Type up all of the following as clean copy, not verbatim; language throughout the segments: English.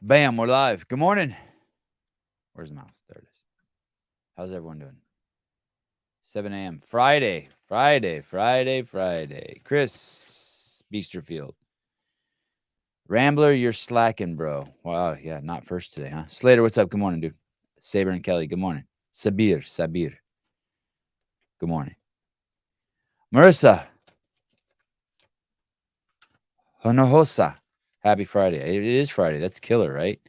Bam, we're live. Good morning. Where's the mouse? There it is. How's everyone doing? 7 a.m. Friday. Chris Beasterfield. Rambler, you're slacking, bro. Wow, yeah, not first today, huh? Slater, what's up? Good morning, dude. Saber and Kelly, good morning. Sabir. Good morning. Marissa. Honohosa. Happy Friday. It is Friday. That's killer, right?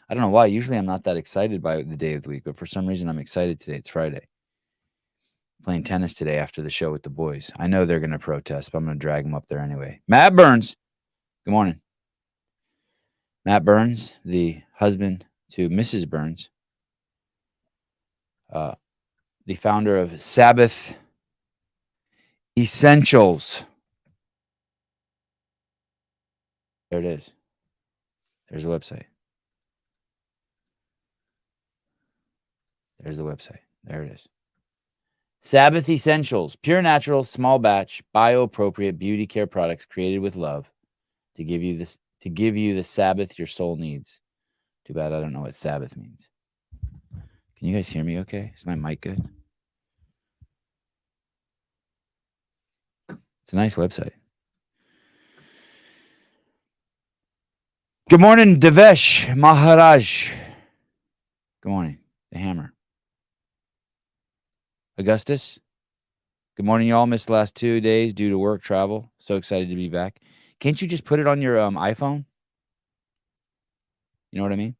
I don't know why. Usually I'm not that excited by the day of the week, but for some reason I'm excited today. It's Friday. Playing tennis today after the show with the boys. I know they're going to protest, but I'm going to drag them up there anyway. Matt Burns. Good morning. Matt Burns, the husband to Mrs. Burns, the founder of Sabbath Essentials. There it is. There's the website. There's the website. There it is. Sabbath Essentials, pure natural, small batch, bio-appropriate beauty care products created with love to give you the Sabbath your soul needs. Too bad I don't know what Sabbath means. Can you guys hear me okay? Is my mic good? It's a nice website. Good morning, Devesh Maharaj. Good morning, the Hammer. Augustus. Good morning, y'all. Missed the last 2 days due to work travel. So excited to be back. Can't you just put it on your iPhone? You know what I mean?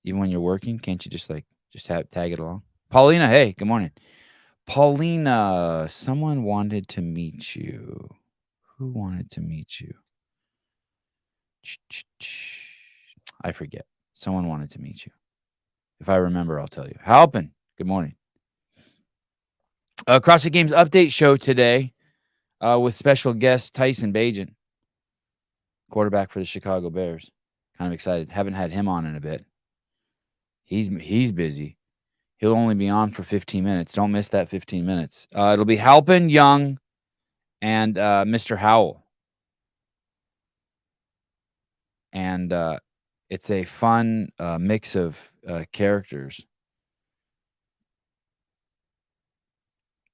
Even when you're working, can't you just tag it along? Paulina, hey, good morning. Paulina, someone wanted to meet you. Who wanted to meet you? I forget. Someone wanted to meet you. If I remember, I'll tell you. Halpin, good morning. CrossFit Games update show today with special guest Tyson Bagent, quarterback for the Chicago Bears. Kind of excited. Haven't had him on in a bit. He's busy. He'll only be on for 15 minutes. Don't miss that 15 minutes. It'll be Halpin, Young, and Mr. Howell. And it's a fun mix of characters.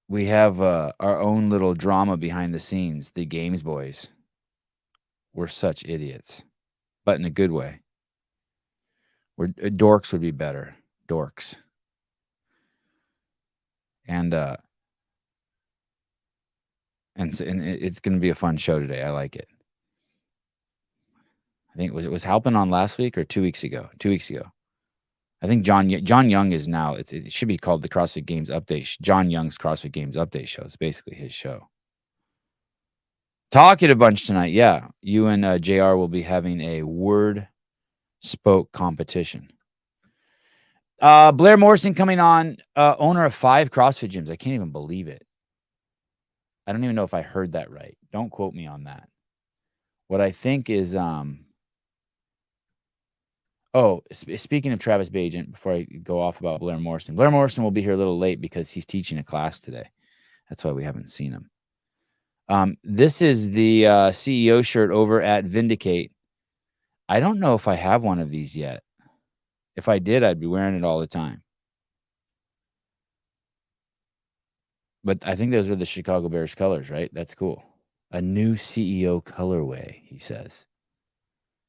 We have our own little drama behind the scenes. The Games Boys. We're such idiots, but in a good way. Dorks would be better. Dorks. And it's going to be a fun show today. I like it. I think it was Halpin on last week or 2 weeks ago. 2 weeks ago. I think John Young is now. It should be called the CrossFit Games Update. John Young's CrossFit Games Update show. It's basically his show. Talking a bunch tonight. Yeah, you and JR will be having a word spoke competition. Blair Morrison coming on, owner of 5 CrossFit gyms. I can't even believe it. I don't even know if I heard that right. Don't quote me on that. What I think is, speaking of Travis Bagent, before I go off about Blair Morrison will be here a little late because he's teaching a class today. That's why we haven't seen him. This is the CEO shirt over at Vindicate. I don't know if I have one of these yet. If I did, I'd be wearing it all the time. But I think those are the Chicago Bears colors, right? That's cool. A new CEO colorway, he says.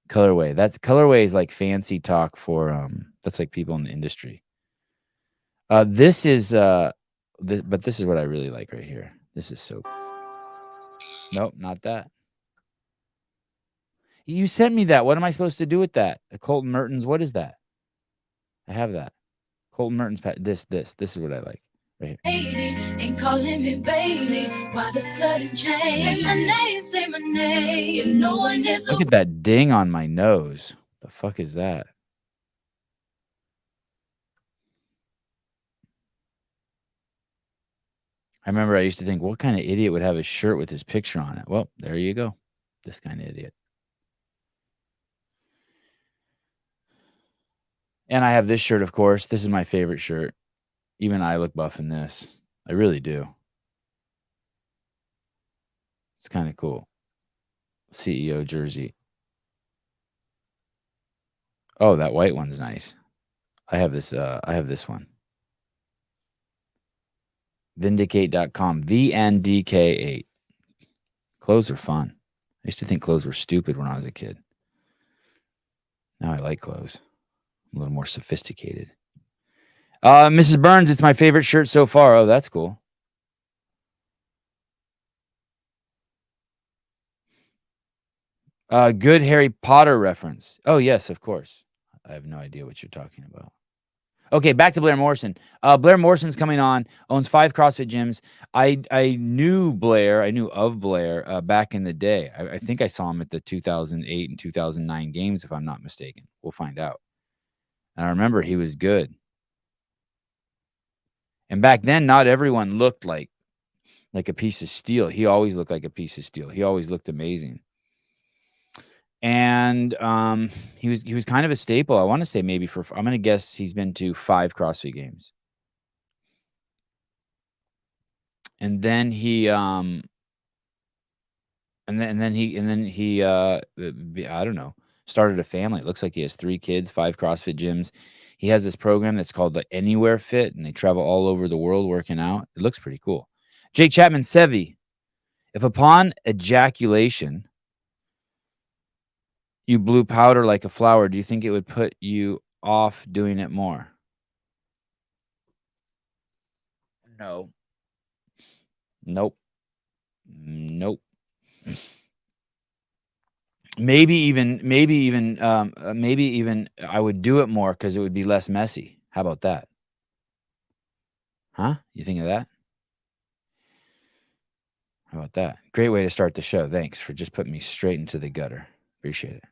Colorway. Colorway is like fancy talk for that's like people in the industry. This is what I really like right here. This is so. Nope, not that. You sent me that. What am I supposed to do with that? Colton Mertens. What is that? I have that. Colton Mertens. This is what I like. Right here. Ain't calling me baby. Why the sudden change? Say my name. You know one is. Look at that ding on my nose. The fuck is that? I remember I used to think, what kind of idiot would have a shirt with his picture on it? Well, there you go. This kind of idiot. And I have this shirt, of course. This is my favorite shirt. Even I look buff in this. I really do. It's kind of cool. CEO jersey. Oh, that white one's nice. I have this one. Vindicate.com. VNDK8. Clothes are fun. I used to think clothes were stupid when I was a kid. Now I like clothes. I'm a little more sophisticated. Mrs. Burns, it's my favorite shirt so far. Oh, that's cool. Good Harry Potter reference. Oh, yes, of course. I have no idea what you're talking about. Okay, back to Blair Morrison. Blair Morrison's coming on, owns 5 CrossFit gyms. I knew Blair. I knew of Blair back in the day. I think I saw him at the 2008 and 2009 games, if I'm not mistaken. We'll find out. And I remember he was good. And back then, not everyone looked like a piece of steel. He always looked like a piece of steel. He always looked amazing. And he was kind of a staple. I want to say maybe I'm going to guess he's been to 5 CrossFit games. And then he I don't know, started a family. It looks like he has 3 kids, 5 CrossFit gyms. He has this program that's called the Anywhere Fit, and they travel all over the world working out. It looks pretty cool. Jake Chapman, Sevi, if upon ejaculation you blew powder like a flower, do you think it would put you off doing it more? No. Nope. Nope. Maybe even I would do it more because it would be less messy. How about that? Huh? You think of that? How about that? Great way to start the show. Thanks for just putting me straight into the gutter. Appreciate it.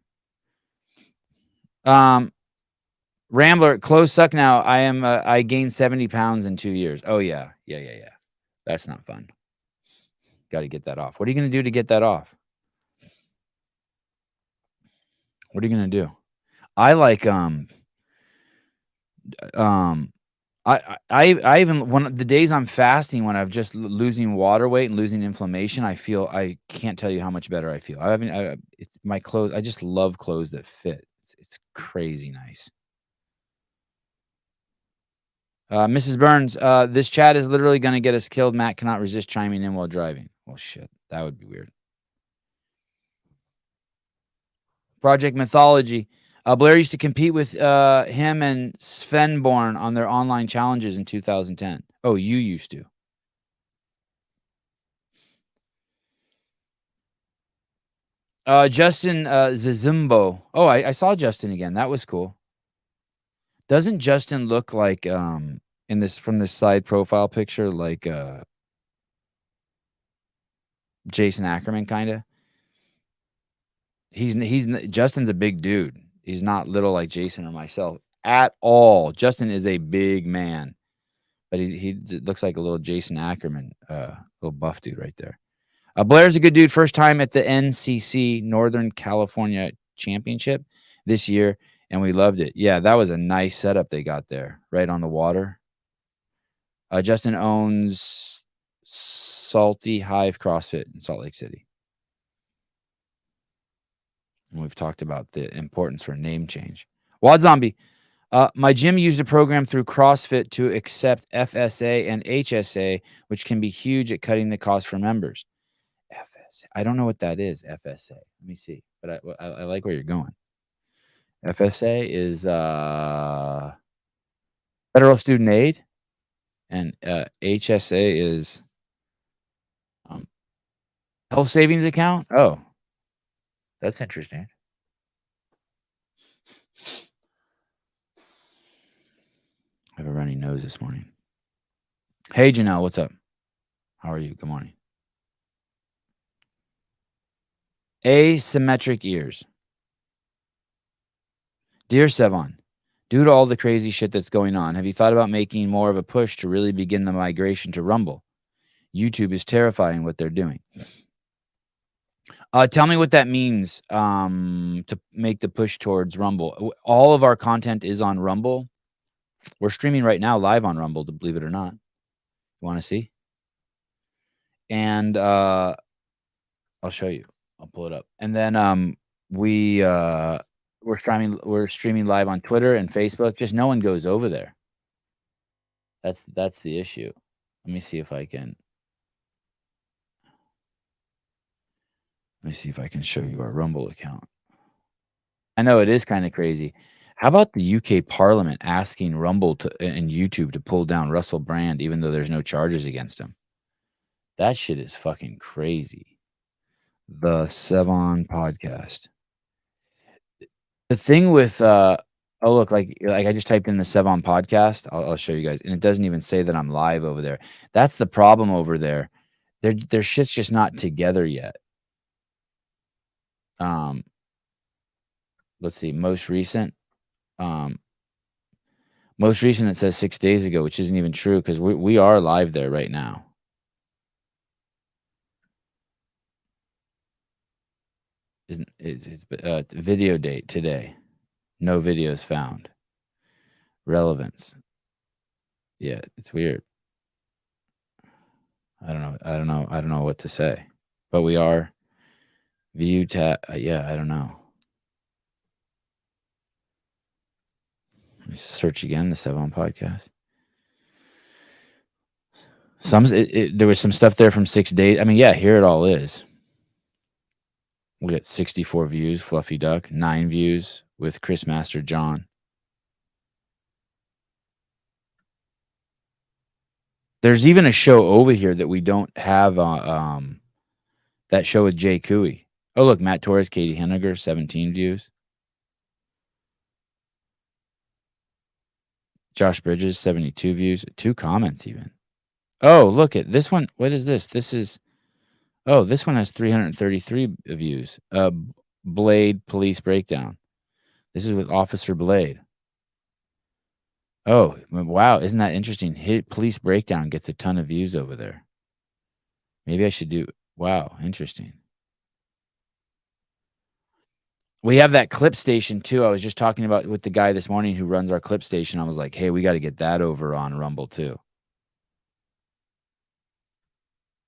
Rambler, clothes suck now. I gained 70 pounds in 2 years. Oh yeah. Yeah. That's not fun. Got to get that off. What are you going to do to get that off? What are you going to do? I like I even when the days I'm fasting, when I'm just losing water weight and losing inflammation, I can't tell you how much better I feel. My clothes. I just love clothes that fit. It's crazy nice. Mrs. Burns, this chat is literally going to get us killed. Matt cannot resist chiming in while driving. Well, shit, that would be weird. Project Mythology. Blair used to compete with him and Svenborn on their online challenges in 2010. Oh, you used to. Justin Zazimbo. Oh, I saw Justin again. That was cool. Doesn't Justin look like from this side profile picture like Jason Ackerman kind of? Justin's a big dude. He's not little like Jason or myself at all. Justin is a big man, but he looks like a little Jason Ackerman, little buff dude right there. Blair's a good dude. First time at the NCC Northern California Championship this year, and we loved it. Yeah, that was a nice setup they got there, right on the water. Justin owns Salty Hive CrossFit in Salt Lake City. And we've talked about the importance for name change. Wad Zombie. My gym used a program through CrossFit to accept FSA and HSA, which can be huge at cutting the cost for members. FSA. I don't know what that is, FSA. Let me see. But I like where you're going. FSA is Federal Student Aid, and HSA is Health Savings Account. Oh, that's interesting. I have a runny nose this morning. Hey, Janelle, what's up? How are you? Good morning. Asymmetric ears. Dear Sevon, due to all the crazy shit that's going on, have you thought about making more of a push to really begin the migration to Rumble? YouTube is terrifying what they're doing. Tell me what that means to make the push towards Rumble. All of our content is on Rumble. We're streaming right now live on Rumble, to believe it or not. You want to see? And I'll show you. I'll pull it up. And then we We're streaming live on Twitter and Facebook. Just no one goes over there. That's the issue. Let me see if I can. Let me see if I can show you our Rumble account. I know it is kind of crazy. How about the UK Parliament asking Rumble and YouTube to pull down Russell Brand, even though there's no charges against him? That shit is fucking crazy. The Sevon podcast. The thing with oh look, like I just typed in the Sevon podcast. I'll show you guys, and it doesn't even say that I'm live over there. That's the problem over there. Their shit's just not together yet. Let's see, most recent it says 6 days ago, which isn't even true because we are live there right now. It's video date today. No videos found. Relevance. Yeah, it's weird. I don't know what to say. But we are view tab. Yeah, I don't know. Let me search again the Sevon podcast. There was some stuff there from 6 days. I mean, yeah, here it all is. We got 64 views, Fluffy Duck, 9 views with Chris Master John. There's even a show over here that we don't have that show with Jay Cooey. Oh, look, Matt Torres, Katie Henniger, 17 views. Josh Bridges, 72 views, 2 comments even. Oh, look at this one. What is this? This one has 333 views. Blade Police Breakdown. This is with Officer Blade. Oh, wow. Isn't that interesting? Police Breakdown gets a ton of views over there. Maybe I should do. Wow, interesting. We have that clip station too. I was just talking about with the guy this morning who runs our clip station. I was like, hey, we got to get that over on Rumble too.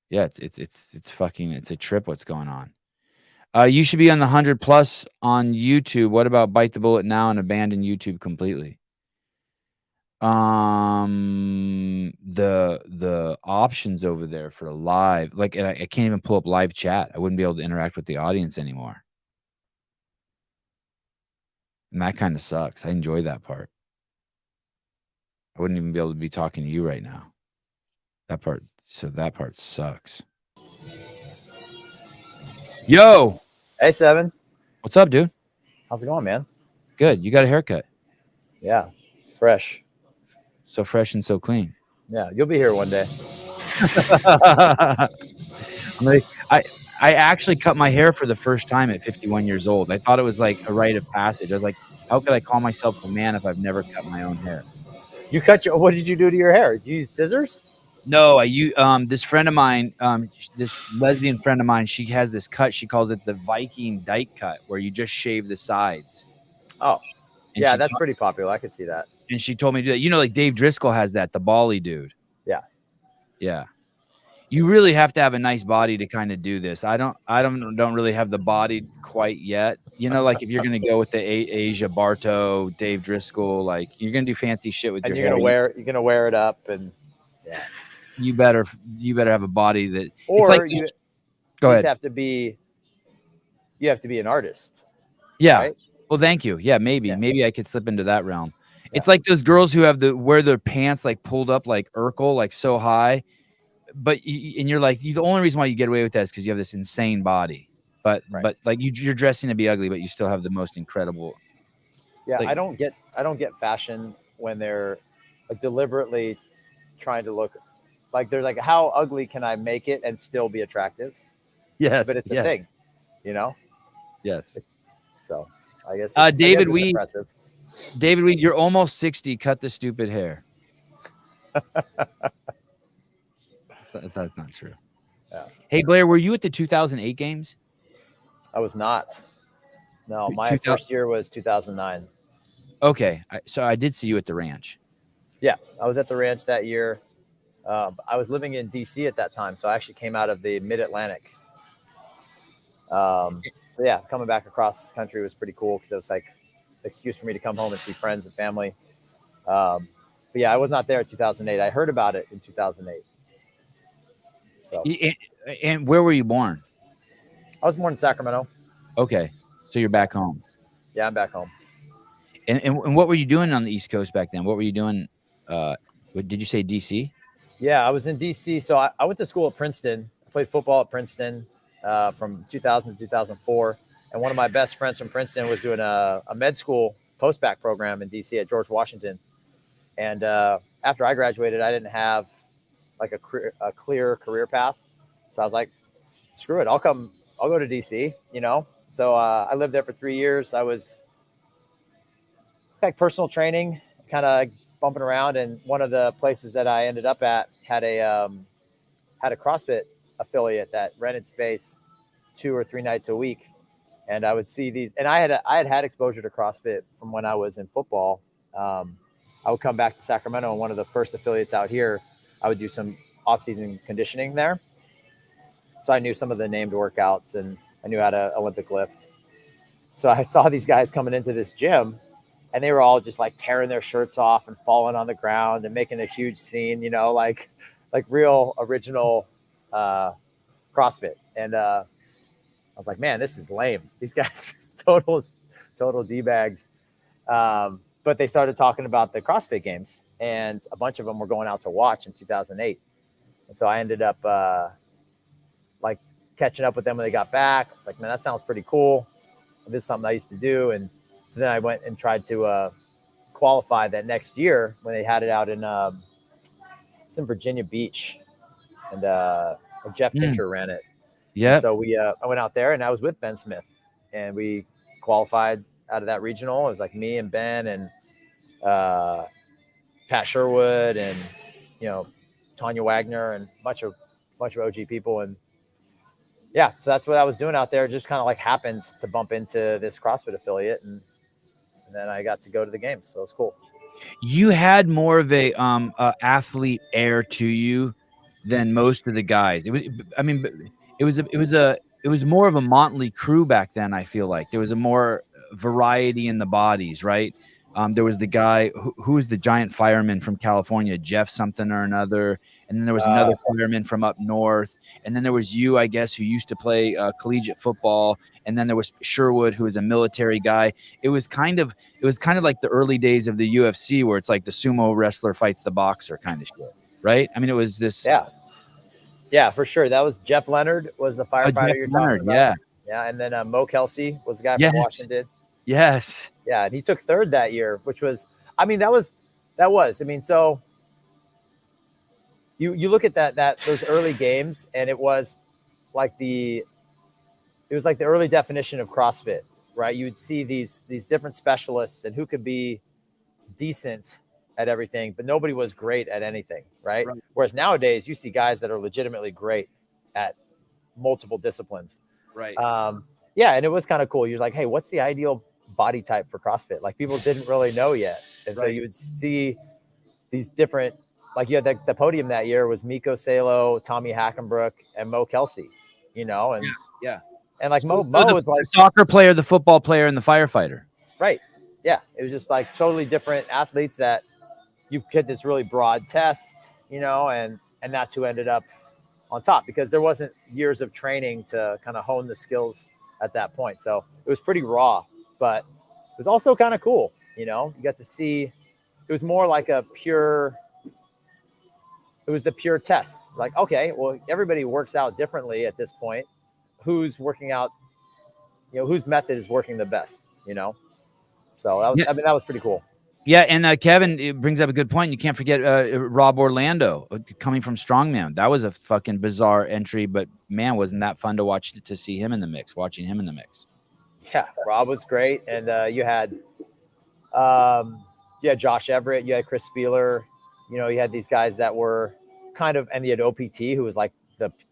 Yeah, it's a trip what's going on. You should be on the 100+ on YouTube. What about Bite the Bullet now and abandon YouTube completely? The options over there for live, like, and I can't even pull up live chat. I wouldn't be able to interact with the audience anymore. And that kind of sucks. I enjoy that part. I wouldn't even be able to be talking to you right now. That part sucks. Yo. Hey, Seven. What's up, dude? How's it going, man? Good. You got a haircut. Yeah. Fresh. So fresh and so clean. Yeah. You'll be here one day. I actually cut my hair for the first time at 51 years old. I thought it was like a rite of passage. I was like, how could I call myself a man if I've never cut my own hair? What did you do to your hair? Did you use scissors? No, this friend of mine, this lesbian friend of mine, she has this cut. She calls it the Viking dyke cut, where you just shave the sides. Oh, and yeah, that's pretty popular. I could see that. And she told me to do that. You know, like Dave Driscoll has that, the Bali dude. Yeah. Yeah. You really have to have a nice body to kind of do this. I don't really have the body quite yet. You know, like if you're going to go with the Asia Barto, Dave Driscoll, like you're going to do fancy shit with your hair. You're going to wear it up and yeah. You better have a body that, or it's like, go ahead. You have to be an artist. Yeah. Right? Well, thank you. Yeah, maybe I could slip into that realm. Yeah. It's like those girls who have wear their pants like pulled up like Urkel, like so high, but you're like, the only reason why you get away with that is because you have this insane body. But like you're dressing to be ugly, but you still have the most incredible. Yeah, like, I don't get fashion when they're like deliberately trying to look like they're like, how ugly can I make it and still be attractive? Yes, but it's a thing, you know. Yes. So I guess David Weed, you're almost 60. Cut the stupid hair. That's not true. Yeah. Hey Blair, were you at the 2008 games? I was not. No, my first year was 2009. Okay, so I did see you at the ranch. Yeah, I was at the ranch that year. I was living in DC at that time, so I actually came out of the Mid-Atlantic. So yeah, coming back across country was pretty cool because it was like excuse for me to come home and see friends and family. But yeah, I was not there in 2008. I heard about it in 2008. So, and where were you born? I was born in Sacramento. Okay, so you're back home. Yeah, I'm back home. And what were you doing on the East Coast back then? What were you doing? Did you say DC? Yeah, I was in DC. So I went to school at Princeton. I played football at Princeton from 2000 to 2004. And one of my best friends from Princeton was doing a med school post-bac program in DC at George Washington. And after I graduated, I didn't have like a clear career path. So I was like, screw it. I'll go to DC, you know? So I lived there for 3 years. I was like personal training, kind of bumping around. And one of the places that I ended up at had a CrossFit affiliate that rented space 2 or 3 nights a week. And I would see these, and I had exposure to CrossFit from when I was in football. I would come back to Sacramento, and one of the first affiliates out here, I would do some off-season conditioning there. So I knew some of the named workouts, and I knew how to Olympic lift. So I saw these guys coming into this gym, and they were all just like tearing their shirts off and falling on the ground and making a huge scene, you know, like real original CrossFit. And I was like, man, this is lame. These guys are just total D-bags. But they started talking about the CrossFit games, and a bunch of them were going out to watch in 2008. And so I ended up like catching up with them when they got back. I was like, man, that sounds pretty cool. This is something I used to do. And so then I went and tried to qualify that next year when they had it out in it's in Virginia Beach, and Jeff Tincher ran it. Yeah. So I went out there, and I was with Ben Smith, and we qualified out of that regional. It was like me and Ben and Pat Sherwood and, you know, Tanya Wagner and a bunch of OG people. And yeah, so that's what I was doing out there. Just kind of like happened to bump into this CrossFit affiliate, and then I got to go to the games. So it's cool. You had more of a athlete air to you than most of the guys. It was more of a motley crew back then. I feel like there was a more variety in the bodies, right? There was the guy who was the giant fireman from California, Jeff something or another. And then there was another fireman from up north. And then there was you, I guess, who used to play collegiate football. And then there was Sherwood, who was a military guy. It was kind of like the early days of the UFC, where it's like the sumo wrestler fights the boxer kind of shit, right? I mean, it was this. Yeah, for sure. That was Jeff Leonard was the firefighter you're talking about. Yeah. And then Mo Kelsey was the guy from Washington. Yes. Yeah, and he took third that year, which was, I mean, that was. I mean, so you look at those early games, and it was like the early definition of CrossFit, right? You would see these different specialists and who could be decent at everything, but nobody was great at anything, right? Whereas nowadays you see guys that are legitimately great at multiple disciplines. Right. Yeah, and it was kind of cool. You're like, hey, what's the ideal body type for CrossFit? Like, people didn't really know yet. And so you would see these different, like, you had the podium that year was Miko Salo, Tommy Hackenbrook, and Mo Kelsey, you know? And and like Mo was like the soccer player, the football player, and the firefighter. Right. Yeah. It was just like totally different athletes that you get this really broad test, you know, and that's who ended up on top, because there wasn't years of training to kind of hone the skills at that point. So it was pretty raw, but it was also kind of cool. You know, you got to see, it was more like it was the pure test. Like, okay, well, everybody works out differently at this point. Who's working out, you know, whose method is working the best, you know? So that was, I mean, that was pretty cool. Yeah, and Kevin, it brings up a good point. You can't forget Rob Orlando coming from Strongman. That was a fucking bizarre entry, but man, wasn't that fun to watch, to see him in the mix, watching him in the mix. Yeah, Rob was great. And you had Josh Everett, you had Chris Spieler, you know, you had these guys that were kind of, and you had OPT, who was like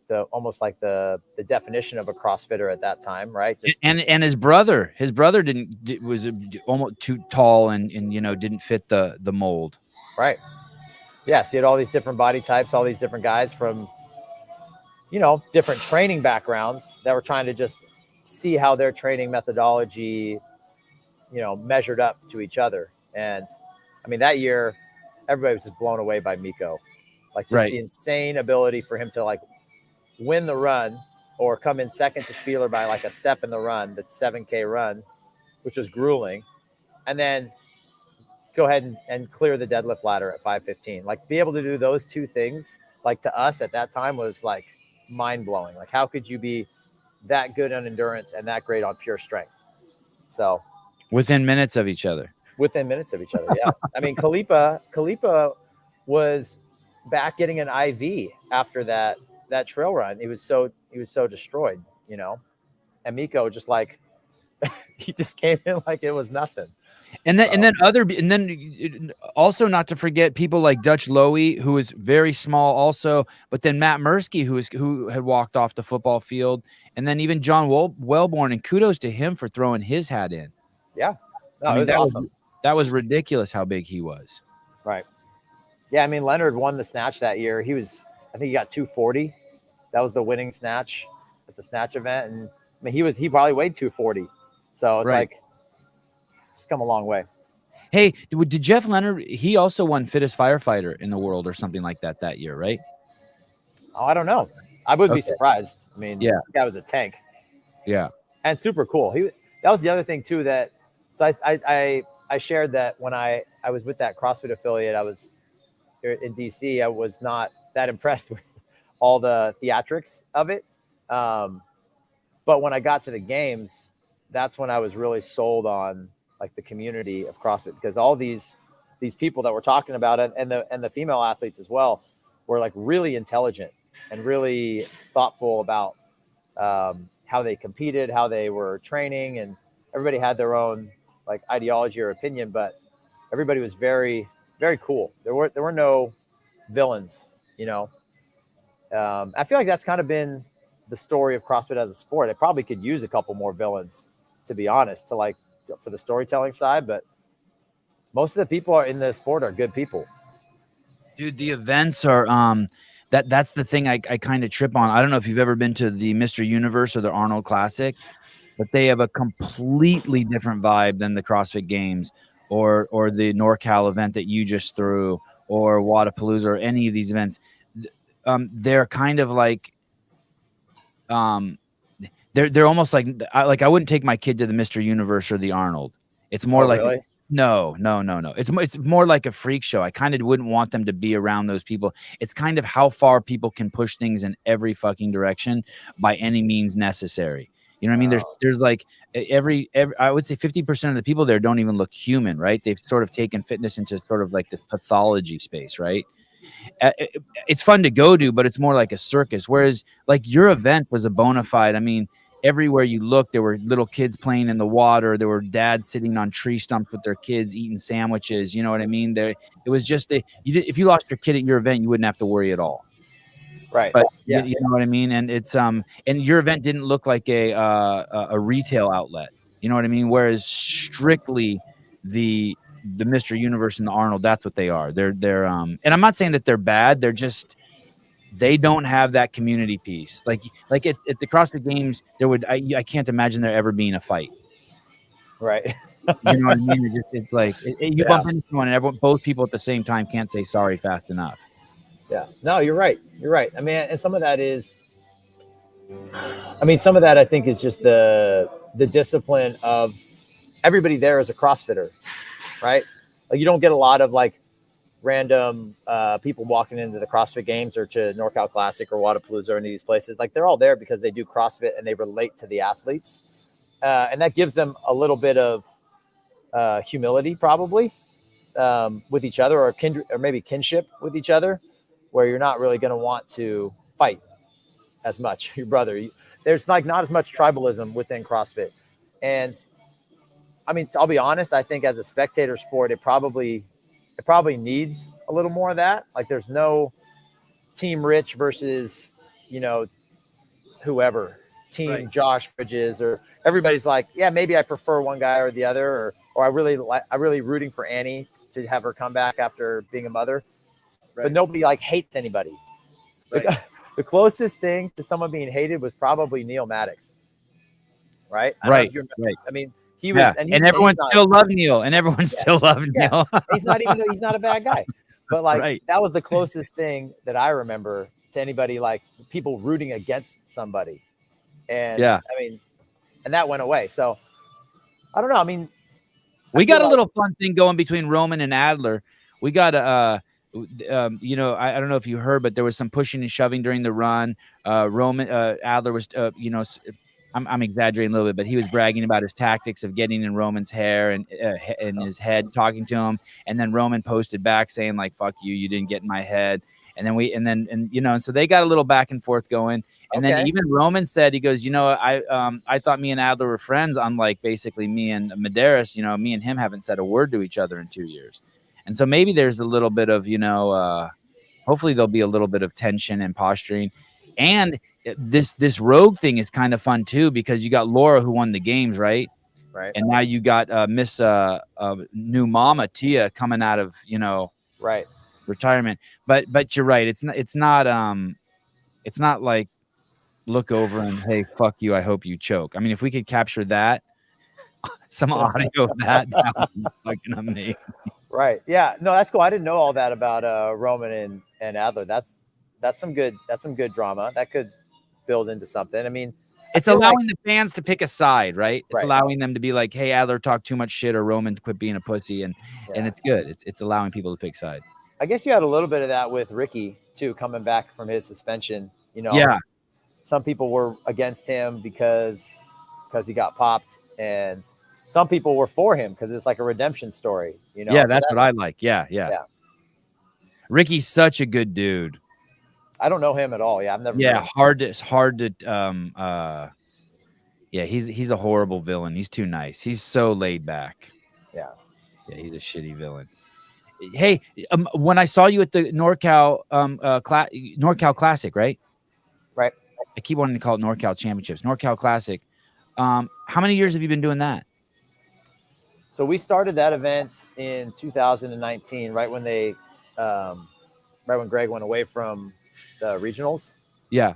the almost like the definition of a CrossFitter at that time, right? And his brother was almost too tall and you know, didn't fit the mold. Right. Yeah. So you had all these different body types, all these different guys from, you know, different training backgrounds that were trying to just see how their training methodology measured up to each other. And I mean, that year, everybody was just blown away by Miko, like just Right. the insane ability for him to like win the run or come in second to Spieler by like a step in the run, that 7K run, which was grueling. And then go ahead and clear the deadlift ladder at 5:15. Like be able to do those two things, like to us at that time was like mind blowing. Like how could you be that good on endurance and that great on pure strength? So Within minutes of each other. within minutes of each other. Yeah. I mean, Kalipa was back getting an IV after that trail run. He was so destroyed, and Miko just like, he just came in like it was nothing. And then also not to forget people like Dutch Lowy, who was very small also, but then Matt Mursky, who had walked off the football field, and then even John Wellborn, and kudos to him for throwing his hat in. Yeah. No, I mean, it was awesome. That was ridiculous how big he was. Right. Yeah, I mean, Leonard won the snatch that year. I think he got 240. That was the winning snatch at the snatch event. And I mean, he probably weighed 240. So it's like, it's come a long way. Hey, did Jeff Leonard, he also won fittest firefighter in the world or something like that year, right? Oh, I don't know. I would be surprised. I mean, yeah, the guy was a tank. Yeah. And super cool. That was the other thing too, so I shared that when I was with that CrossFit affiliate, I was in DC, I was not that impressed with all the theatrics of it. But when I got to the games, that's when I was really sold on like the community of CrossFit, because all these people that we're talking about and the female athletes as well were like really intelligent and really thoughtful about how they competed, how they were training, and everybody had their own like ideology or opinion, but everybody was very, very cool. There were no villains, I feel like that's kind of been the story of CrossFit as a sport. It probably could use a couple more villains, to be honest, for the storytelling side, but most of the people in the sport are good people. Dude, the events are that's the thing I kind of trip on. I don't know if you've ever been to the Mr. Universe or the Arnold Classic, but they have a completely different vibe than the CrossFit Games or the NorCal event that you just threw, or Wadapalooza, or any of these events. They're kind of like they're almost like I wouldn't take my kid to the Mr. Universe or the Arnold. It's more like really? No. It's more like a freak show. I kind of wouldn't want them to be around those people. It's kind of how far people can push things in every fucking direction by any means necessary. You know what I mean? There's like every I would say 50% of the people there don't even look human, right? They've sort of taken fitness into sort of like this pathology space, right? It's fun to go to, but it's more like a circus. Whereas like your event was a bona fide. I mean, everywhere you look, there were little kids playing in the water. There were dads sitting on tree stumps with their kids eating sandwiches. You know what I mean? It was just if you lost your kid at your event, you wouldn't have to worry at all. Right. But yeah. you know what I mean? And it's and your event didn't look like a retail outlet. You know what I mean? Whereas strictly the Mr. Universe and the Arnold, that's what they are. They're and I'm not saying that they're bad. They're just, they don't have that community piece. Like at the CrossFit Games, I can't imagine there ever being a fight. Right. You know what I mean? It's like you bump into someone and both people at the same time can't say sorry fast enough. Yeah. No, you're right. You're right. I mean, and some of that I think is just the discipline of everybody there is a CrossFitter, right? Like you don't get a lot of like random people walking into the CrossFit Games or to NorCal Classic or Wadapalooza or any of these places. Like they're all there because they do CrossFit and they relate to the athletes. And that gives them a little bit of humility probably with each other, or kindred, or maybe kinship with each other, where you're not really going to want to fight as much your brother. There's like not as much tribalism within CrossFit. And I mean, I'll be honest, I think as a spectator sport, it probably needs a little more of that. Like there's no Team Rich versus, whoever, Team right. Josh Bridges, or everybody's like, yeah, maybe I prefer one guy or the other, or I really rooting for Annie to have her come back after being a mother. Right. But nobody like hates anybody. Right. The closest thing to someone being hated was probably Neil Maddox. Right. Right. I mean, He was, and everyone still loved Neil, and everyone still loved Neil. He's not a bad guy, but like that was the closest thing that I remember to anybody, like people rooting against somebody. And I mean, and that went away. So I don't know. I mean, we got a little fun thing going between Roman and Adler. We got you know, I don't know if you heard, but there was some pushing and shoving during the run. Adler was, you know, I'm exaggerating a little bit, but he was bragging about his tactics of getting in Roman's hair and in his head, talking to him. And then Roman posted back saying like, "Fuck you, you didn't get in my head." And then you know, and so they got a little back and forth going. And then even Roman said, he goes, you know, I thought me and Adler were friends, unlike basically me and Medeiros. You know, me and him haven't said a word to each other in 2 years. And so maybe there's a little bit of, you know, hopefully there'll be a little bit of tension and posturing. And this rogue thing is kind of fun too, because you got Laura who won the games, right? Right. And now you got Miss new mama Tia coming out of, you know, retirement. But you're right. It's not like look over and hey, fuck you, I hope you choke. I mean, if we could capture that, some audio of that would be fucking amazing. Right. Yeah. No, that's cool. I didn't know all that about Roman and Adler. That's some good drama that could build into something. I mean, it's allowing the fans to pick a side, right? It's allowing them to be like, hey, Adler talked too much shit, or Roman quit being a pussy, and it's good. It's allowing people to pick sides. I guess you had a little bit of that with Ricky too, coming back from his suspension. You know, some people were against him because he got popped, and some people were for him because it's like a redemption story. You know, that's what I like. Yeah. Ricky's such a good dude. I don't know him at all. Yeah, I've never. Yeah, hard to. Yeah, he's a horrible villain. He's too nice. He's so laid back. Yeah, he's a shitty villain. Hey, when I saw you at the NorCal NorCal Classic, right? Right. I keep wanting to call it NorCal Championships. NorCal Classic. How many years have you been doing that? So we started that event in 2019, right when Greg went away from the regionals. Yeah.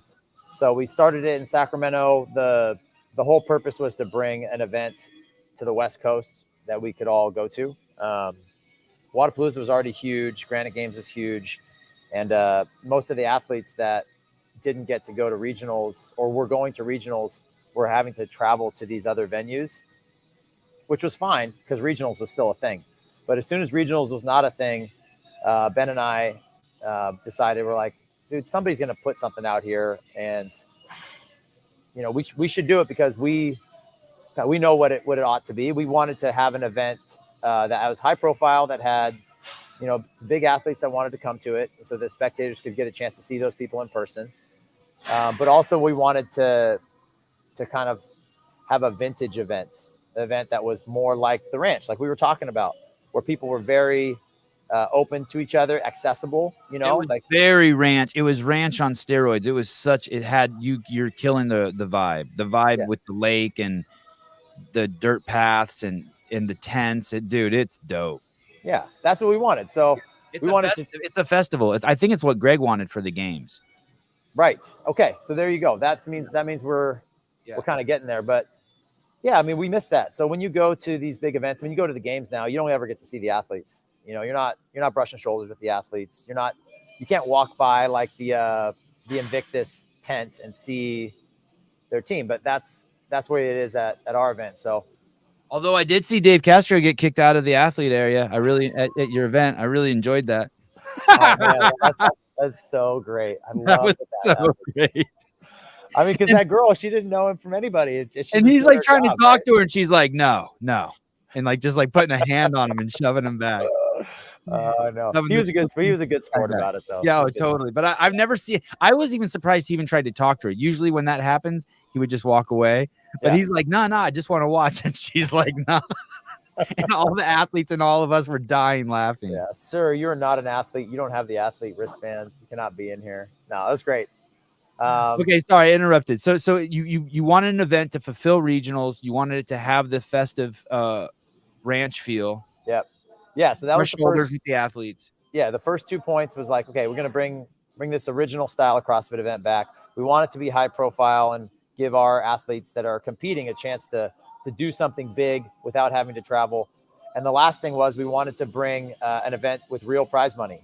So we started it in Sacramento. The whole purpose was to bring an event to the West Coast that we could all go to. Wodapalooza was already huge. Granite Games was huge. And most of the athletes that didn't get to go to regionals or were going to regionals were having to travel to these other venues, which was fine because regionals was still a thing. But as soon as regionals was not a thing, Ben and I decided, we're like, dude, somebody's going to put something out here, and you know, we should do it because we know what it ought to be. We wanted to have an event that was high profile, that had, you know, big athletes that wanted to come to it, so the spectators could get a chance to see those people in person. But also we wanted to kind of have a vintage event, an event that was more like the ranch, like we were talking about, where people were very open to each other, accessible, you know, like very ranch. It was ranch on steroids. It was you're killing the vibe with the lake and the dirt paths and the tents. Dude, it's dope. Yeah, that's what we wanted. So it's a festival. I think it's what Greg wanted for the games. Right. Okay. So there you go. That means we're kind of getting there. But yeah, I mean, we missed that. So when you go to these big events, when you go to the games now, you don't ever get to see the athletes. You know, you're not brushing shoulders with the athletes. You can't walk by like the Invictus tent and see their team. But that's where it is at our event. So, although I did see Dave Castro get kicked out of the athlete area, at your event, I really enjoyed that. Oh, man, that's so great. That was so great. I mean, because that girl, she didn't know him from anybody. And he's like trying to talk to her, and she's like, no. And like just like putting a hand on him and shoving him back. No, he was a good sport about it though. Yeah, totally. But I've never seen. I was even surprised he even tried to talk to her. Usually when that happens, he would just walk away. But he's like, no, I just want to watch. And she's like, no. And all the athletes and all of us were dying laughing. Yeah, sir, you're not an athlete. You don't have the athlete wristbands. You cannot be in here. No, that was great. Okay, sorry, I interrupted. So you wanted an event to fulfill regionals. You wanted it to have the festive ranch feel. Yep. Yeah, so that was the shoulders with the athletes. Yeah, the first 2 points was like, okay, we're going to bring this original style of CrossFit event back. We want it to be high profile and give our athletes that are competing a chance to to do something big without having to travel. And the last thing was we wanted to bring an event with real prize money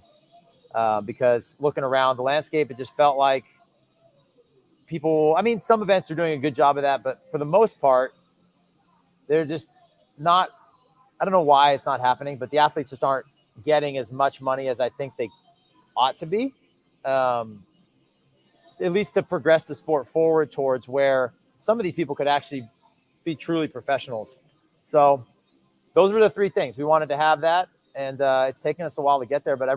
because looking around the landscape, it just felt like people, I mean, some events are doing a good job of that, but for the most part, they're just not, I don't know why it's not happening, but the athletes just aren't getting as much money as I think they ought to be, at least to progress the sport forward towards where some of these people could actually be truly professionals. So those were the three things. We wanted to have that, and it's taken us a while to get there, but I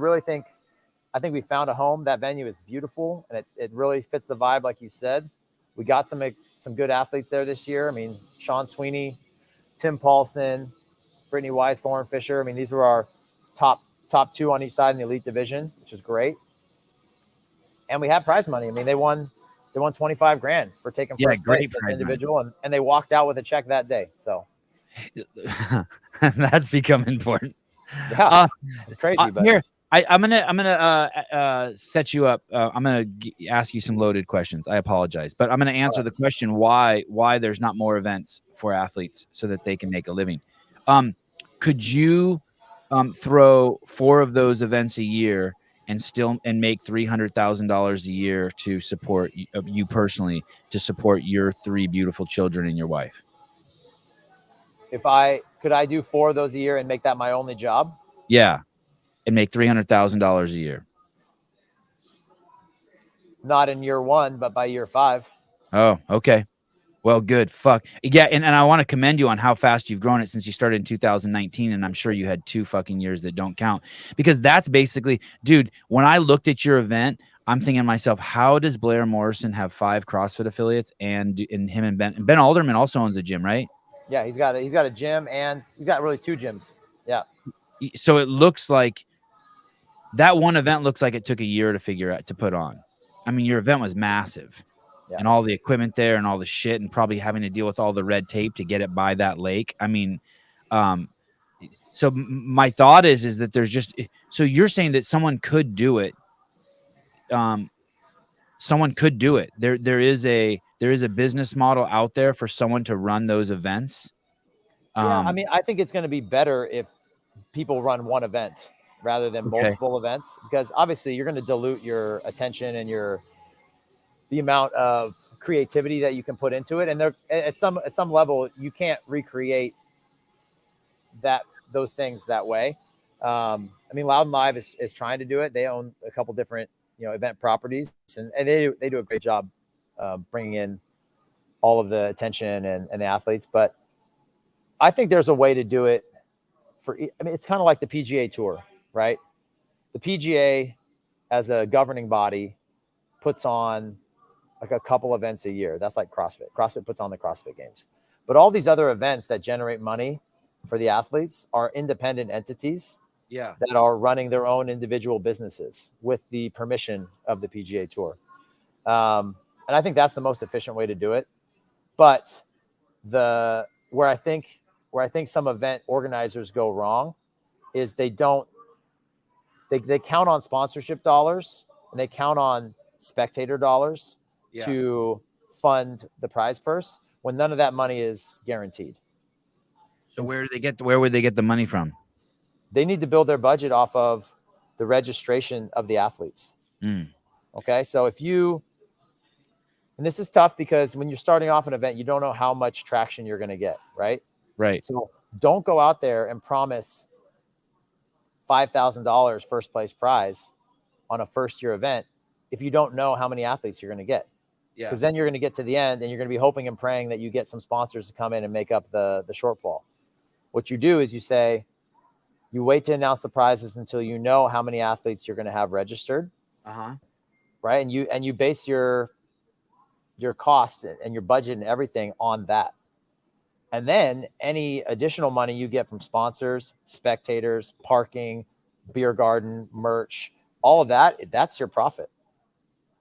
think we found a home. That venue is beautiful, and it really fits the vibe, like you said. We got some good athletes there this year. I mean, Sean Sweeney, Tim Paulson, Brittany Weiss, Lauren Fisher. I mean, these were our top two on each side in the elite division, which is great. And we had prize money. I mean, they won $25,000 for taking first place as an individual, and they walked out with a check that day. So that's become important. Yeah, crazy. But here, I'm gonna set you up. I'm gonna ask you some loaded questions. I apologize, but I'm gonna answer the question why there's not more events for athletes so that they can make a living. Could you throw 4 of those events a year and make $300,000 a year to support you personally, to support your 3 beautiful children and your wife? Could I do 4 of those a year and make that my only job? Yeah. And make $300,000 a year. Not in year 1, but by year 5. Oh, okay. Well, good. Fuck. Yeah. And I want to commend you on how fast you've grown it since you started in 2019. And I'm sure you had 2 fucking years that don't count, because that's basically, dude, when I looked at your event, I'm thinking to myself, how does Blair Morrison have 5 CrossFit affiliates and him and Ben Alderman also owns a gym, right? Yeah. He's got a gym, and he's got really 2 gyms. Yeah. So it looks like that one event looks like it took a year to figure out, to put on. I mean, your event was massive. Yeah. And all the equipment there and all the shit, and probably having to deal with all the red tape to get it by that lake. I mean, so my thought is that there's just, so you're saying that someone could do it. Someone could do it. There is a business model out there for someone to run those events. Yeah, I mean, I think it's going to be better if people run one event rather than multiple events, because obviously you're going to dilute your attention and the amount of creativity that you can put into it. And there, at some level, you can't recreate those things that way. I mean, Loud and Live is trying to do it. They own a couple different, event properties, and they do a great job bringing in all of the attention and the athletes. But I think there's a way to do it it's kind of like the PGA Tour, right? The PGA, as a governing body, puts on like a couple events a year. That's like CrossFit. CrossFit puts on the CrossFit Games. But all these other events that generate money for the athletes are independent entities that are running their own individual businesses with the permission of the PGA Tour. And I think that's the most efficient way to do it. But where I think some event organizers go wrong is they count on sponsorship dollars, and they count on spectator dollars to fund the prize purse, when none of that money is guaranteed. So where would they get the money from? They need to build their budget off of the registration of the athletes. Okay. So and this is tough because when you're starting off an event, you don't know how much traction you're going to get. Right. Right. So don't go out there and promise $5,000 first place prize on a first year event if you don't know how many athletes you're going to get. Yeah. Because then you're going to get to the end and you're going to be hoping and praying that you get some sponsors to come in and make up the shortfall. What you do is you wait to announce the prizes until you know how many athletes you're going to have registered. Right. And you base your costs and your budget and everything on that. And then any additional money you get from sponsors, spectators, parking, beer garden, merch, all of that's your profit,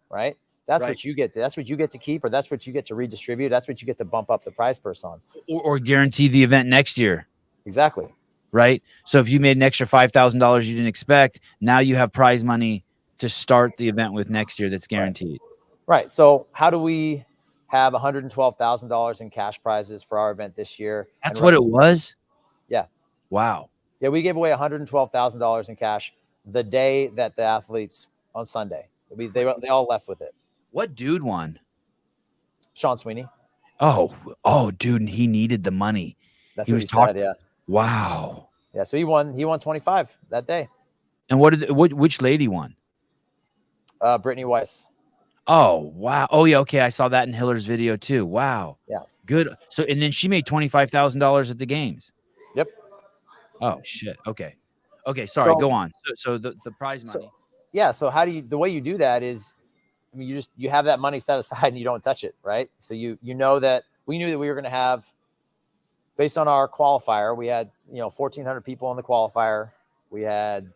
right? That's what you get. That's what you get to keep, or that's what you get to redistribute. That's what you get to bump up the prize purse on. Or guarantee the event next year. Exactly. Right. So if you made an extra $5,000 you didn't expect, now you have prize money to start the event with next year that's guaranteed. Right. So how do we have $112,000 in cash prizes for our event this year. That's what it was? Yeah. Wow. Yeah, we gave away $112,000 in cash the day that the athletes on Sunday. They all left with it. What dude won? Sean Sweeney. Oh, dude, he needed the money. That's what he said. Yeah. Wow. Yeah. So he won 25 that day. And which lady won? Brittany Weiss. Oh, wow. Oh, yeah. Okay. I saw that in Hiller's video too. Wow. Yeah. Good. So, and then she made $25,000 at the games. Yep. Oh, shit. Okay. Sorry. Go on. So the prize money. So the way you do that is, I mean, you have that money set aside and you don't touch it. Right. So you know that we knew that we were going to have, based on our qualifier, we had, 1,400 people in the qualifier. We had,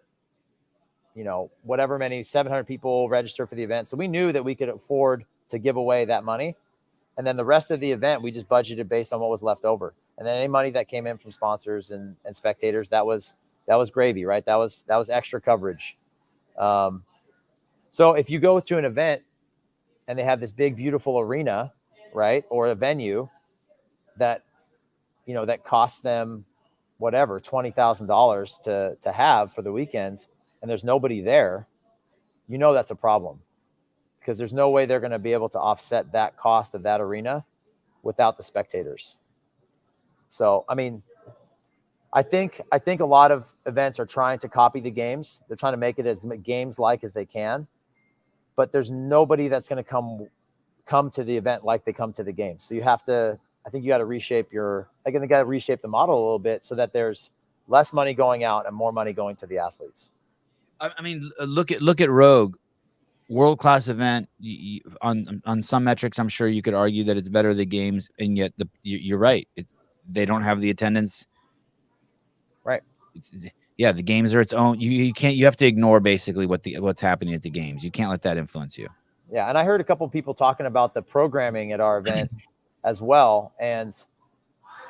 whatever many 700 people register for the event. So we knew that we could afford to give away that money. And then the rest of the event, we just budgeted based on what was left over. And then any money that came in from sponsors and spectators, that was gravy, right? That was extra coverage. So if you go to an event and they have this big, beautiful arena, right, or a venue that, that costs them whatever, $20,000 to have for the weekend, and there's nobody there, that's a problem, because there's no way they're going to be able to offset that cost of that arena without the spectators. So, I mean, I think a lot of events are trying to copy the games. They're trying to make it as games-like as they can, but there's nobody that's going to come to the event like they come to the game. So you got to reshape the model a little bit so that there's less money going out and more money going to the athletes. I mean, look at Rogue, world-class event. On some metrics, I'm sure you could argue that it's better the games, and yet you're right. They don't have the attendance. Right. The games are its own. You have to ignore basically what's happening at the games. You can't let that influence you. Yeah, and I heard a couple of people talking about the programming at our event as well, and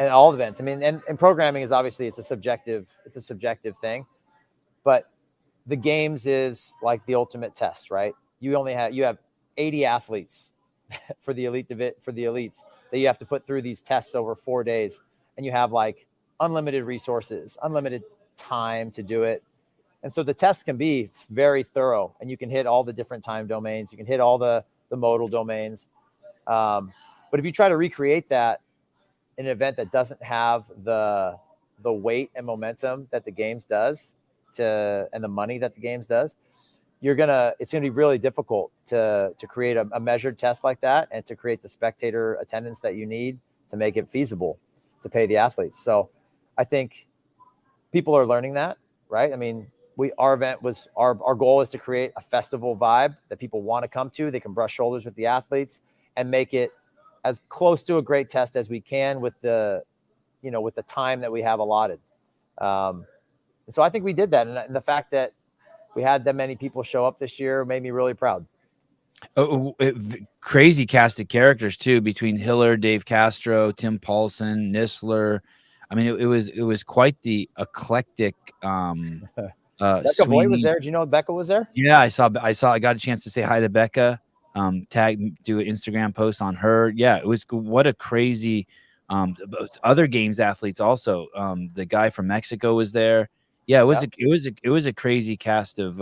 all events. I mean, and programming is obviously it's a subjective thing, but the games is like the ultimate test, right? You have 80 athletes for the elites that you have to put through these tests over 4 days, and you have like unlimited resources, unlimited time to do it. And so the tests can be very thorough, and you can hit all the different time domains. You can hit all the modal domains. But if you try to recreate that in an event that doesn't have the weight and momentum that the games does and the money that the games does, it's gonna be really difficult to create a measured test like that and to create the spectator attendance that you need to make it feasible to pay the athletes. So I think people are learning that, right? I mean, our event was our goal is to create a festival vibe that people want to come to. They can brush shoulders with the athletes and make it as close to a great test as we can with the time that we have allotted. And so I think we did that. And the fact that we had that many people show up this year made me really proud. Crazy cast of characters too, between Hiller, Dave Castro, Tim Paulson, Nisler. I mean, it was quite the eclectic. Becca Boy was there. Do you know Becca was there? Yeah, I got a chance to say hi to Becca. Do an Instagram post on her. Yeah, it was what a crazy. Other games athletes also. The guy from Mexico was there. Yeah, it was a crazy cast of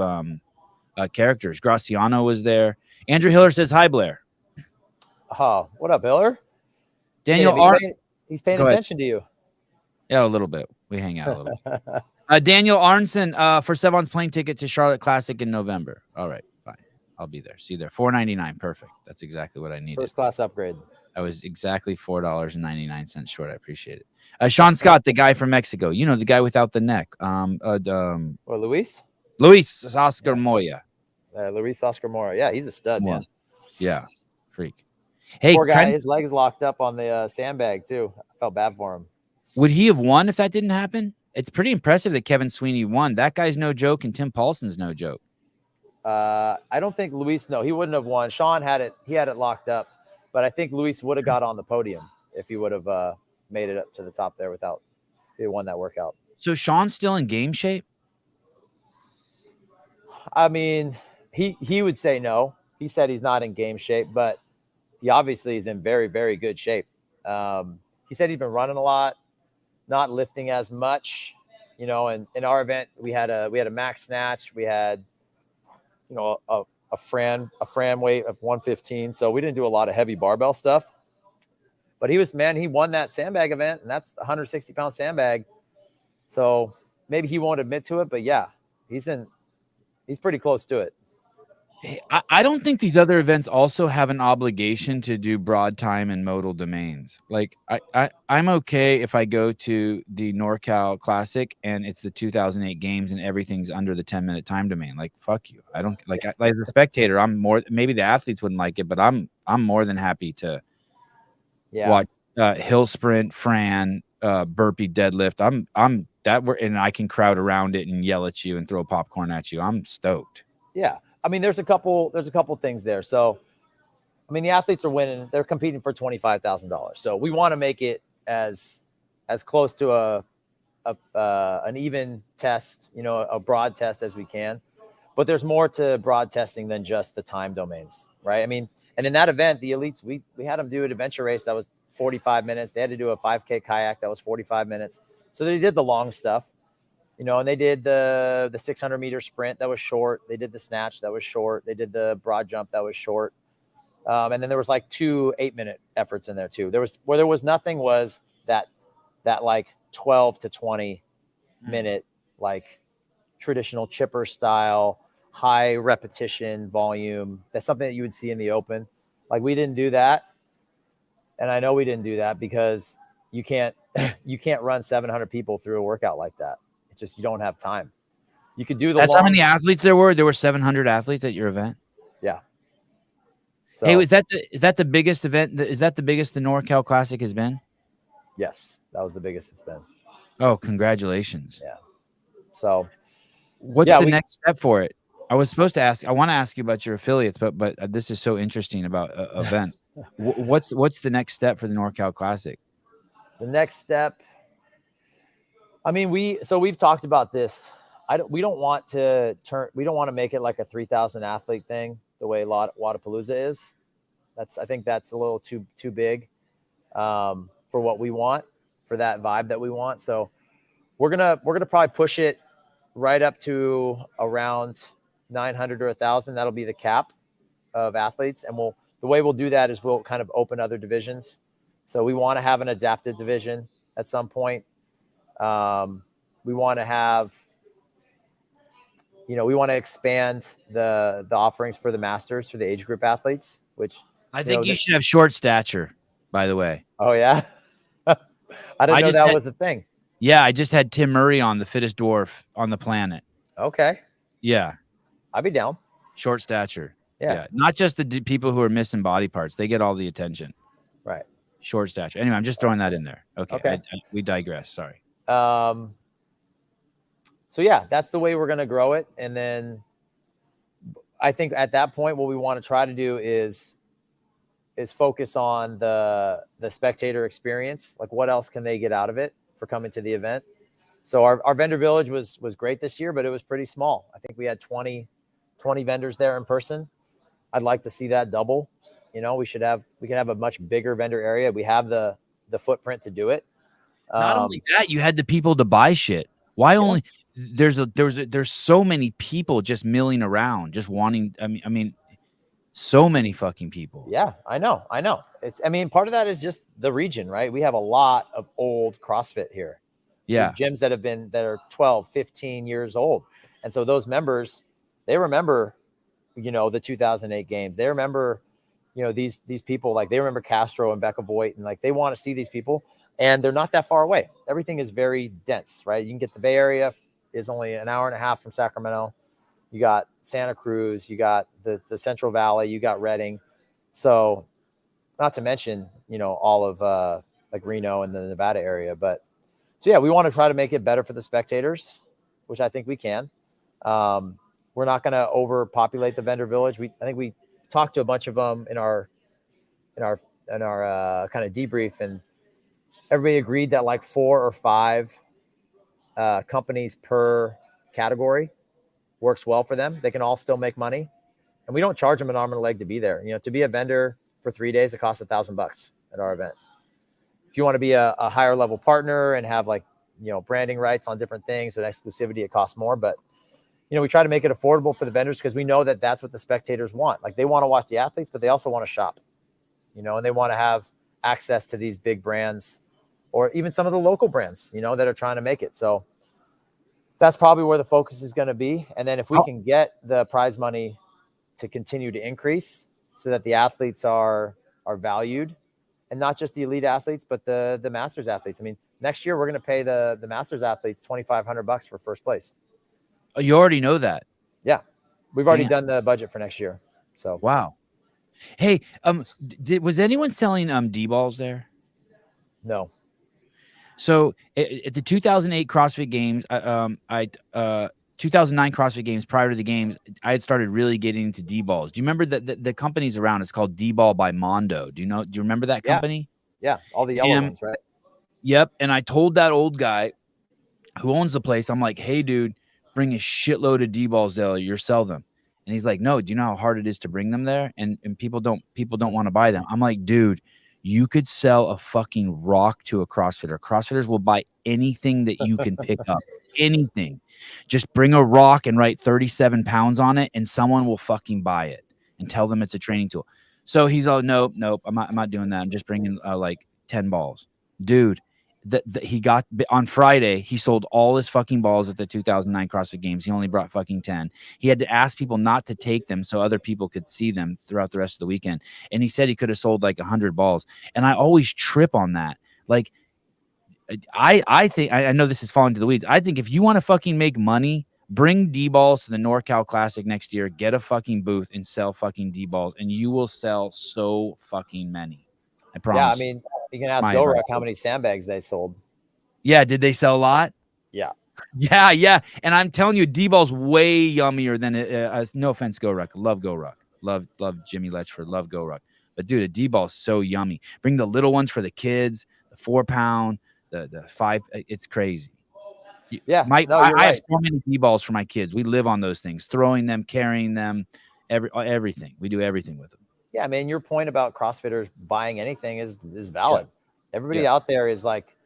characters. Graciano was there. Andrew Hiller says hi, Blair. Oh, what up, Hiller? Daniel he's paying attention to you. Yeah, a little bit. We hang out a little bit. Daniel Arnson for Sevon's plane ticket to Charlotte Classic in November. All right, fine. I'll be there. See you there. $4.99. Perfect. That's exactly what I needed. First class upgrade. I was exactly $4.99 short. I appreciate it. Sean Scott, the guy from Mexico. You know, the guy without the neck. Luis? Luis Oscar Moya. Luis Oscar Moya. Yeah, he's a stud, man. Yeah, freak. Hey, poor guy, his legs locked up on the sandbag too. I felt bad for him. Would he have won if that didn't happen? It's pretty impressive that Kevin Sweeney won. That guy's no joke, and Tim Paulson's no joke. I don't think Luis. No, he wouldn't have won. Sean had it. He had it locked up, but I think Luis would have got on the podium if he would have made it up to the top there without he won that workout. So Sean's still in game shape? I mean, he would say no. He said he's not in game shape, but he obviously is in very, very good shape. He said he's been running a lot, not lifting as much, you know, and in our event, we had a max snatch. We had, you know, a Fran weight of 115. So we didn't do a lot of heavy barbell stuff, but he won that sandbag event, and that's a 160-pound sandbag. So maybe he won't admit to it, but yeah, he's pretty close to it. I don't think these other events also have an obligation to do broad time and modal domains. Like I'm okay if I go to the NorCal Classic and it's the 2008 games and everything's under the 10-minute time domain. Like, fuck you. I don't like as a spectator. Maybe the athletes wouldn't like it, but I'm more than happy to watch hill sprint, Fran, burpee, deadlift. And I can crowd around it and yell at you and throw popcorn at you. I'm stoked. Yeah. I mean, there's a couple things there. So, I mean, the athletes are winning. They're competing for $25,000. So we want to make it as close to an even test, you know, a broad test as we can. But there's more to broad testing than just the time domains, right? I mean, and in that event, the elites, we had them do an adventure race that was 45 minutes. They had to do a 5K kayak that was 45 minutes. So they did the long stuff. You know, and they did the 600-meter sprint that was short. They did the snatch that was short. They did the broad jump that was short. And then there was like 2 8-minute efforts in there too. There was nothing was that like 12 to 20 minute, like traditional chipper style, high repetition volume. That's something that you would see in the open. Like we didn't do that. And I know we didn't do that because you can't run 700 people through a workout like that. It's just, you don't have time. You could do That's how many athletes there were? There were 700 athletes at your event? Yeah. So, hey, is that the biggest event? Is that the biggest the NorCal Classic has been? Yes, that was the biggest it's been. Oh, congratulations. Yeah. So what's the next step for it? I want to ask you about your affiliates, but this is so interesting about events. What's the next step for the NorCal Classic? The next step, I mean, we've talked about this. We don't want to make it like a 3,000 athlete thing the way Wodapalooza is. I think that's a little too big for what we want, for that vibe that we want. So we're gonna probably push it right up to around 900 or 1,000. That'll be the cap of athletes, and the way we'll do that is we'll kind of open other divisions. So we want to have an adaptive division at some point. We want to have, you know, we want to expand the offerings for the masters, for the age group athletes, which I think you should have short stature, by the way. Oh yeah. I didn't know that was a thing. Yeah. I just had Tim Murray on, the fittest dwarf on the planet. Okay. Yeah. I'd be down. Short stature. Yeah. Not just the people who are missing body parts. They get all the attention. Right. Short stature. Anyway, I'm just throwing that in there. Okay. We digress. Sorry. So yeah, that's the way we're going to grow it. And then I think at that point, what we want to try to do is focus on the spectator experience. Like, what else can they get out of it for coming to the event? So our vendor village was great this year, but it was pretty small. I think we had 20 vendors there in person. I'd like to see that double. You know, we can have a much bigger vendor area. We have the footprint to do it. Not only that, you had the people to buy shit. Why only there's so many people just milling around, just wanting. I mean, so many fucking people. Yeah, I know. Part of that is just the region, right? We have a lot of old CrossFit here. Yeah. Gyms that are 12, 15 years old. And so those members, they remember, you know, the 2008 games. They remember, you know, these people, like they remember Castro and Becca Voigt, and like they want to see these people, and they're not that far away. Everything is very dense, right? You can get the Bay Area is only an hour and a half from Sacramento. You got Santa Cruz, you got the Central Valley, you got Redding. So not to mention, you know, all of like Reno and the Nevada area. But so yeah, we want to try to make it better for the spectators, which I think we can. We're not going to overpopulate the vendor village. I think we talked to a bunch of them in our kind of debrief, and everybody agreed that like 4 or 5 companies per category works well for them. They can all still make money, and we don't charge them an arm and a leg to be there. You know, to be a vendor for 3 days, it costs $1,000 at our event. If you want to be a higher level partner and have like, branding rights on different things and exclusivity, it costs more. But, we try to make it affordable for the vendors because we know that that's what the spectators want. Like they want to watch the athletes, but they also want to shop, and they want to have access to these big brands or even some of the local brands, that are trying to make it. So that's probably where the focus is going to be. And then if we can get the prize money to continue to increase so that the athletes are valued, and not just the elite athletes, but the masters athletes. I mean, next year we're going to pay the masters athletes $2,500 for first place. Oh, you already know that. Yeah. We've already done the budget for next year. So, wow. Hey, was anyone selling D-balls there? No. So at the 2008 CrossFit Games, 2009 CrossFit Games, prior to the games, I had started really getting into D-balls. Do you remember that the company's around? It's called D-ball by Mondo. Do you remember that company? Yeah. All the yellow ones, right? Yep. And I told that old guy who owns the place, I'm like, hey, dude, bring a shitload of D-balls there. You'll sell them. And he's like, no, do you know how hard it is to bring them there? And people don't want to buy them. I'm like, dude, you could sell a fucking rock to a CrossFitter. CrossFitters will buy anything that you can pick up. Anything. Just bring a rock and write 37 pounds on it, and someone will fucking buy it and tell them it's a training tool. So he's all, nope, I'm not doing that. I'm just bringing like 10 balls. Dude, he got on Friday, he sold all his fucking balls at the 2009 CrossFit Games. He only brought fucking 10. He had to ask people not to take them so other people could see them throughout the rest of the weekend. And he said he could have sold like 100 balls. And I always trip on that. Like, I think, I know this is falling to the weeds. I think if you want to fucking make money, bring D-balls to the NorCal Classic next year, get a fucking booth and sell fucking D-balls, and you will sell so fucking many. I promise. Yeah, I mean, you can ask GoRuck how many sandbags they sold. Yeah, did they sell a lot? Yeah. Yeah. And I'm telling you, D-ball's way yummier than no offense, GoRuck. Love GoRuck. Love Jimmy Letchford. Love GoRuck. But dude, a D-ball's so yummy. Bring the little ones for the kids, the 4-pound, the 5. It's crazy. Yeah. I have so many D-balls for my kids. We live on those things, throwing them, carrying them, everything. We do everything with them. Yeah, man, your point about CrossFitters buying anything is valid. Yeah. Everybody out there is like,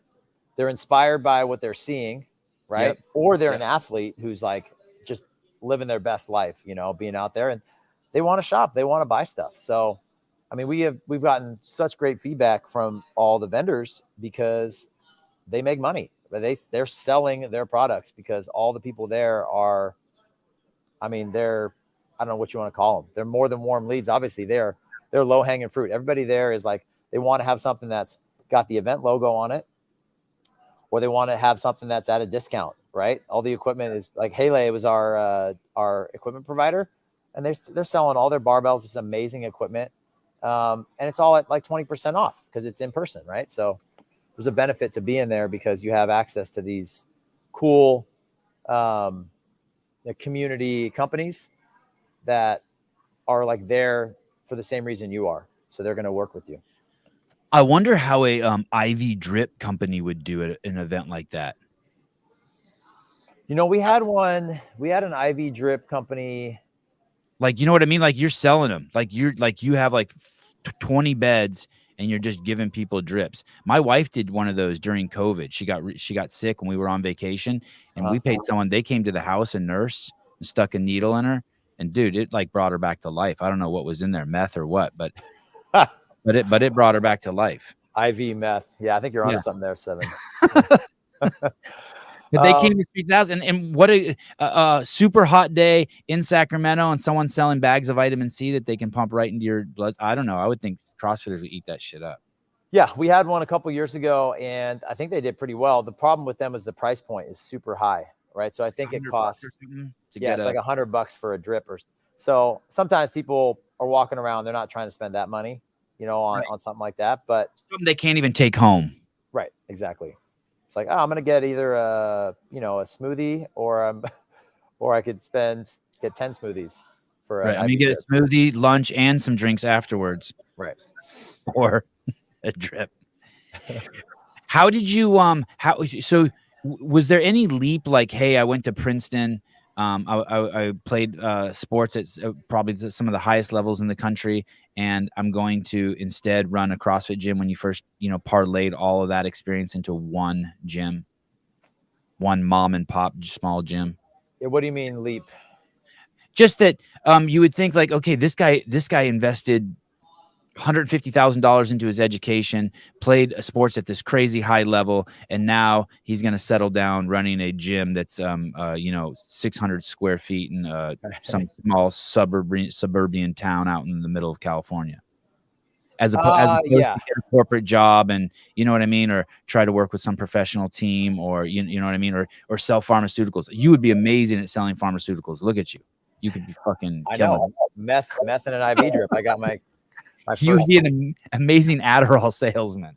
they're inspired by what they're seeing, right? Yep. Or they're an athlete who's like just living their best life, being out there, and they want to shop, they want to buy stuff. So, I mean, we've gotten such great feedback from all the vendors because they make money. They're selling their products because all the people there are, I mean, they're, I don't know what you want to call them. They're more than warm leads. Obviously, they're low hanging fruit. Everybody there is like, they want to have something that's got the event logo on it, or they want to have something that's at a discount, right? All the equipment is like Haley was our equipment provider, and they're selling all their barbells. It's amazing equipment. And it's all at like 20% off because it's in person, right? So there's a benefit to being there because you have access to these cool community companies that are like there for the same reason you are. So they're going to work with you. I wonder how a IV drip company would do at an event like that. We had an IV drip company. Like, you know what I mean? Like you're selling them, you have like 20 beds and you're just giving people drips. My wife did one of those during COVID. She got sick when we were on vacation, and we paid someone. They came to the house, a nurse, and stuck a needle in her. And dude, it like brought her back to life. I don't know what was in there, meth or what, but it brought her back to life. IV meth. Yeah, I think you're onto something there, Seven. They came to 3,000, and what a super hot day in Sacramento, and someone selling bags of vitamin C that they can pump right into your blood. I don't know. I would think CrossFitters would eat that shit up. Yeah, we had one a couple years ago, and I think they did pretty well. The problem with them is the price point is super high, right? So I think it costs it's like $100 for a drip, or so. Sometimes people are walking around, they're not trying to spend that money, on something like that, but something they can't even take home. Right, exactly. It's like, I'm going to get either a smoothie or I could get 10 smoothies for right. I'm going to get a smoothie, lunch, and some drinks afterwards. Right. Or a drip. How did you, so was there any leap like, hey, I went to Princeton, I played sports at probably some of the highest levels in the country, and I'm going to instead run a CrossFit gym. When you first, parlayed all of that experience into one gym, one mom and pop small gym. What do you mean leap? Just that you would think like, okay, this guy invested $150,000 into his education, played sports at this crazy high level, and now he's going to settle down running a gym that's 600 square feet in some small suburban town out in the middle of California, as opposed to get a corporate job, and you know what I mean, or try to work with some professional team, or you know what I mean, or sell pharmaceuticals. You would be amazing at selling pharmaceuticals. Look at you. You could be fucking killing. Meth and an IV drip. I got my you would be an amazing Adderall salesman.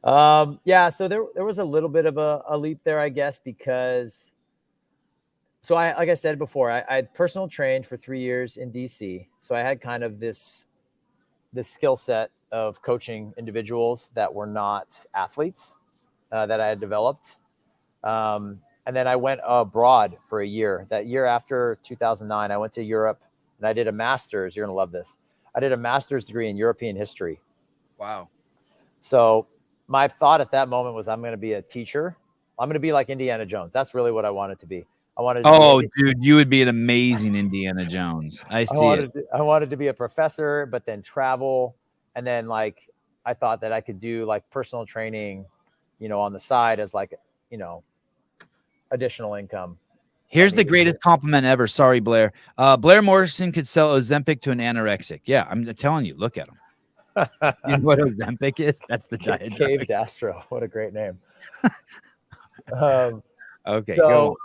So there was a little bit of a leap there, I guess, because like I said before, I had personal trained for 3 years in DC. So I had kind of this skill set of coaching individuals that were not athletes that I had developed. And then I went abroad for a year. That year after 2009, I went to Europe and I did a master's. You're going to love this. I did a master's degree in European history. Wow. So my thought at that moment was, I'm going to be a teacher. I'm going to be like Indiana Jones. That's really what I wanted to be. I wanted to dude, you would be an amazing Indiana Jones. I wanted to be a professor, but then travel. And then like, I thought that I could do like personal training, on the side as like, additional income. Here's the greatest compliment ever. Sorry, Blair. Blair Morrison could sell Ozempic to an anorexic. Yeah, I'm telling you, look at him. You know what Ozempic is? That's the diet. Caved Astro. What a great name. Okay, go on.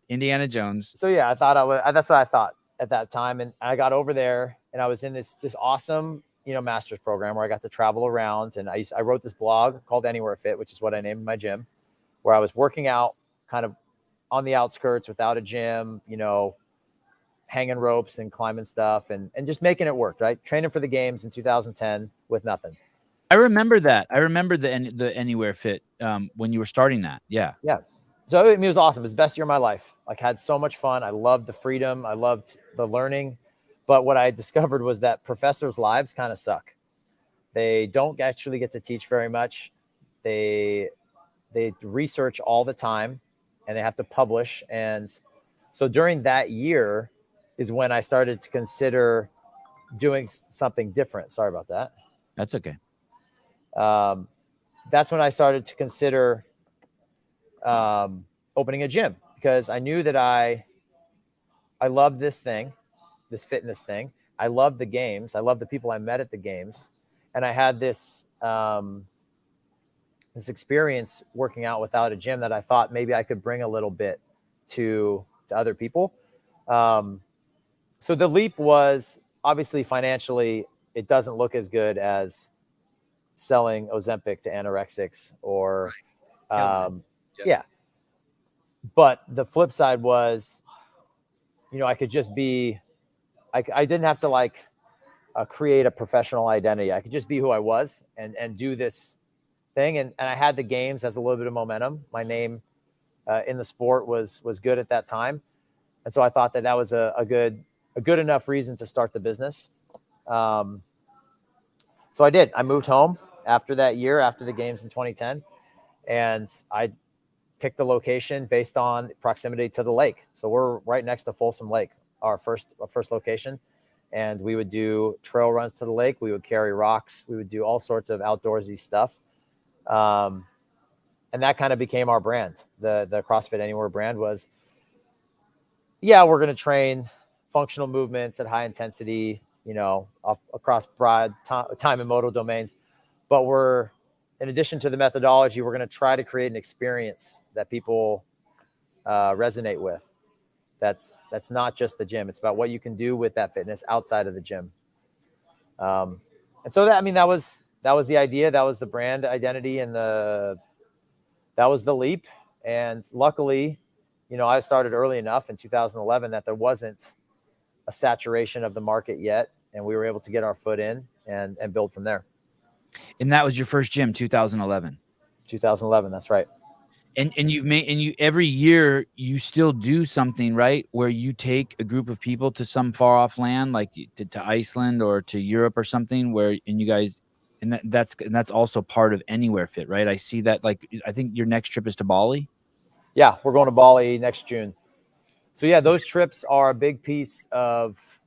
Indiana Jones. So yeah, that's what I thought at that time. And I got over there and I was in this awesome, master's program where I got to travel around. And I wrote this blog called Anywhere Fit, which is what I named my gym, where I was working out kind of on the outskirts without a gym, hanging ropes and climbing stuff and just making it work, right? Training for the games in 2010 with nothing. I remember that. I remember the Anywhere Fit when you were starting that. Yeah. Yeah. So it was awesome. It was the best year of my life. Like, had so much fun. I loved the freedom. I loved the learning. But what I discovered was that professors' lives kind of suck. They don't actually get to teach very much. They research all the time and they have to publish. And so during that year is when I started to consider doing something different. Sorry about that. That's okay. That's when I started to consider opening a gym, because I knew that I loved this thing, this fitness thing. I loved the games. I loved the people I met at the games. And I had this experience working out without a gym that I thought maybe I could bring a little bit to other people. So the leap was, obviously financially, it doesn't look as good as selling Ozempic to anorexics or, yeah. But the flip side was, I could just be, I didn't have to create a professional identity. I could just be who I was and do this thing. And I had the games as a little bit of momentum. My name in the sport was good at that time. And so I thought that was a good enough reason to start the business. So I did. I moved home after that year, after the games in 2010, and I picked the location based on proximity to the lake. So we're right next to Folsom Lake, our first location. And we would do trail runs to the lake. We would carry rocks. We would do all sorts of outdoorsy stuff. And that kind of became our brand. The CrossFit Anywhere brand was, we're going to train functional movements at high intensity, across broad time and modal domains. But in addition to the methodology, we're going to try to create an experience that people resonate with. That's not just the gym. It's about what you can do with that fitness outside of the gym. And so that was the idea. That was the brand identity, and that was the leap. And luckily, I started early enough in 2011 that there wasn't a saturation of the market yet, and we were able to get our foot in and build from there. And that was your first gym, 2011. 2011, that's right. And you every year you still do something, right? Where you take a group of people to some far off land, like to Iceland or to Europe or something, and you guys, and that's also part of Anywhere Fit, right? I see that. Like, I think your next trip is to Bali. Yeah, we're going to Bali next June. So yeah, those trips are a big piece of,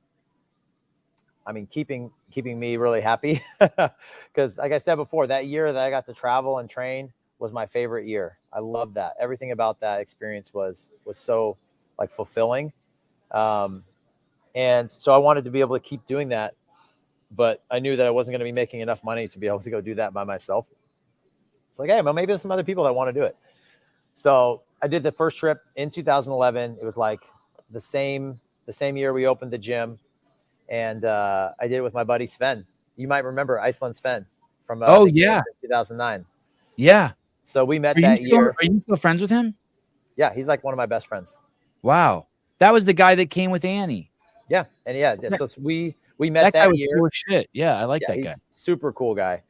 I mean, keeping me really happy because, like I said before, that year that I got to travel and train was my favorite year. I love that. Everything about that experience was so like fulfilling, and so I wanted to be able to keep doing that. But I knew that I wasn't going to be making enough money to be able to go do that by myself. It's like, hey, well, maybe there's some other people that want to do it. So I did the first trip in 2011. It was like the same year we opened the gym, and I did it with my buddy Sven. You might remember Iceland Sven from Oh yeah, 2009. yeah. So we met that year. Are you still friends with him? Yeah, he's like one of my best friends. Wow, that was the guy that came with Annie. Yeah, and yeah, so we met that year. Cool shit. Yeah, I like that guy. He's super cool guy.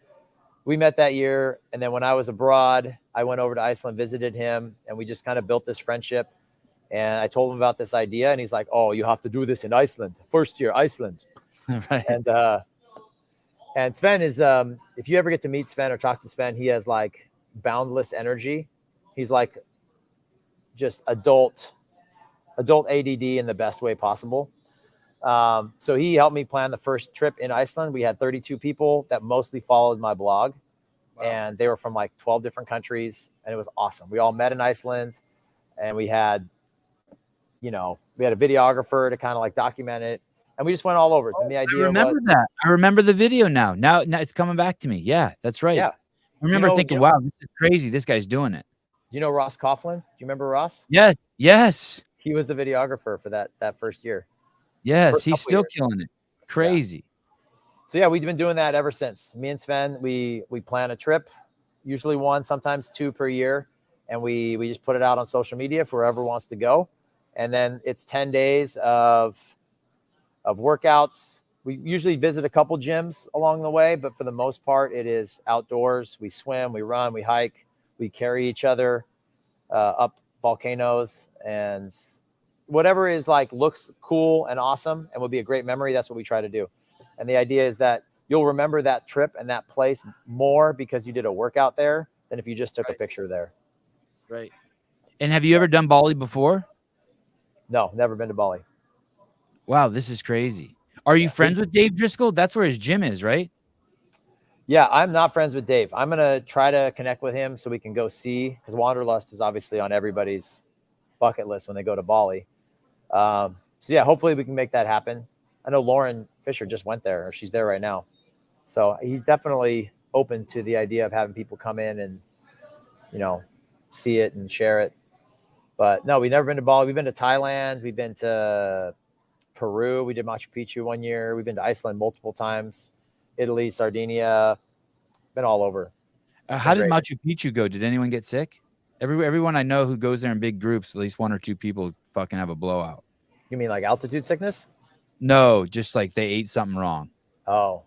We met that year, and then when I was abroad, I went over to Iceland, visited him, and we just kind of built this friendship. And I told him about this idea, and he's like, "Oh, you have to do this in Iceland. First year, Iceland." Right. And Sven is, if you ever get to meet Sven or talk to Sven, he has like boundless energy. He's like just adult ADD in the best way possible. So he helped me plan the first trip in Iceland. We had 32 people that mostly followed my blog. Wow. And they were from like 12 different countries, and it was awesome. We all met in Iceland, and we had a videographer to kind of like document it, and we just went all over it. And the idea I remember the video now. Now it's coming back to me. Yeah, that's right. Yeah. I remember thinking, wow, this is crazy. This guy's doing it. You know Ross Coughlin? Do you remember Ross? Yes. He was the videographer for that first year. Yes, he's still killing it. Crazy. Yeah. So yeah, we've been doing that ever since. Me and Sven, we plan a trip, usually one, sometimes two per year, and we just put it out on social media for whoever wants to go. And then it's 10 days of workouts. We usually visit a couple gyms along the way, but for the most part, it is outdoors. We swim, we run, we hike, we carry each other up volcanoes, and whatever is like looks cool and awesome and would be a great memory. That's what we try to do. And the idea is that you'll remember that trip and that place more because you did a workout there than if you just took a picture there. Right. And have you ever done Bali before? No, never been to Bali. Wow, this is crazy. Are you friends with Dave Driscoll? That's where his gym is, right? Yeah, I'm not friends with Dave. I'm going to try to connect with him so we can go see, because Wanderlust is obviously on everybody's bucket list when they go to Bali. So yeah, hopefully we can make that happen. I know Lauren Fisher just went there, or she's there right now. So he's definitely open to the idea of having people come in and, see it and share it. But no, we've never been to Bali. We've been to Thailand. We've been to Peru. We did Machu Picchu one year. We've been to Iceland multiple times. Italy, Sardinia, been all over. How did Machu Picchu go? Did anyone get sick? Everyone I know who goes there in big groups, at least one or two people fucking have a blowout. You mean like altitude sickness? No, just like they ate something wrong. Oh,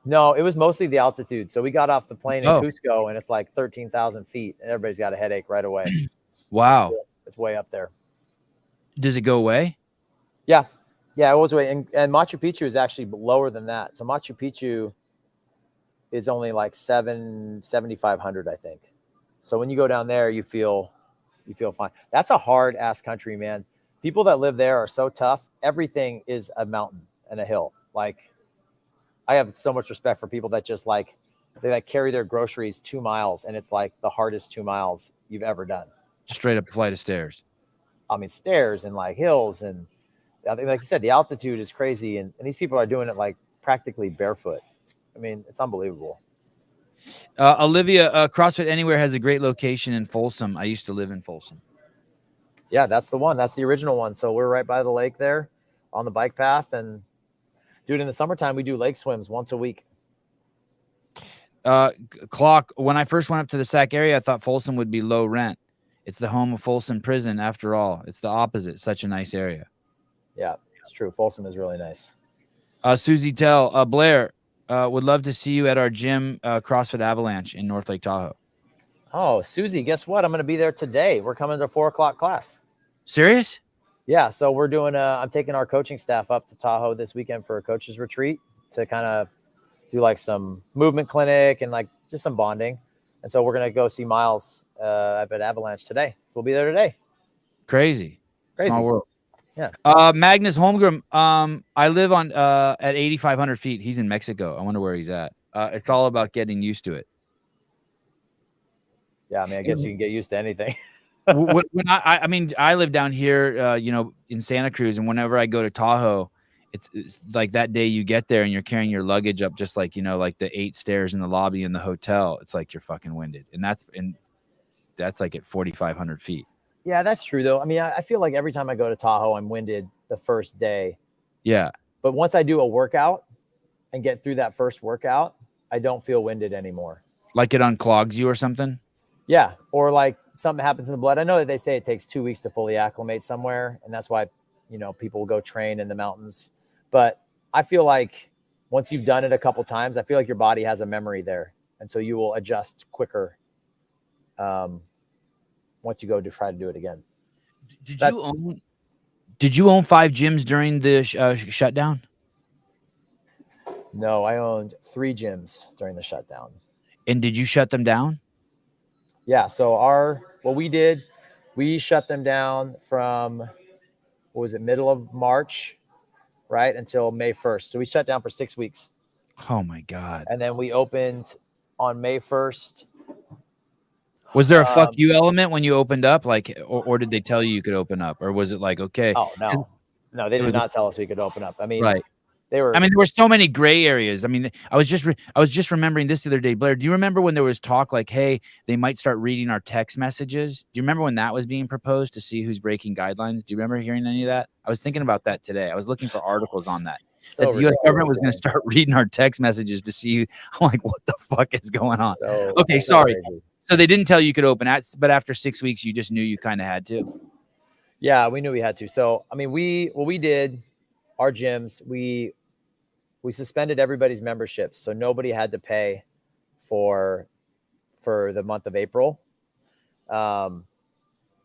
no, it was mostly the altitude. So we got off the plane in Cusco, and it's like 13,000 feet, and everybody's got a headache right away. Wow. It's way up there. Does it go away? Yeah, it was way. And Machu Picchu is actually lower than that. So Machu Picchu is only like 7,500, I think. So when you go down there, you feel fine. That's a hard ass country, man. People that live there are so tough. Everything is a mountain and a hill. Like, I have so much respect for people that just like, they like carry their groceries 2 miles, and it's like the hardest 2 miles you've ever done. Straight up flight of stairs. I mean, stairs and like hills, and like you said, the altitude is crazy, and these people are doing it like practically barefoot. It's unbelievable. Olivia, CrossFit Anywhere has a great location in Folsom. I used to live in Folsom. Yeah, that's the one. That's the original one. So we're right by the lake there on the bike path. And dude, in the summertime, we do lake swims once a week. Clock, when I first went up to the Sac area, I thought Folsom would be low rent. It's the home of Folsom Prison, after all. It's the opposite. Such a nice area. Yeah, it's true. Folsom is really nice. Susie Tell, Blair, would love to see you at our gym, CrossFit Avalanche in North Lake Tahoe. Oh, Susie, guess what? I'm going to be there today. We're coming to 4:00 class. Serious? Yeah. So we're doing, I'm taking our coaching staff up to Tahoe this weekend for a coach's retreat to kind of do like some movement clinic and like just some bonding. And so we're going to go see Miles up at Avalanche today. So we'll be there today. Crazy. Small world. Yeah. Magnus Holmgren. I live on at 8,500 feet. He's in Mexico. I wonder where he's at. It's all about getting used to it. Yeah, I mean, I guess you can get used to anything. When I mean, I live down here, in Santa Cruz, and whenever I go to Tahoe, it's like that day you get there and you're carrying your luggage up, just like, like the 8 stairs in the lobby in the hotel. It's like you're fucking winded, and that's like at 4,500 feet. Yeah, that's true though. I mean, I feel like every time I go to Tahoe, I'm winded the first day. Yeah. But once I do a workout and get through that first workout, I don't feel winded anymore. Like it unclogs you or something? Yeah. Or like something happens in the blood. I know that they say it takes 2 weeks to fully acclimate somewhere. And that's why, people go train in the mountains. But I feel like once you've done it a couple times, I feel like your body has a memory there. And so you will adjust quicker once you go to try to do it again. Did you own 5 gyms during the shutdown? No, I owned 3 gyms during the shutdown. And did you shut them down? Yeah. So we shut them down from, middle of March, right, until May 1st. So we shut down for 6 weeks. Oh my God. And then we opened on May 1st. Was there a fuck you element when you opened up? Like, or did they tell you could open up? Or was it like, okay. Oh, no. No, they did not tell us we could open up. I mean, right. There were so many gray areas. I mean, I was just remembering this the other day, Blair. Do you remember when there was talk like, hey, they might start reading our text messages? Do you remember when that was being proposed to see who's breaking guidelines? Do you remember hearing any of that? I was thinking about that today. I was looking for articles on that. That the U.S. government was going to start reading our text messages to see. I'm like, what the fuck is going on? Okay, sorry. Crazy. So they didn't tell you could open at, but after 6 weeks, you just knew you kind of had to. Yeah, we knew we had to. So, I mean, we did our gyms. We suspended everybody's memberships, so nobody had to pay for the month of April. And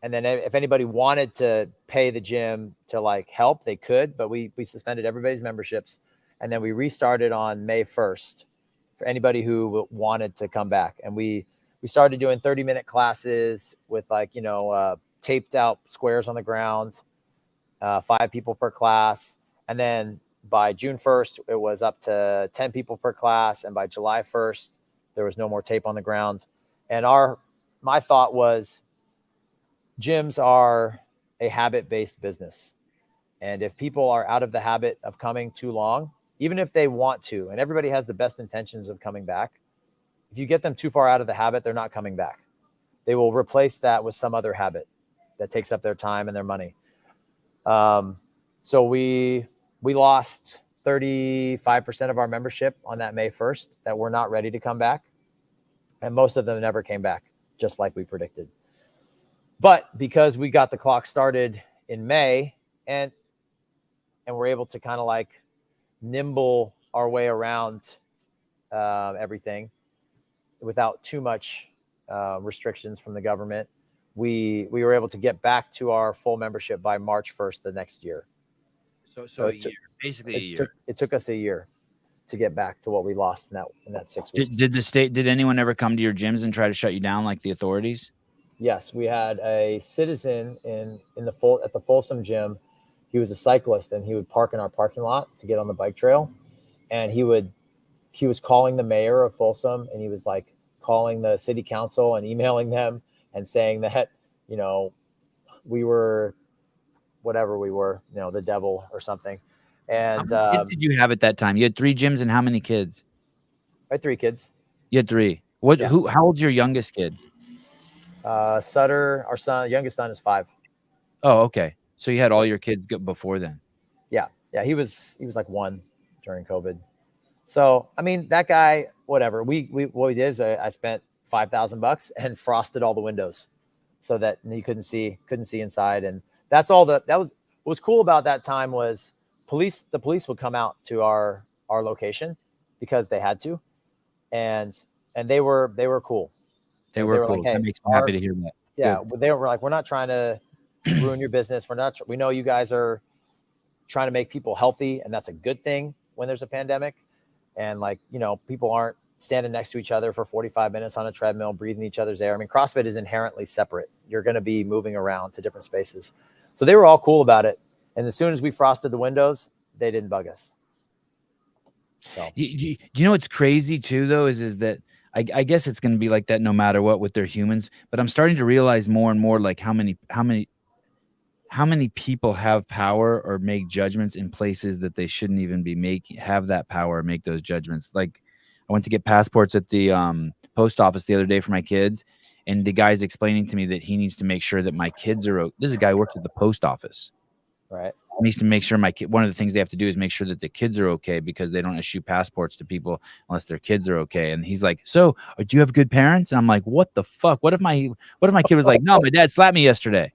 then if anybody wanted to pay the gym to like help, they could, but we suspended everybody's memberships. And then we restarted on May 1st for anybody who wanted to come back. And we started doing 30-minute classes with like, taped out squares on the ground, 5 people per class. And then by June 1st, it was up to 10 people per class. And by July 1st, there was no more tape on the ground. And my thought was gyms are a habit-based business. And if people are out of the habit of coming too long, even if they want to, and everybody has the best intentions of coming back, if you get them too far out of the habit, they're not coming back. They will replace that with some other habit that takes up their time and their money. So we lost 35% of our membership on that May 1st that were not ready to come back. And most of them never came back, just like we predicted. But because we got the clock started in May and we're able to kind of like nimble our way around everything without too much restrictions from the government, we were able to get back to our full membership by March 1st the next year. So a year, basically a year. It took us a year to get back to what we lost in that 6 weeks. Did anyone ever come to your gyms and try to shut you down like the authorities? Yes, we had a citizen at the Folsom gym. He was a cyclist and he would park in our parking lot to get on the bike trail. And he was calling the mayor of Folsom and he was like calling the city council and emailing them and saying that, we were whatever we were, the devil or something. And how many kids did you have at that time? You had 3 gyms and how many kids? I had 3 kids. You had 3. What? Yeah. How old's your youngest kid? Sutter, our son, youngest son is 5. Oh, okay. So you had all your kids before then. Yeah. He was like 1 during COVID. So I mean, that guy, whatever. What we did is I spent $5,000 and frosted all the windows so that he couldn't see inside. And that's all what was cool about that time was the police would come out to our location because they had to. And they were cool. They And were like, cool. hey, That makes me happy to hear that. yeah, they were like, we're not trying to ruin your business. We know you guys are trying to make people healthy, and that's a good thing when there's a pandemic. And like, people aren't standing next to each other for 45 minutes on a treadmill, breathing each other's air. I mean, CrossFit is inherently separate. You're going to be moving around to different spaces. So they were all cool about it. And as soon as we frosted the windows, they didn't bug us. So you know what's crazy too, though, is that I guess it's going to be like that no matter what with their humans. But I'm starting to realize more and more like how many people have power or make judgments in places that they shouldn't even be have that power or make those judgments. Like I went to get passports at the post office the other day for my kids, and the guy's explaining to me that he needs to make sure that my kids are. This is a guy who works at the post office. right. He needs to make sure one of the things they have to do is make sure that the kids are okay, because they don't issue passports to people unless their kids are okay. And he's like, so do you have good parents? And I'm like, what the fuck? What if my kid was like, no, my dad slapped me yesterday?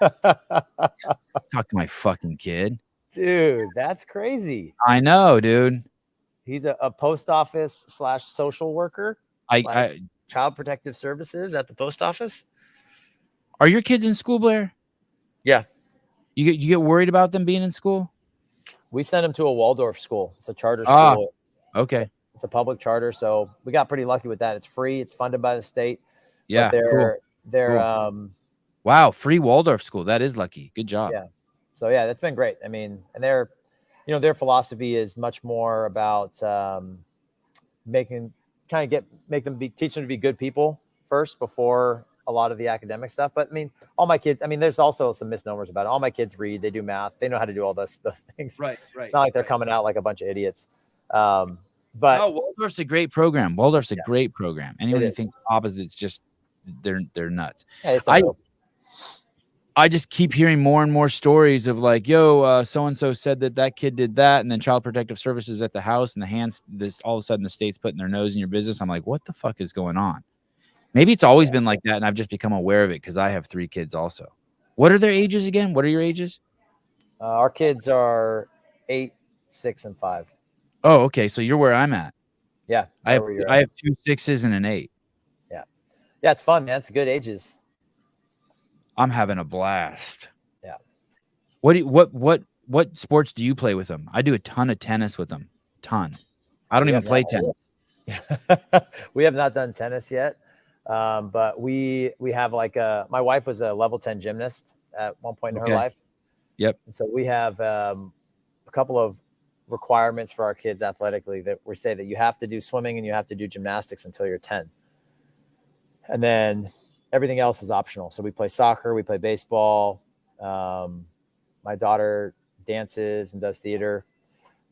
Talk to my fucking kid. Dude, that's crazy. I know, dude. He's a post office / social worker. I Child Protective Services at the post office. Are your kids in school, Blair? Yeah. You get worried about them being in school? We sent him to a Waldorf school. It's a charter school. Okay. It's a public charter, so we got pretty lucky with that. It's free. It's funded by the state. Yeah, but they're cool. Wow, free Waldorf school. That is lucky. Good job. Yeah. So yeah, that's been great. I mean, and their philosophy is much more about teach them to be good people first before a lot of the academic stuff. But I mean, all my kids, there's also some misnomers about it. All my kids read, they do math, they know how to do all those things. Right. It's not like they're coming out like a bunch of idiots. But no, Waldorf's a great program. Waldorf's a great program. Anyone who thinks opposites, just they're nuts. Yeah, I just keep hearing more and more stories of like, yo, so-and-so said that kid did that. And then Child Protective Services at the house, and all of a sudden the state's putting their nose in your business. I'm like, what the fuck is going on? Maybe it's always been like that, and I've just become aware of it because I have 3 kids also. What are their ages again? What are your ages? Our kids are 8, 6, and 5. Oh, okay. So you're where I'm at. Yeah. I have 2 6s and an 8. Yeah. Yeah, it's fun, man. It's good ages. I'm having a blast. Yeah. What sports do you play with them? I do a ton of tennis with them. I don't even play tennis. We have not done tennis yet. But we have my wife was a level 10 gymnast at one point in her life. Yep. And so we have a couple of requirements for our kids athletically that we say that you have to do swimming and you have to do gymnastics until you're 10. And then everything else is optional. So we play soccer, we play baseball. My daughter dances and does theater,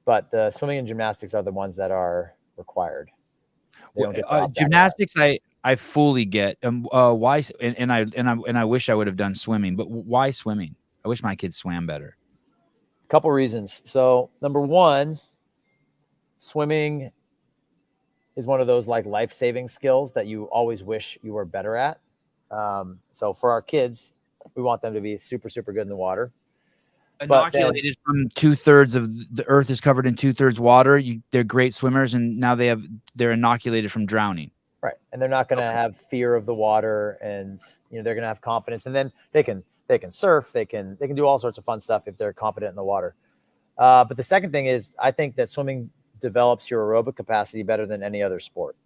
but the swimming and gymnastics are the ones that are required. Gymnastics, I fully get. Why? And I wish I would have done swimming, but why swimming? I wish my kids swam better. A couple reasons. So number one, swimming is one of those like life-saving skills that you always wish you were better at. So for our kids, we want them to be super, super good in the water. Inoculated from 2/3 of the earth is covered in 2/3 water. They're great swimmers, and now they're inoculated from drowning. Right. And they're not going to have fear of the water, and they're going to have confidence, and then they can surf. They can do all sorts of fun stuff if they're confident in the water. But the second thing is, I think that swimming develops your aerobic capacity better than any other sport.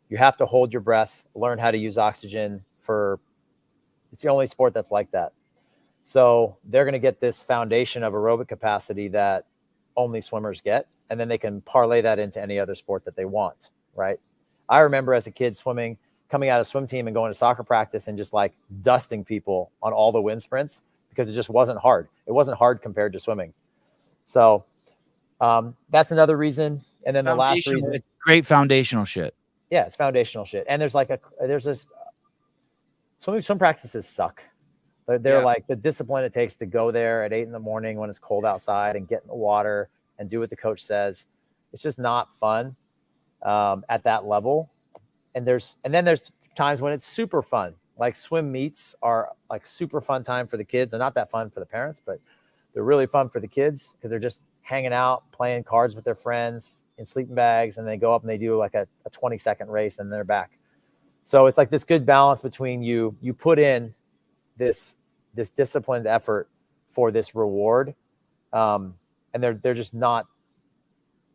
You have to hold your breath, learn how to use oxygen it's the only sport that's like that. So they're going to get this foundation of aerobic capacity that only swimmers get, and then they can parlay that into any other sport that they want, right? I remember as a kid coming out of swim team and going to soccer practice and just like dusting people on all the wind sprints because it just wasn't hard. It wasn't hard compared to swimming. So that's another reason. And then the last reason, it's great foundational shit. Yeah, it's foundational shit. And there's this swim practices suck. They're like the discipline it takes to go there at 8 a.m. when it's cold outside and get in the water and do what the coach says. It's just not fun at that level. And then there's times when it's super fun. Like swim meets are like super fun time for the kids. They're not that fun for the parents, but they're really fun for the kids because they're just hanging out, playing cards with their friends in sleeping bags. And they go up and they do like a 20-second race and they're back. So it's like this good balance between you put in this disciplined effort for this reward. And they're just not,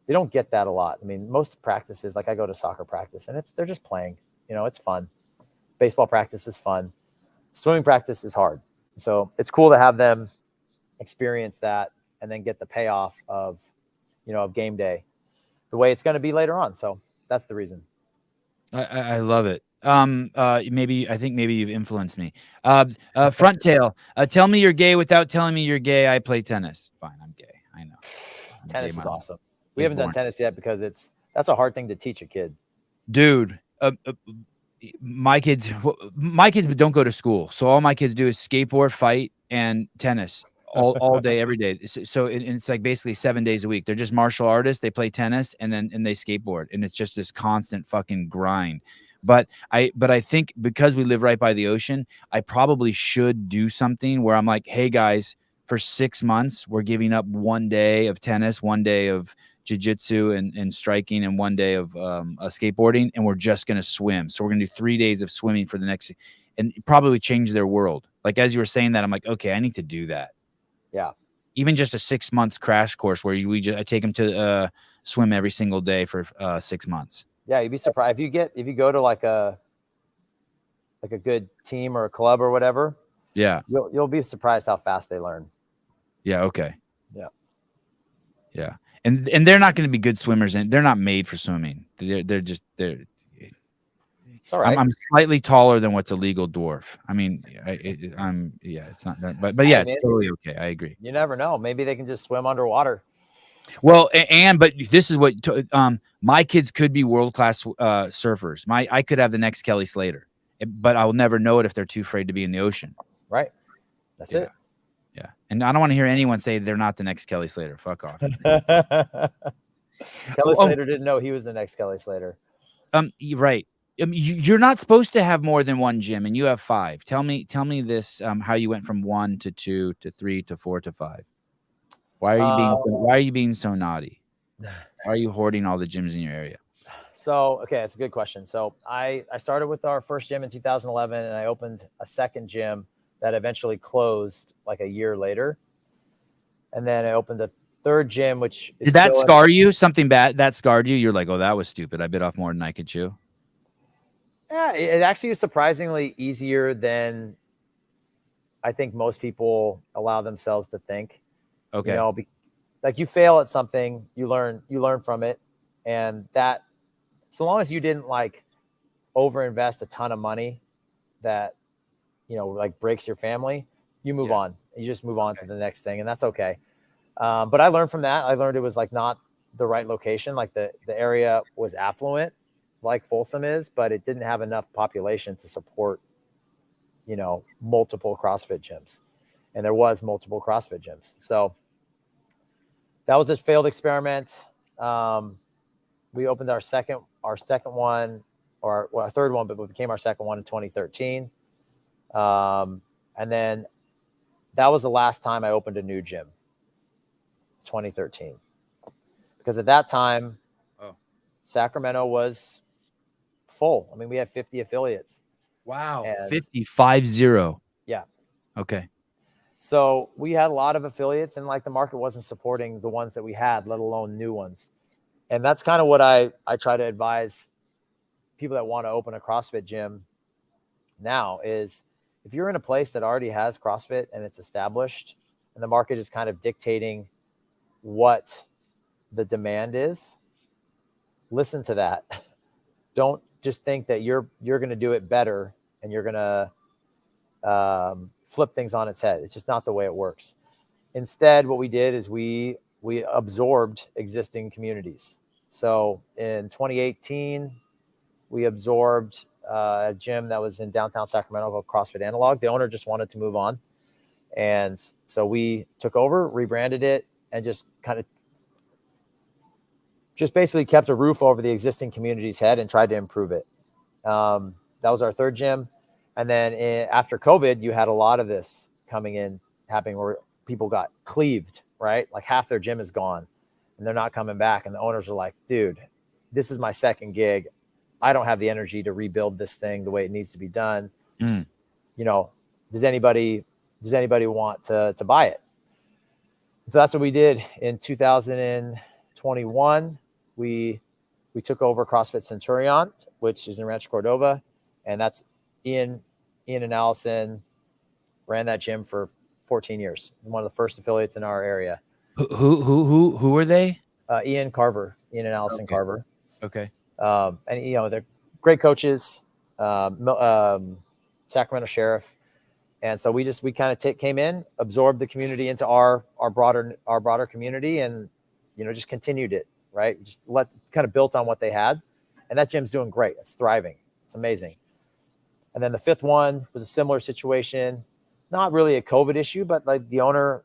they don't get that a lot. I mean, most practices, like I go to soccer practice and they're just playing, it's fun. Baseball practice is fun. Swimming practice is hard. So it's cool to have them experience that and then get the payoff of game day the way it's going to be later on. So that's the reason. I love it. I think maybe you've influenced me. Front tail. Tell me you're gay without telling me you're gay. I play tennis. Fine, I'm gay. I know. Tennis is awesome. We haven't done tennis yet because that's a hard thing to teach a kid. Dude, my kids don't go to school, so all my kids do is skateboard, fight, and tennis all day, every day. So it's like basically 7 days a week. They're just martial artists. They play tennis and they skateboard, and it's just this constant fucking grind. But I think because we live right by the ocean, I probably should do something where I'm like, hey guys, for 6 months, we're giving up 1 day of tennis, 1 day of jiu-jitsu and striking, and 1 day of skateboarding, and we're just going to swim. So we're going to do 3 days of swimming for the next, and probably change their world. Like, as you were saying that, I'm like, okay, I need to do that. Yeah. Even just a 6 months crash course where I take them to swim every single day for 6 months. Yeah. You'd be surprised if you go to like a good team or a club or whatever. Yeah. You'll be surprised how fast they learn. Yeah. Okay. Yeah. Yeah. And they're not going to be good swimmers, and they're not made for swimming. They're It's all right. I'm slightly taller than what's a legal dwarf. I mean, it's not, but yeah, it's totally okay. I agree. You never know. Maybe they can just swim underwater. Well, but this is what my kids could be world-class surfers. I could have the next Kelly Slater, but I'll never know it if they're too afraid to be in the ocean. Right. That's it. Yeah. And I don't want to hear anyone say they're not the next Kelly Slater. Fuck off. Kelly Slater didn't know he was the next Kelly Slater. Right. You're not supposed to have more than one gym, and you have 5. Tell me this, how you went from 1 to 2 to 3 to 4 to 5. Why are you being so naughty? Why are you hoarding all the gyms in your area? So, okay, that's a good question. So I started with our first gym in 2011, and I opened a second gym that eventually closed like a year later. And then I opened a third gym, which is did that scar you? Something bad that scarred you? You're like, oh, that was stupid. I bit off more than I could chew. Yeah, it actually is surprisingly easier than I think most people allow themselves to think. Okay. Like you fail at something, you learn from it. And that, so long as you didn't like overinvest a ton of money that, like breaks your family, you move on. You just move on to the next thing, and that's okay. But I learned from that. I learned it was like not the right location. Like the area was affluent, like Folsom is, but it didn't have enough population to support, multiple CrossFit gyms. And there was multiple CrossFit gyms. So that was a failed experiment. We opened our second one, or our third one, but it became our second one in 2013. And then that was the last time I opened a new gym, 2013. Because at that time, Sacramento was full. I mean, we had 50 affiliates. Wow. 50. Yeah. Okay. So we had a lot of affiliates, and like the market wasn't supporting the ones that we had, let alone new ones. And that's kind of what I try to advise people that want to open a CrossFit gym now is if you're in a place that already has CrossFit and it's established and the market is kind of dictating what the demand is, listen to that. Don't just think that you're going to do it better and you're going to flip things on its head. It's just not the way it works. Instead, what we did is we absorbed existing communities. So in 2018, we absorbed a gym that was in downtown Sacramento called CrossFit Analog. The owner just wanted to move on. And so we took over, rebranded it, and just basically kept a roof over the existing community's head and tried to improve it. That was our third gym. And then after COVID, you had a lot of this happening where people got cleaved, right? Like half their gym is gone and they're not coming back. And the owners are like, dude, this is my second gig. I don't have the energy to rebuild this thing the way it needs to be done. Mm. You know, does anybody want to buy it? So that's what we did in 2021. We took over CrossFit Centurion, which is in Rancho Cordova, and that's Ian and Allison ran that gym for 14 years. One of the first affiliates in our area. Who were they? Ian and Allison Okay. Carver. Okay. And they're great coaches. Sacramento Sheriff. And so we kind of came in, absorbed the community into our broader community, and just continued it, right? Just kind of built on what they had, and that gym's doing great. It's thriving. It's amazing. And then the fifth one was a similar situation, not really a COVID issue, but like the owner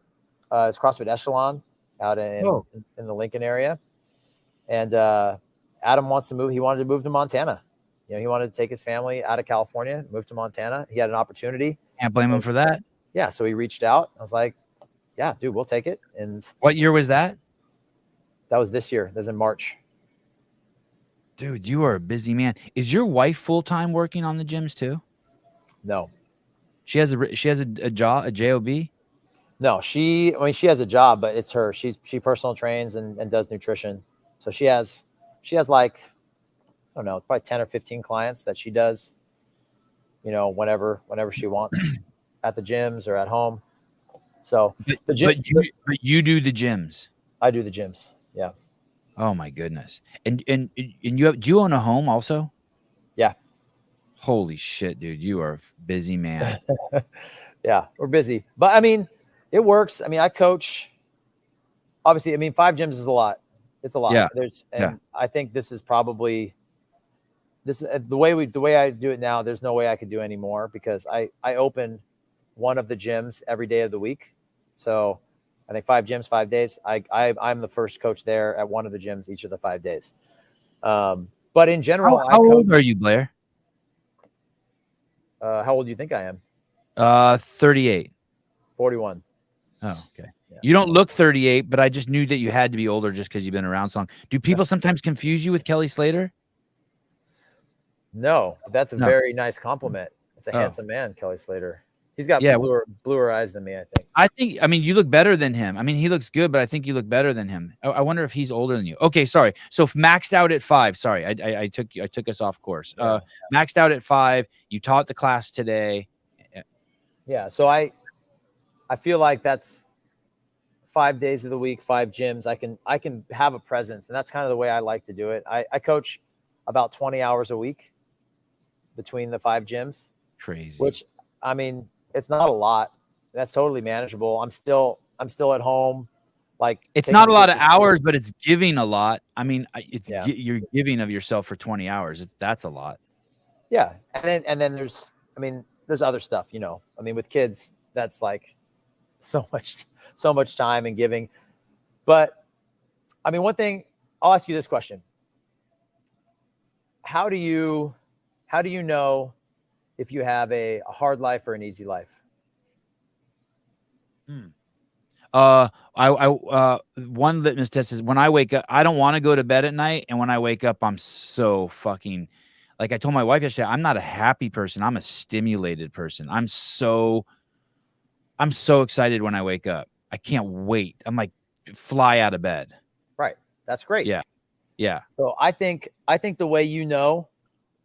is CrossFit Echelon out in the Lincoln area, and Adam wants to move. He wanted to move to Montana. He wanted to take his family out of California, move to Montana. He had an opportunity. Can't blame him for that. Yeah. So he reached out. I was like, yeah, dude, we'll take it. And what year was that? That was this year. That was in March. Dude, you are a busy man. Is your wife full-time working on the gyms too? No. She has a job, a job? No, she has a job, but it's her. She personal trains and does nutrition. So she has like, I don't know, probably 10 or 15 clients that she does, whenever she wants at the gyms or at home. So but you do the gyms. I do the gyms. Yeah. Oh my goodness. And do you own a home also? Yeah. Holy shit, dude. You are a busy man. Yeah, we're busy, but I mean, it works. I mean, I coach, obviously. I mean, 5 gyms is a lot. It's a lot. Yeah. I think this is probably the way I do it now. There's no way I could do any more because I open one of the gyms every day of the week. So I think 5 gyms, 5 days. I'm the first coach there at one of the gyms each of the 5 days. But in general, how old are you, Blair? How old do you think I am? 38. 41. Oh, okay. Yeah. You don't look 38, but I just knew that you had to be older just because you've been around so long. Do people sometimes confuse you with Kelly Slater? No, that's a very nice compliment. It's a handsome man, Kelly Slater. He's got bluer eyes than me, I think. I mean, you look better than him. I mean, he looks good, but I think you look better than him. I wonder if he's older than you. Okay, sorry. So maxed out at 5. Sorry, I took us off course. Yeah. Maxed out at 5. You taught the class today. Yeah. So I feel like that's 5 days of the week, 5 gyms. I can have a presence, and that's kind of the way I like to do it. I coach about 20 hours a week between the 5 gyms. Crazy. Which, I mean, it's not a lot. That's totally manageable. I'm still at home. Like, it's not a lot of hours, but it's giving a lot. I mean, you're giving of yourself for 20 hours. That's a lot. Yeah. And then there's other stuff, I mean, with kids, that's like so much time and giving. But I mean, one thing, I'll ask you this question. How do you know if you have a hard life or an easy life? One litmus test is when I wake up, I don't want to go to bed at night. And when I wake up, I'm so fucking, like I told my wife yesterday, I'm not a happy person. I'm a stimulated person. I'm so excited when I wake up. I can't wait. I'm like, fly out of bed. Right. That's great. Yeah. Yeah. So I think the way you know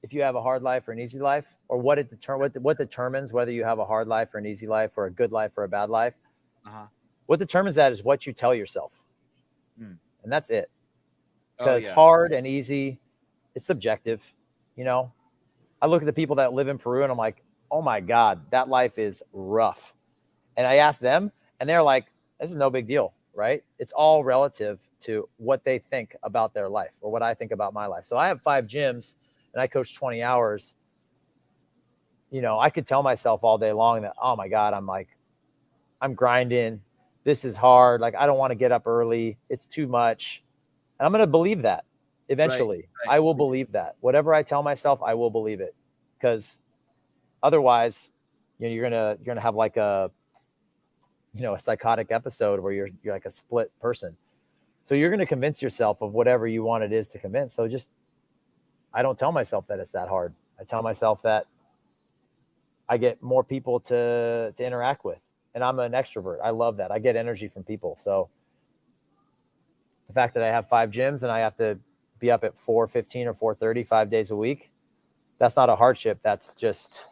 if you have a hard life or an easy life, or what determines whether you have a hard life or an easy life or a good life or a bad life, what determines that is what you tell yourself. And that's it. Because hard and easy, it's subjective. I look at the people that live in Peru and I'm like, oh my God, that life is rough. And I ask them and they're like, this is no big deal, right? It's all relative to what they think about their life or what I think about my life. So I have 5 gyms and I coach 20 hours. I could tell myself all day long that, oh my God, I'm grinding. This is hard. Like, I don't want to get up early. It's too much. And I'm going to believe that eventually. Right. I will believe that. Whatever I tell myself, I will believe it. Because otherwise, you're going to have like a psychotic episode where you're like a split person. So you're going to convince yourself of whatever you want it is to convince. So just I don't tell myself that it's that hard. I tell myself that I get more people to interact with, and I'm an extrovert. I love that. I get energy from people. So the fact that I have 5 gyms and I have to be up at 4:15 or 4:30 5 days a week, that's not a hardship. That's just,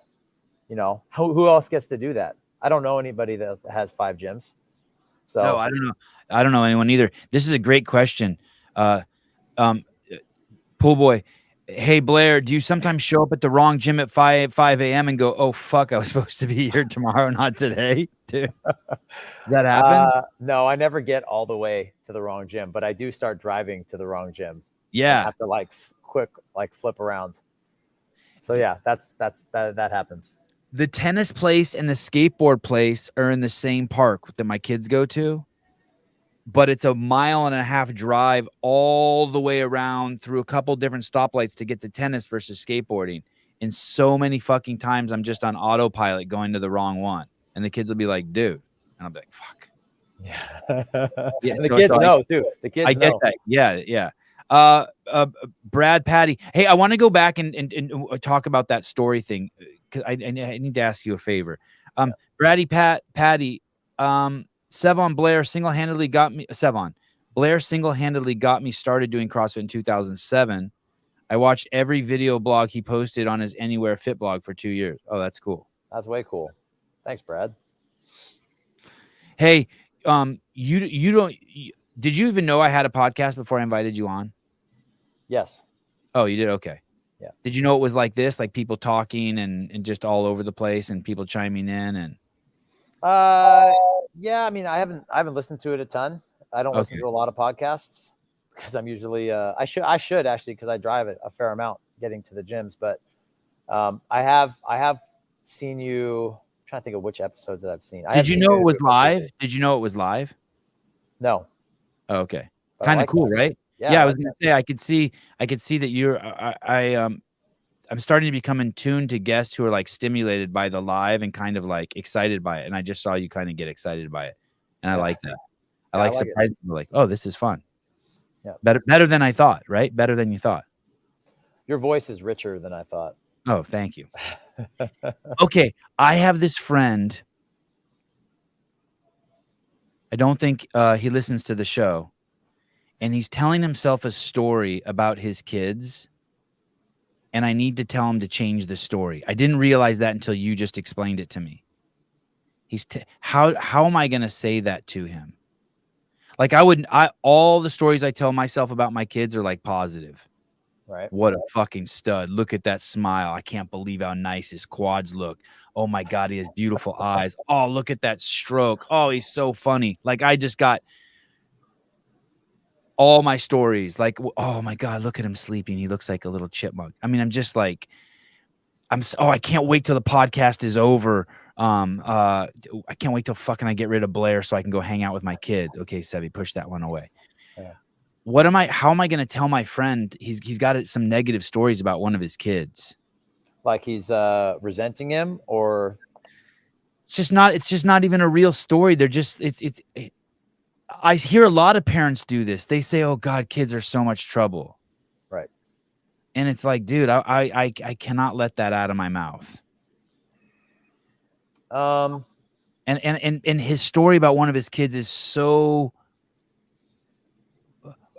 who else gets to do that? I don't know anybody that has 5 gyms. So No, I don't know. I don't know anyone either. This is a great question. Pool boy. Hey, Blair, do you sometimes show up at the wrong gym at 5 a.m. and go, oh, fuck, I was supposed to be here tomorrow, not today? Does that happen? No, I never get all the way to the wrong gym, but I do start driving to the wrong gym. Yeah. I have to quick flip around. So yeah, that happens. The tennis place and the skateboard place are in the same park that my kids go to, but it's a 1.5 mile drive all the way around through a couple different stoplights to get to tennis versus skateboarding. And so many fucking times I'm just on autopilot going to the wrong one. And the kids will be like, dude. And I'll be like, fuck. Yeah. And the kids know too. The kids know. I get that. Yeah. Brad Patty. Hey, I want to go back and talk about that story thing. Cause I need to ask you a favor. Patty, Blair single-handedly got me started doing CrossFit in 2007. I watched every video blog he posted on his Anywhere Fit blog for 2 years. Oh, that's cool. That's way cool. Thanks, Brad. Hey, did you even know I had a podcast before I invited you on? Yes. Oh, you did? Okay. Yeah. Did you know it was like this, like people talking and just all over the place and people chiming in and? Yeah. I mean, I haven't listened to it a ton. I don't listen to a lot of podcasts because I'm usually, I should actually, because I drive a fair amount getting to the gyms, but I have seen you. I'm trying to think of which episodes that I've seen. Did you know it was live? Did you know it was live? No. Oh, okay. Kind of cool, right? Yeah, I was gonna say I could see that you're. I'm starting to become in tune to guests who are like stimulated by the live and kind of like excited by it. And I just saw you kind of get excited by it, and I like that. I like surprising. Like, oh, this is fun. Yeah, better than I thought. Right, better than you thought. Your voice is richer than I thought. Oh, thank you. Okay, I have this friend. I don't think he listens to the show. And he's telling himself a story about his kids. And I need to tell him to change the story. I didn't realize that until you just explained it to me. How am I going to say that to him? Like all the stories I tell myself about my kids are like positive. Right. What a fucking stud. Look at that smile. I can't believe how nice his quads look. Oh my God, he has beautiful eyes. Oh, look at that stroke. Oh, he's so funny. Like I just got all my stories, like, oh my God, look at him sleeping. He looks like a little chipmunk. I mean, I'm just like, I can't wait till the podcast is over. I can't wait till fucking I get rid of Blair so I can go hang out with my kids. Okay, Sevi, push that one away. Yeah. How am I going to tell my friend he's got some negative stories about one of his kids? Like he's resenting him, or it's just not even a real story. They're just, I hear a lot of parents do this. They say, oh God, kids are so much trouble. Right. And it's like, dude, I cannot let that out of my mouth. And his story about one of his kids is so,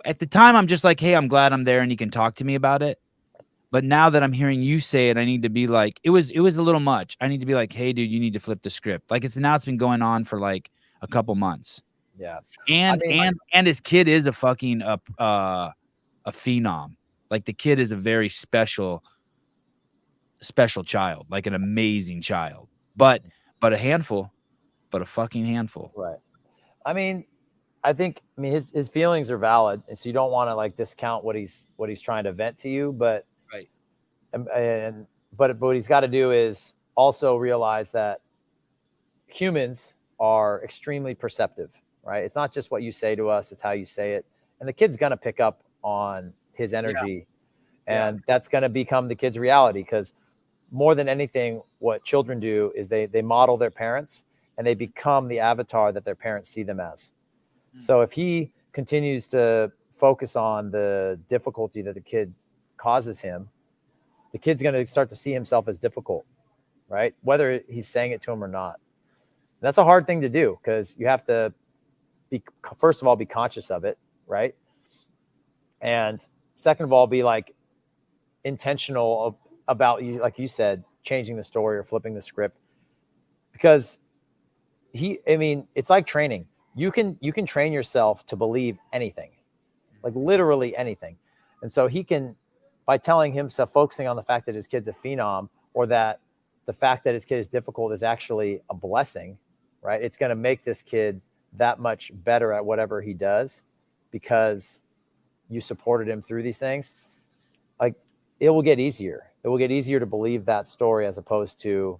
at the time I'm just like, hey, I'm glad I'm there and you can talk to me about it. But now that I'm hearing you say it, I need to be like, it was a little much. I need to be like, hey dude, you need to flip the script. Like it's been going on for like a couple months. Yeah. And his kid is a fucking a phenom. Like the kid is a very special child, like an amazing child. But a handful, but a fucking handful. Right. I mean, his feelings are valid, and so you don't want to like discount what he's trying to vent to you, but right. But what he's got to do is also realize that humans are extremely perceptive. Right. It's not just what you say to us, it's how you say it. And the kid's going to pick up on his energy and that's going to become the kid's reality. Because more than anything, what children do is they model their parents and they become the avatar that their parents see them as. So if he continues to focus on the difficulty that the kid causes him, the kid's going to start to see himself as difficult, right? Whether he's saying it to him or not. That's a hard thing to do because you have to first of all, be conscious of it, right? And second of all, be like intentional about you, like you said, changing the story or flipping the script. Because it's like training. You can train yourself to believe anything, like literally anything. And so he can, by telling himself, focusing on the fact that his kid's a phenom, or that the fact that his kid is difficult is actually a blessing, right? It's going to make this kid that much better at whatever he does because you supported him through these things. Like, it will get easier. It will get easier to believe that story as opposed to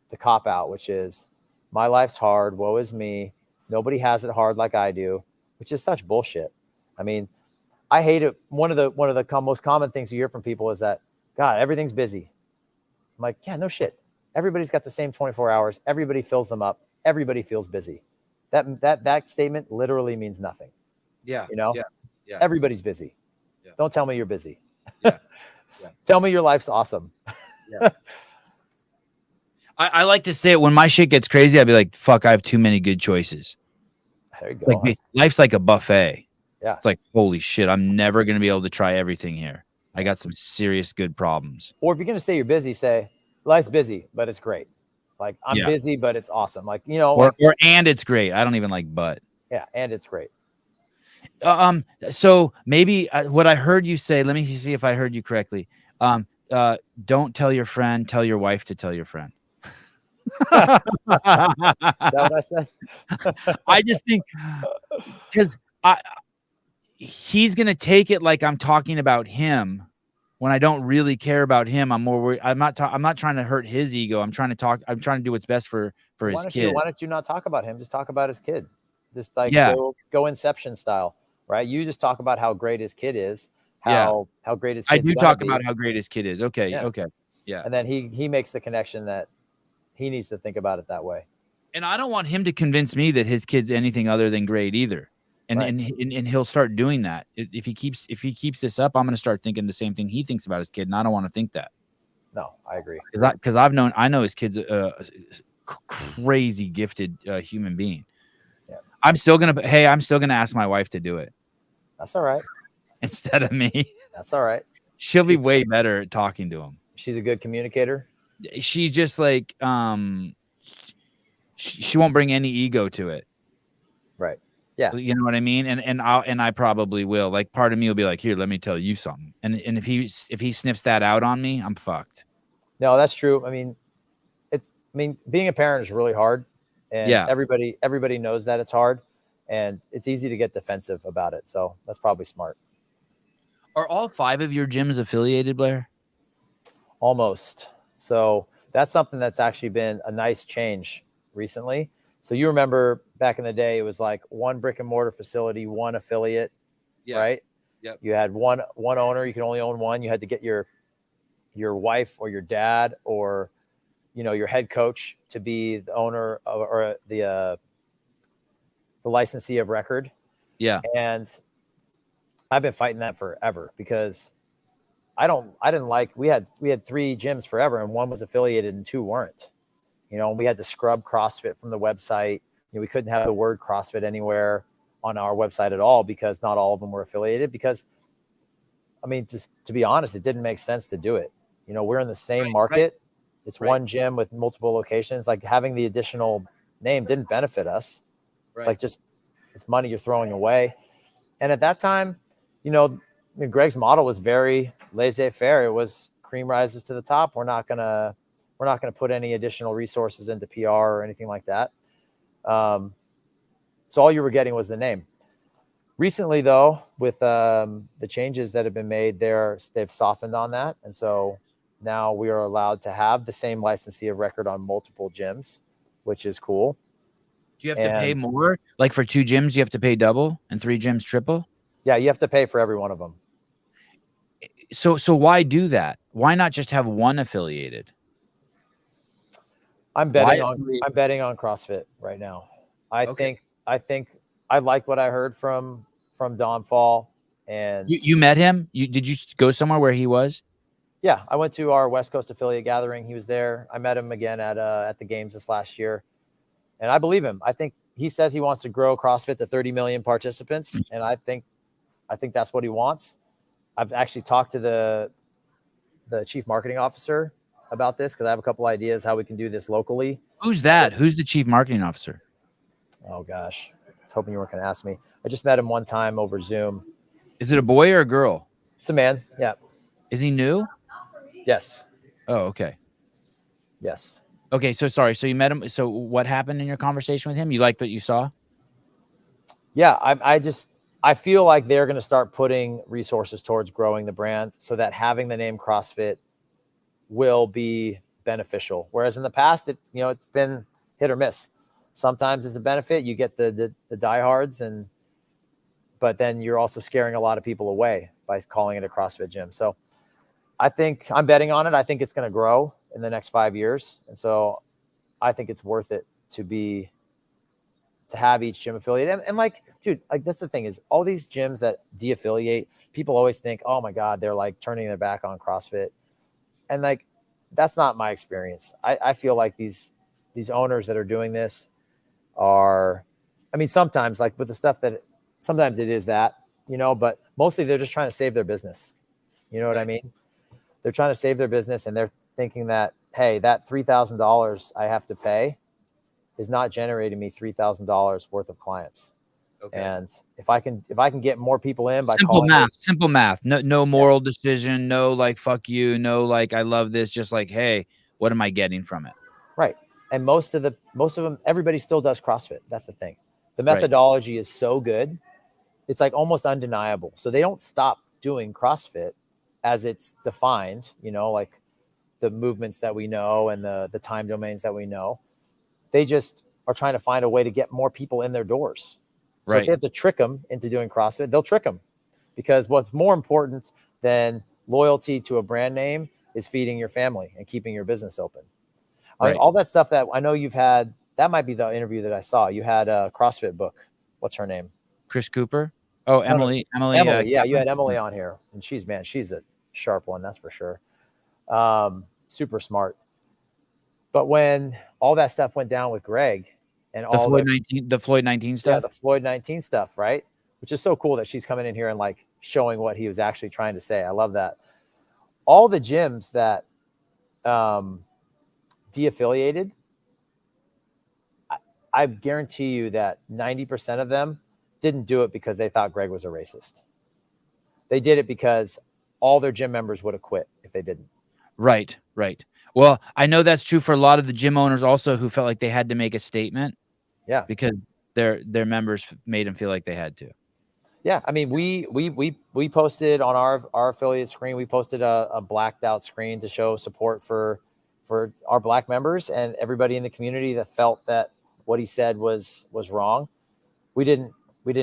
the cop out, which is my life's hard. Woe is me. Nobody has it hard like I do, which is such bullshit. I mean, I hate it. One of the most common things you hear from people is that, God, everything's busy. I'm like, yeah, no shit. Everybody's got the same 24 hours. Everybody fills them up. Everybody feels busy. That statement literally means nothing. Yeah. You know? Yeah. Everybody's busy. Yeah. Don't tell me you're busy. Yeah. Tell me your life's awesome. Yeah. I like to say it when my shit gets crazy. I'd be like, fuck, I have too many good choices. There you go. Like, life's like a buffet. Yeah. It's like, holy shit, I'm never going to be able to try everything here. I got some serious good problems. Or if you're going to say you're busy, say life's busy, but it's great. Like, I'm busy, but it's awesome. Like, you know, and it's great. I don't even like but. Yeah. And it's great. So maybe what I heard you say, let me see if I heard you correctly. Don't tell your friend, tell your wife to tell your friend. Is that what I said? I just think because he's gonna take it like I'm talking about him when I don't really care about him. I'm more worried. I'm not trying to hurt his ego. I'm trying to do what's best for his kid. Why don't you not talk about him? Just talk about his kid. Just like go Inception style, right? You just talk about how great his kid is. How great his kid is. I do talk about how great his kid is. Okay. Yeah. Okay. Yeah. And then he makes the connection that he needs to think about it that way. And I don't want him to convince me that his kid's anything other than great either. And Right. and he'll start doing that. If he keeps this up, I'm going to start thinking the same thing he thinks about his kid, and I don't want to think that. No, I agree. Because I know his kid's a crazy gifted human being. Yeah. I'm still gonna ask my wife to do it. That's all right. Instead of me. That's all right. She'll be way better at talking to him. She's a good communicator. She's just like she won't bring any ego to it. Right. Yeah. You know what I mean? And I probably will. Like, part of me will be like, here, let me tell you something. And if he sniffs that out on me, I'm fucked. No, that's true. I mean, being a parent is really hard. And everybody knows that it's hard, and it's easy to get defensive about it. So that's probably smart. Are all 5 of your gyms affiliated, Blair? Almost. So that's something that's actually been a nice change recently. So you remember back in the day, it was like one brick and mortar facility, one affiliate, right? Yep. You had one owner. You could only own one. You had to get your wife or your dad or, you know, your head coach to be the owner or the licensee of record. Yeah. And I've been fighting that forever because I didn't like, we had 3 gyms forever and one was affiliated and 2 weren't. You know, we had to scrub CrossFit from the website. You know, we couldn't have the word CrossFit anywhere on our website at all because not all of them were affiliated. Because, I mean, just to be honest, it didn't make sense to do it. You know, we're in the same market. Right. It's one gym with multiple locations. Like, having the additional name didn't benefit us. Right. It's like it's money you're throwing away. And at that time, you know, Greg's model was very laissez-faire. It was cream rises to the top. We're not gonna put any additional resources into PR or anything like that. So all you were getting was the name. Recently, though, with the changes that have been made, they've softened on that, and so now we are allowed to have the same licensee of record on multiple gyms, which is cool. Do you have to pay more? Like, for 2 gyms, you have to pay double, and 3 gyms triple? Yeah, you have to pay for every one of them. So why do that? Why not just have one affiliated? I'm betting on CrossFit right now. I think I like what I heard from Don Fall. And You met him? Did you go somewhere where he was? yeah, I went to our West Coast affiliate gathering. He was there. I met him again at the games this last year. And I believe him. I think he says he wants to grow CrossFit to 30 million participants. And I think that's what he wants. I've actually talked to the chief marketing officer about this because I have a couple ideas how we can do this locally. Who's that? Who's the chief marketing officer? Oh gosh, I was hoping you weren't going to ask me. I just met him one time over Zoom. Is it a boy or a girl? It's a man. Yeah. Is he new? Yes. Oh, okay. Yes. Okay, so sorry. So you met him. So what happened in your conversation with him? You liked what you saw? Yeah, I feel like they're going to start putting resources towards growing the brand so that having the name CrossFit will be beneficial. Whereas in the past, it's been hit or miss. Sometimes it's a benefit. You get the diehards, but then you're also scaring a lot of people away by calling it a CrossFit gym. So I think I'm betting on it. I think it's going to grow in the next 5 years. And so I think it's worth it to have each gym affiliate. And like, dude, like that's the thing is all these gyms that de-affiliate, people always think, oh my God, they're like turning their back on CrossFit. And like, that's not my experience. I feel like these owners that are doing this sometimes like with the stuff that sometimes it is that, but mostly they're just trying to save their business. You know what I mean? They're trying to save their business and they're thinking that, hey, that $3,000 I have to pay is not generating me $3,000 worth of clients. Okay. And if I can get more people in by simple math, no moral decision, no like fuck you, no like I love this, just like hey, what am I getting from it? Right. And most of them, everybody still does CrossFit. That's the thing. The methodology is so good, it's like almost undeniable. So they don't stop doing CrossFit as it's defined, like the movements that we know and the time domains that we know. They just are trying to find a way to get more people in their doors. So if they have to trick them into doing CrossFit, they'll trick them, because what's more important than loyalty to a brand name is feeding your family and keeping your business open. I mean, all that stuff that I know you've had, that might be the interview that I saw. You had a CrossFit book. What's her name? Chris Cooper. Oh, Emily. Yeah, you had Emily on here, and she's a sharp one, that's for sure. Super smart. But when all that stuff went down with Greg and all the Floyd 19 stuff, the Floyd 19 stuff, right? Which is so cool that she's coming in here and like showing what he was actually trying to say. I love that. All the gyms that de-affiliated, I guarantee you that 90% of them didn't do it because they thought Greg was a racist. They did it because all their gym members would have quit if they didn't. Right. Well, I know that's true for a lot of the gym owners also who felt like they had to make a statement. Yeah. Because their members made them feel like they had to. Yeah. I mean, we posted on our affiliate screen, we posted a blacked out screen to show support for our Black members and everybody in the community that felt that what he said was wrong. We didn't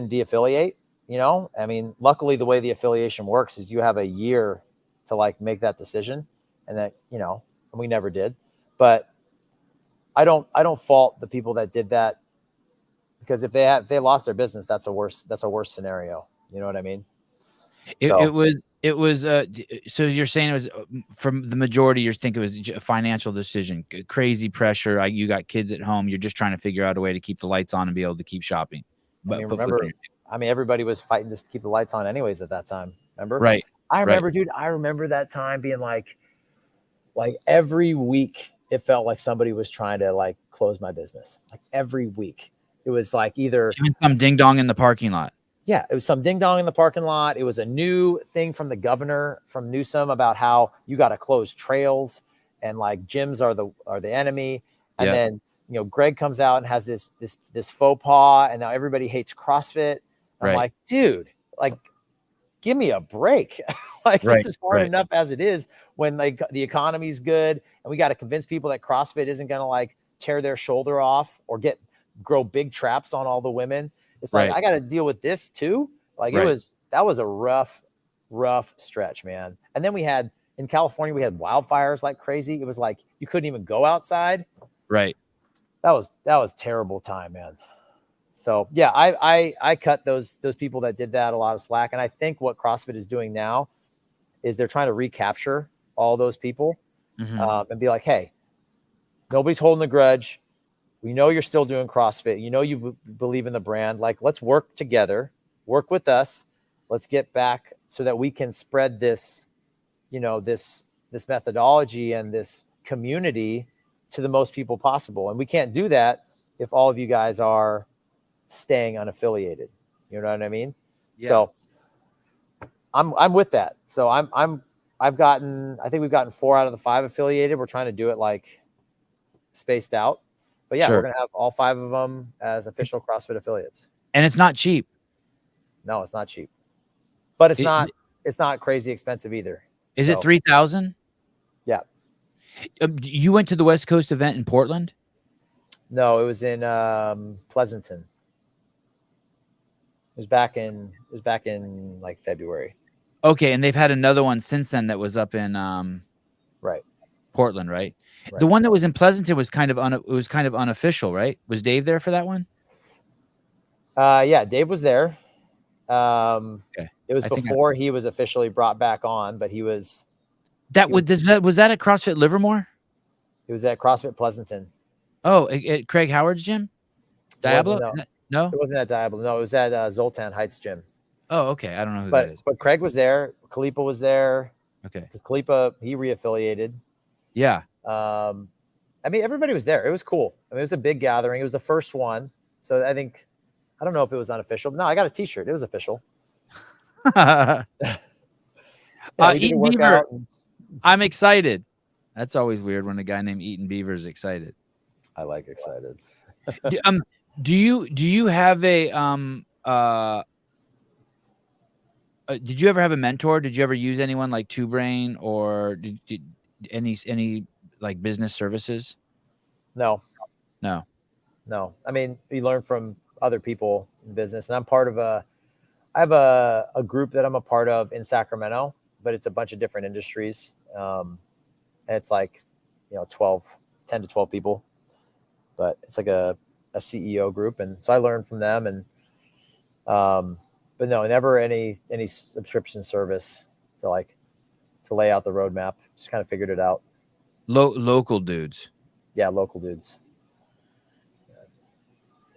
de-affiliate, I mean, luckily the way the affiliation works is you have a year to like make that decision, and that, and we never did. But I don't fault the people that did that, because if they lost their business, that's a worse scenario. You know what I mean? It was so you're saying it was from the majority, you think it was a financial decision, crazy pressure. You got kids at home. You're just trying to figure out a way to keep the lights on and be able to keep shopping. But everybody was fighting just to keep the lights on anyways at that time. Remember? Right. Dude, I remember that time being like every week it felt like somebody was trying to like close my business. Like every week it was like either some ding dong in the parking lot. Yeah, it was some ding dong in the parking lot. It was a new thing from the governor, from Newsom, about how you got to close trails and like gyms are the enemy. And then, Greg comes out and has this faux pas, and now everybody hates CrossFit. I'm like, dude, like, give me a break. This is hard enough as it is when like the economy's good and we got to convince people that CrossFit isn't going to like tear their shoulder off or grow big traps on all the women. It's like, I got to deal with this too. Like that was a rough stretch, man. And then in California, we had wildfires like crazy. It was like, you couldn't even go outside. Right. That was terrible time, man. So yeah, I cut those people that did that a lot of slack. And I think what CrossFit is doing now is they're trying to recapture all those people and be like, hey, nobody's holding a grudge. We know you're still doing CrossFit. You know, you believe in the brand. Like, let's work together, work with us. Let's get back so that we can spread this, you know, this methodology and this community to the most people possible. And we can't do that if all of you guys are staying unaffiliated. You know what I mean? Yeah. So I'm with that. So I think we've gotten 4 out of the 5 affiliated. We're trying to do it like spaced out, but yeah, we're going to have all 5 of them as official CrossFit affiliates. And it's not cheap. No, it's not cheap, but it's not crazy expensive either. Is it 3,000? Yeah. You went to the West Coast event in Portland? No, it was in Pleasanton. It was back in like February. Okay, and they've had another one since then that was up in right. Portland, right? The one that was in Pleasanton was kind of unofficial, right? Was Dave there for that one? Yeah, Dave was there. Okay. It was before he was officially brought back on, but he was. Was that at CrossFit Livermore? It was at CrossFit Pleasanton. Oh, at Craig Howard's gym? Diablo? No, it wasn't at Diablo. No, it was at Zoltan Heights gym. Oh, okay. I don't know who that is. But Craig was there. Khalipa was there. Okay. Because Khalipa, he reaffiliated. Yeah. I mean, everybody was there. It was cool. I mean, it was a big gathering. It was the first one. So I don't know if it was unofficial. No, I got a t-shirt. It was official. Eaton Beaver, I'm excited. That's always weird when a guy named Eaton Beaver is excited. I like excited. Do you have a did you ever have a mentor? Did you ever use anyone like Two Brain or did any like business services? No. I mean, you learn from other people in business, and I have a group that I'm a part of in Sacramento, but it's a bunch of different industries. And it's like, 10 to 12 people, but it's like a CEO group. And so I learned from them and, but no, never any subscription service to lay out the roadmap. Just kind of figured it out. Local dudes. Yeah. Local dudes.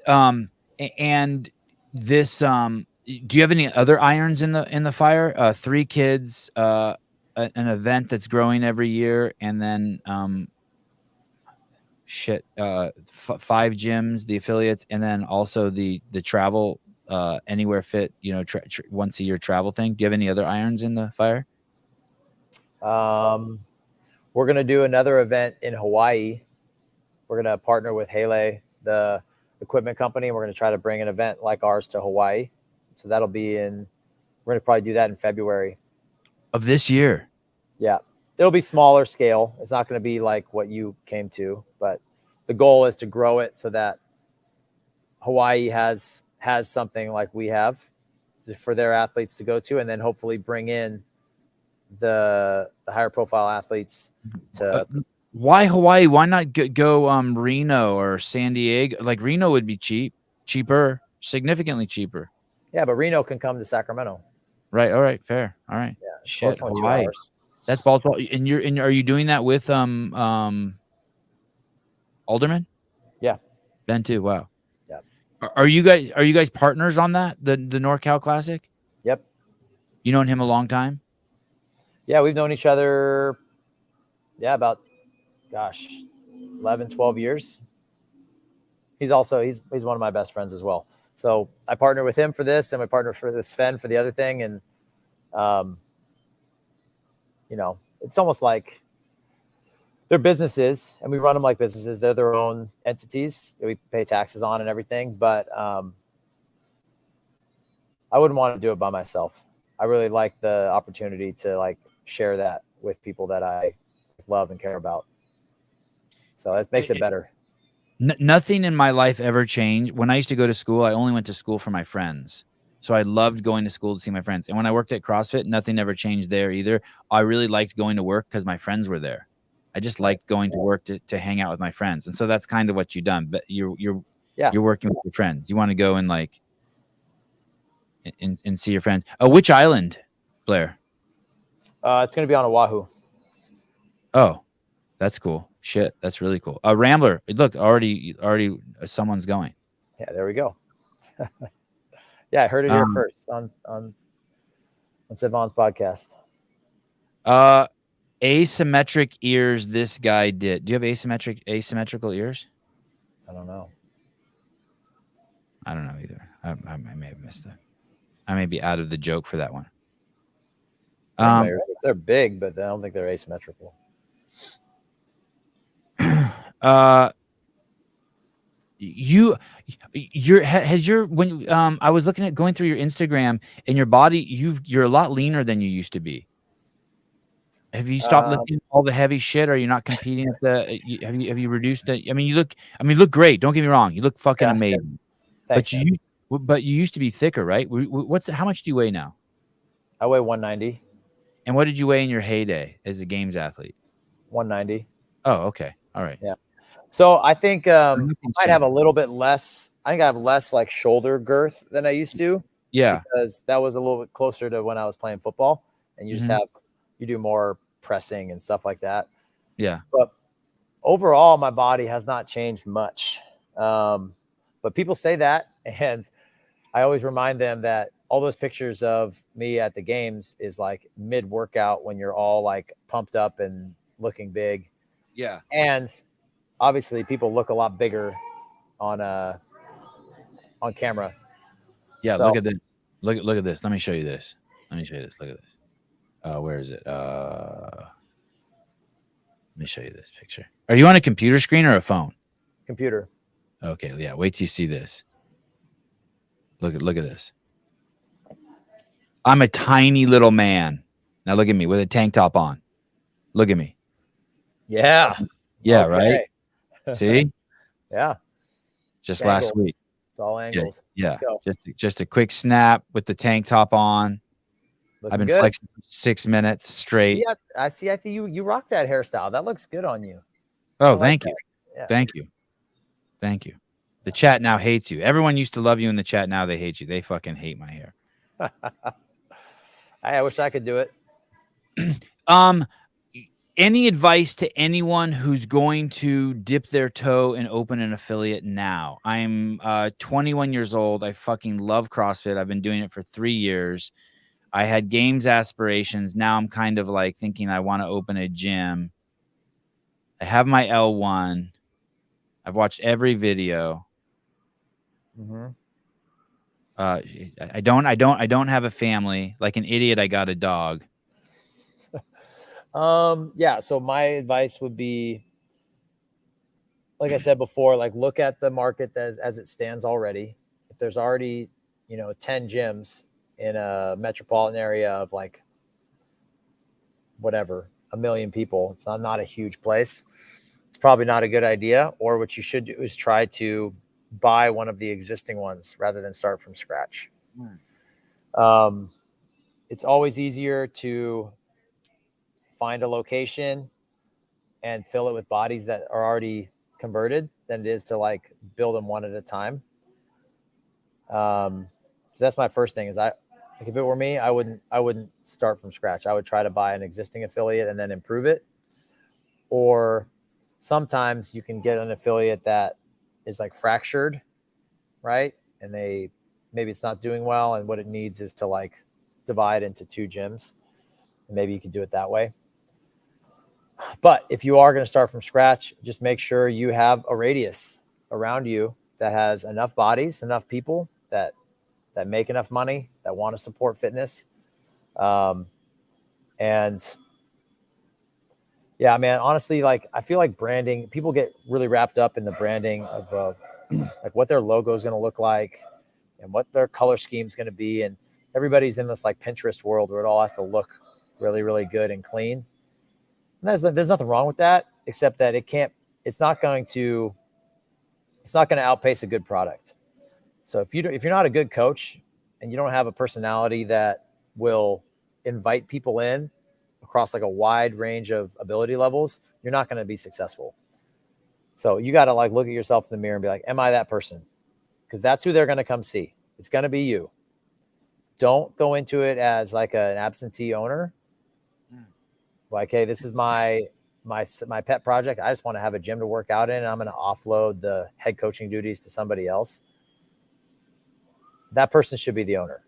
And this, do you have any other irons in the fire? 3 kids, an event that's growing every year, and then 5 gyms, the affiliates, and then also the travel, Anywhere Fit, once a year travel thing. Do you have any other irons in the fire? We're gonna do another event in Hawaii. We're gonna partner with Hele, the equipment company, and we're gonna try to bring an event like ours to Hawaii. So that'll be we're going to probably do that in February of this year. Yeah. It'll be smaller scale. It's not going to be like what you came to, but the goal is to grow it so that Hawaii has something like we have for their athletes to go to, and then hopefully bring in the higher profile athletes to. Why Hawaii? Why not go Reno or San Diego? Like Reno would be cheaper, significantly cheaper. Yeah, but Reno can come to Sacramento. Right. All right. Fair. All right. Yeah. Shit. Hawaii. That's Baltimore. And are you doing that with Alderman? Yeah. Ben too. Wow. Yeah. Are you guys partners on that? The NorCal Classic? Yep. You known him a long time? Yeah, we've known each other. Yeah, about 11, 12 years. He's one of my best friends as well. So I partner with him for this, and we partner with Sven for the other thing. And, it's almost like they're businesses, and we run them like businesses. They're their own entities that we pay taxes on and everything. But I wouldn't want to do it by myself. I really like the opportunity to share that with people that I love and care about. So that makes it better. Nothing in my life ever changed. When I used to go to school, I only went to school for my friends. So I loved going to school to see my friends. And when I worked at CrossFit, nothing ever changed there either. I really liked going to work because my friends were there. I just liked going to work to hang out with my friends. And so that's kind of what you've done. But you're Yeah. You're working with your friends. You want to go and like and see your friends. Which island, Blair? It's going to be on Oahu. Oh, that's cool. Shit, that's really cool. Rambler. Look, already someone's going. Yeah, there we go. Yeah, I heard it here first on Siobhan's podcast. Asymmetric ears. This guy did. Do you have asymmetrical ears? I don't know. I don't know either. I may have missed it. I may be out of the joke for that one. They're big, but I don't think they're asymmetrical. When I was looking at going through your Instagram and your body, you're a lot leaner than you used to be. Have you stopped lifting all the heavy shit? Are you not competing at the? Have you reduced it? I mean, you look great. Don't get me wrong. You look fucking amazing. Thanks, but you used to be thicker, right? How much do you weigh now? I weigh 190. And what did you weigh in your heyday as a games athlete? 190. Oh, okay. All right. Yeah. So I think I might have a little bit less. I think I have less like shoulder girth than I used to. Yeah. Because that was a little bit closer to when I was playing football, and you just you do more pressing and stuff like that. Yeah. But overall, my body has not changed much. But people say that, and I always remind them that all those pictures of me at the games is like mid-workout when you're all like pumped up and looking big. Yeah. And obviously people look a lot bigger on camera. Yeah. So, look at this. Look at this. Let me show you this. Look at this. Where is it? Let me show you this picture. Are you on a computer screen or a phone? Computer. Okay. Yeah. Wait till you see this. Look at this. I'm a tiny little man. Now look at me with a tank top on. Look at me. Yeah. Yeah. Okay. Right. See? Yeah. Just it's last angles. week. It's all angles. Yeah. Just a quick snap with the tank top on. Looking I've been good. flexing for 6 minutes straight. Yeah, I see. I think you rock that hairstyle. That looks good on you. Oh, thank you. Yeah. Thank you. The chat now hates you. Everyone used to love you in the chat. Now they hate you. They fucking hate my hair. I wish I could do it. Any advice to anyone who's going to dip their toe and open an affiliate now? I'm 21 years old. I fucking love CrossFit. I've been doing it for 3 years. I had games aspirations. Now I'm kind of like thinking I want to open a gym. I have my L1. I've watched every video. Mm-hmm. I don't have a family. Like an idiot, I got a dog. Yeah. So my advice would be, like I said before, like look at the market as it stands already. If there's already, 10 gyms in a metropolitan area of like whatever, 1 million people, it's not a huge place. It's probably not a good idea. Or what you should do is try to buy one of the existing ones rather than start from scratch. It's always easier to find a location and fill it with bodies that are already converted than it is to like build them one at a time. So that's my first thing is if it were me, I wouldn't start from scratch. I would try to buy an existing affiliate and then improve it. Or sometimes you can get an affiliate that is like fractured, right? And maybe it's not doing well, and what it needs is to like divide into 2 gyms. And maybe you could do it that way. But if you are going to start from scratch, just make sure you have a radius around you that has enough bodies, enough people that make enough money, that want to support fitness. And yeah, man, honestly, like I feel like branding, people get really wrapped up in the branding of like what their logo is going to look like and what their color scheme is going to be. And everybody's in this like Pinterest world where it all has to look really, really good and clean. And there's nothing wrong with that, except that it's not going to outpace a good product. So if you're not a good coach and you don't have a personality that will invite people in across like a wide range of ability levels, you're not going to be successful. So you got to like look at yourself in the mirror and be like, am I that person? Because that's who they're going to come see. It's going to be you. Don't go into it as like an absentee owner. Like, hey, this is my pet project. I just want to have a gym to work out in, and I'm going to offload the head coaching duties to somebody else. That person should be the owner,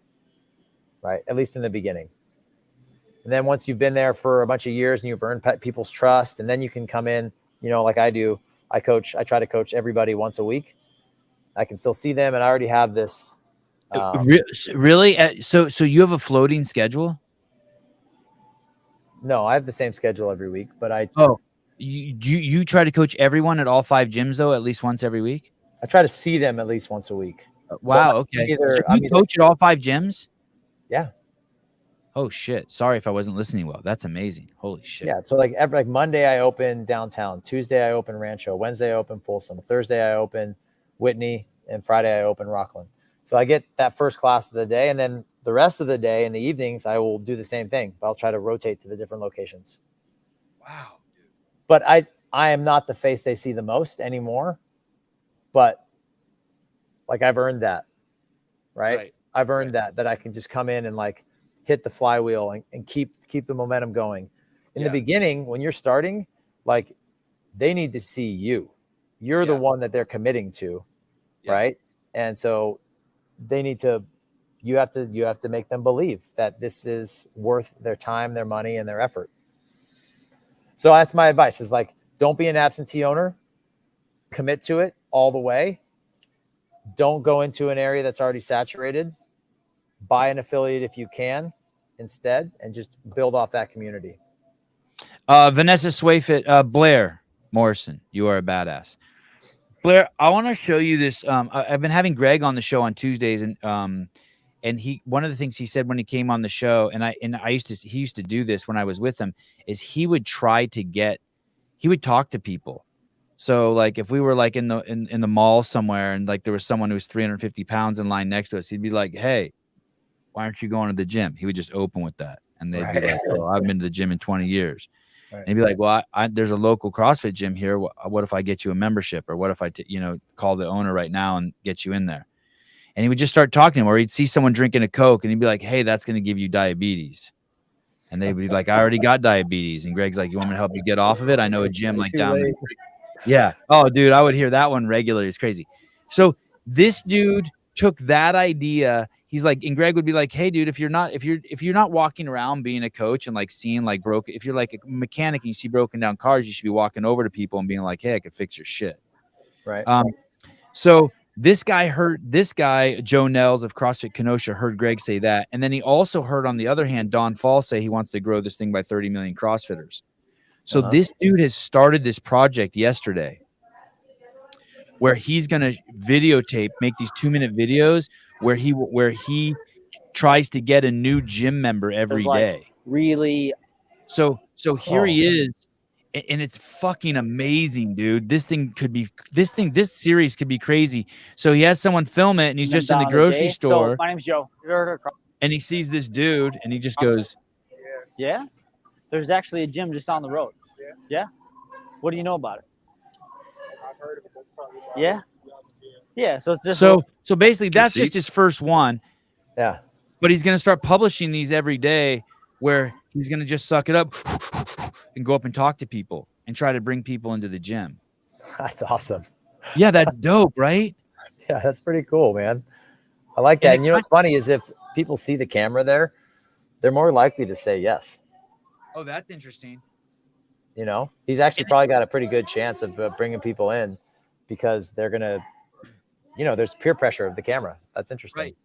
right? At least in the beginning. And then once you've been there for a bunch of years and you've earned people's trust, and then you can come in, you know, like I do. I try to coach everybody once a week. I can still see them, and I already have this. Really? So you have a floating schedule? No, I have the same schedule every week, but you try to coach everyone at all 5 gyms though, at least once every week? I try to see them at least once a week. Wow. So Okay. You coach at all 5 gyms? Yeah. Oh shit. Sorry if I wasn't listening well. That's amazing. Holy shit. Yeah. So like Monday I open downtown, Tuesday I open Rancho, Wednesday I open Folsom, Thursday I open Whitney, and Friday I open Rockland. So I get that first class of the day, and then the rest of the day in the evenings, I will do the same thing. But I'll try to rotate to the different locations. Wow. But I am not the face they see the most anymore. But like I've earned that, right? I've earned that I can just come in and like hit the flywheel and keep the momentum going. In the beginning, when you're starting, like they need to see you. You're the one that they're committing to, right? And so they need to, you have to make them believe that this is worth their time, their money, and their effort. So that's my advice is like, don't be an absentee owner, commit to it all the way. Don't go into an area that's already saturated. Buy an affiliate if you can instead, and just build off that community. Vanessa Swayfit, Blair Morrison, you are a badass. Blair, I want to show you this. I've been having Greg on the show on Tuesdays, and he, one of the things he said when he came on the show, he used to do this when I was with him, is he would talk to people. So like if we were like in the mall somewhere and like there was someone who was 350 pounds in line next to us, he'd be like, hey, why aren't you going to the gym? He would just open with that. And they'd be like, oh, I've been to the gym in 20 years. Right. And he'd be like, well, there's a local CrossFit gym here. What if I get you a membership? Or what if I, call the owner right now and get you in there? And he would just start talking to him, or he'd see someone drinking a Coke and he'd be like, hey, that's going to give you diabetes. And they'd be like, I already got diabetes. And Greg's like, you want me to help you get off of it? I know a gym like down there. Yeah. Oh, dude, I would hear that one regularly. It's crazy. So this dude took that idea. He's like, and Greg would be like, hey, dude, if you're not walking around being a coach and like seeing like broken, if you're like a mechanic and you see broken down cars, you should be walking over to people and being like, hey, I could fix your shit. Right. So this guy, Joe Nels of CrossFit Kenosha, heard Greg say that. And then he also heard, on the other hand, Don Fall say he wants to grow this thing by 30 million CrossFitters. So this dude has started this project yesterday where he's going to videotape, make these 2-minute videos where he tries to get a new gym member every day. Really? So here he is, and it's fucking amazing, dude. This series could be crazy. So he has someone film it, and he's just in the grocery store. So my name's Joe. And he sees this dude, and he just goes, yeah. There's actually a gym just down the road. Yeah. What do you know about it? I've heard of it. Yeah. Yeah. So it's just so basically that's just his first one. Yeah. But he's gonna start publishing these every day, where he's gonna just suck it up and go up and talk to people and try to bring people into the gym. That's awesome. Yeah, that's dope, right? Yeah, that's pretty cool, man. I like that. And you know what's funny is if people see the camera there, they're more likely to say yes. Oh, that's interesting. He's actually probably got a pretty good chance of bringing people in because they're going to, there's peer pressure of the camera. That's interesting.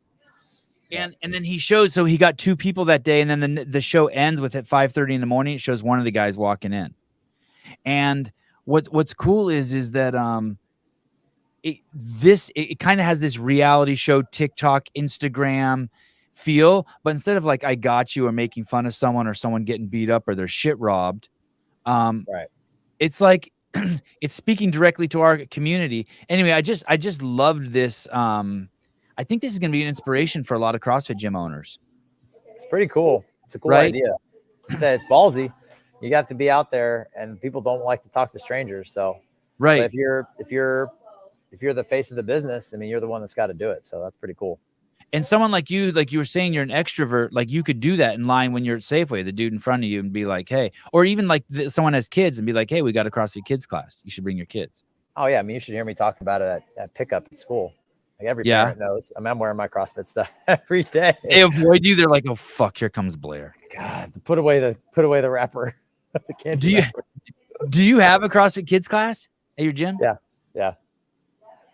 Right. And then he shows, so he got 2 people that day, and then the show ends with at 5:30 in the morning. It shows one of the guys walking in. And what's cool is that it kind of has this reality show, TikTok, Instagram feel, but instead of like I got you or making fun of someone or someone getting beat up or their shit robbed, right, it's like it's speaking directly to our community. Anyway, I just loved this. I think this is going to be an inspiration for a lot of CrossFit gym owners. It's pretty cool. It's a cool idea. It's ballsy. You have to be out there, and people don't like to talk to strangers. So Right. But if you're the face of the business, I mean, you're the one that's got to do it. So that's pretty cool. And someone like you were saying, you're an extrovert, like you could do that in line when you're at Safeway, the dude in front of you, and be like, hey, or even like someone has kids and be like, hey, we got a CrossFit kids class. You should bring your kids. Oh yeah. I mean, you should hear me talking about it at pickup at school. Like every parent knows. I mean, I'm wearing my CrossFit stuff every day. They avoid you. They're like, oh fuck, here comes Blair. God, put away the wrapper. The candy wrapper. Do you have a CrossFit kids class at your gym? Yeah.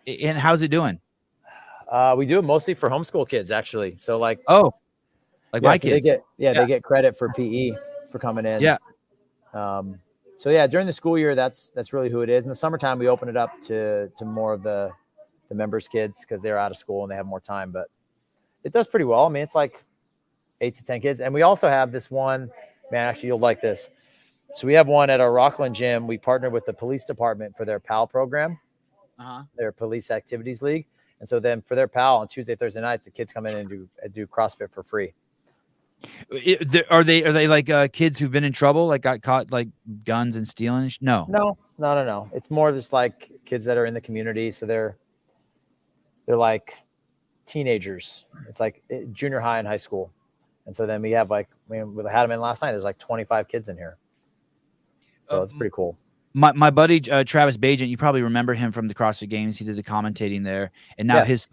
And how's it doing? We do it mostly for homeschool kids, actually. So like, my kids. They get credit for PE for coming in. Yeah. So yeah, during the school year, that's really who it is. In the summertime, we open it up to more of the members' kids because they're out of school and they have more time. But it does pretty well. I mean, it's like 8 to 10 kids, and we also have this one. Man, actually, you'll like this. So we have one at our Rockland gym. We partnered with the police department for their PAL program, their Police Activities League. And so then for their PAL on Tuesday, Thursday nights, the kids come in and do CrossFit for free. Are they like kids who've been in trouble, like got caught like guns and stealing? No. It's more just like kids that are in the community. So they're like teenagers. It's like junior high and high school. And so then we have we had them in last night. There's like 25 kids in here. So it's pretty cool. My buddy Travis Bajent, you probably remember him from the CrossFit Games. He did the commentating there, and now his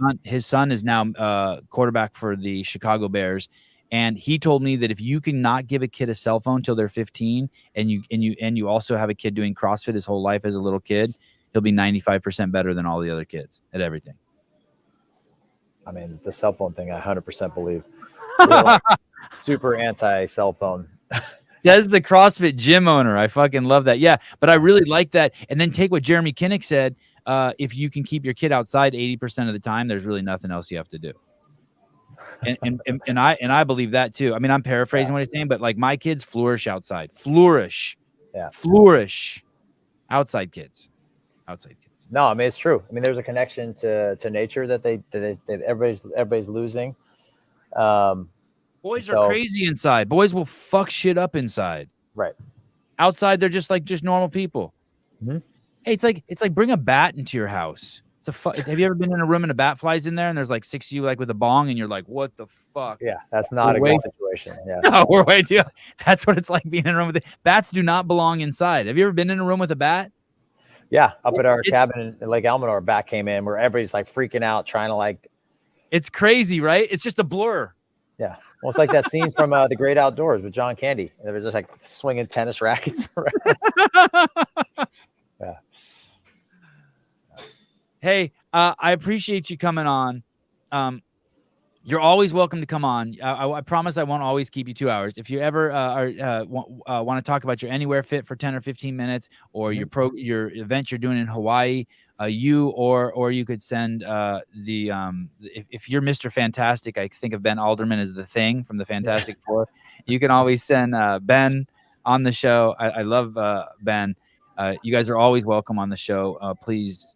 son is now quarterback for the Chicago Bears. And he told me that if you can not give a kid a cell phone till they're 15, and you also have a kid doing CrossFit his whole life as a little kid, he'll be 95% better than all the other kids at everything. I mean, the cell phone thing, I 100% believe. Like super anti-cell phone. Says the CrossFit gym owner. I fucking love that. Yeah, but I really like that. And then take what Jeremy Kinnick said. If you can keep your kid outside 80% of the time, there's really nothing else you have to do. And I believe that too. I mean, I'm paraphrasing what he's saying, but like my kids flourish outside. Flourish. Outside kids. No, I mean it's true. I mean, there's a connection to nature that everybody's losing. Boys are crazy inside. Boys will fuck shit up inside. Right. Outside, they're just normal people. Mm-hmm. Hey, it's like bring a bat into your house. Have you ever been in a room and a bat flies in there and there's like 6 of you like with a bong and you're like, what the fuck? Yeah, that's not a good situation. Yeah. No, we're way too. That's what it's like being in a room with it. Bats do not belong inside. Have you ever been in a room with a bat? Yeah, up at our cabin in Lake Almanor, a bat came in where everybody's like freaking out, trying to like. It's crazy, right? It's just a blur. Yeah. Well, it's like that scene from The Great Outdoors with John Candy. There was just like swinging tennis rackets around. Yeah. Hey, I appreciate you coming on. You're always welcome to come on. I promise I won't always keep you 2 hours. If you ever want to talk about your Anywhere Fit for 10 or 15 minutes, or your event you're doing in Hawaii, or you could send if you're Mr. Fantastic, I think of Ben Alderman as the Thing from the Fantastic Four. You can always send Ben on the show. I love Ben. You guys are always welcome on the show. Please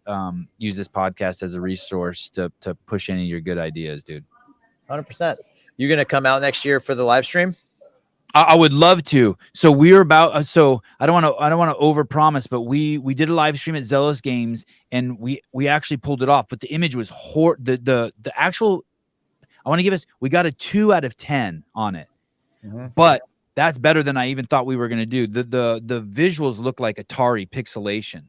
use this podcast as a resource to push any of your good ideas, dude. 100%. You going to come out next year for the live stream? I would love to. So we're about. So I don't want to overpromise, but we did a live stream at Zealous Games, and we actually pulled it off. But the image was the actual. I want to give us. We got a 2 out of 10 on it, but that's better than I even thought we were going to do. The visuals look like Atari pixelation.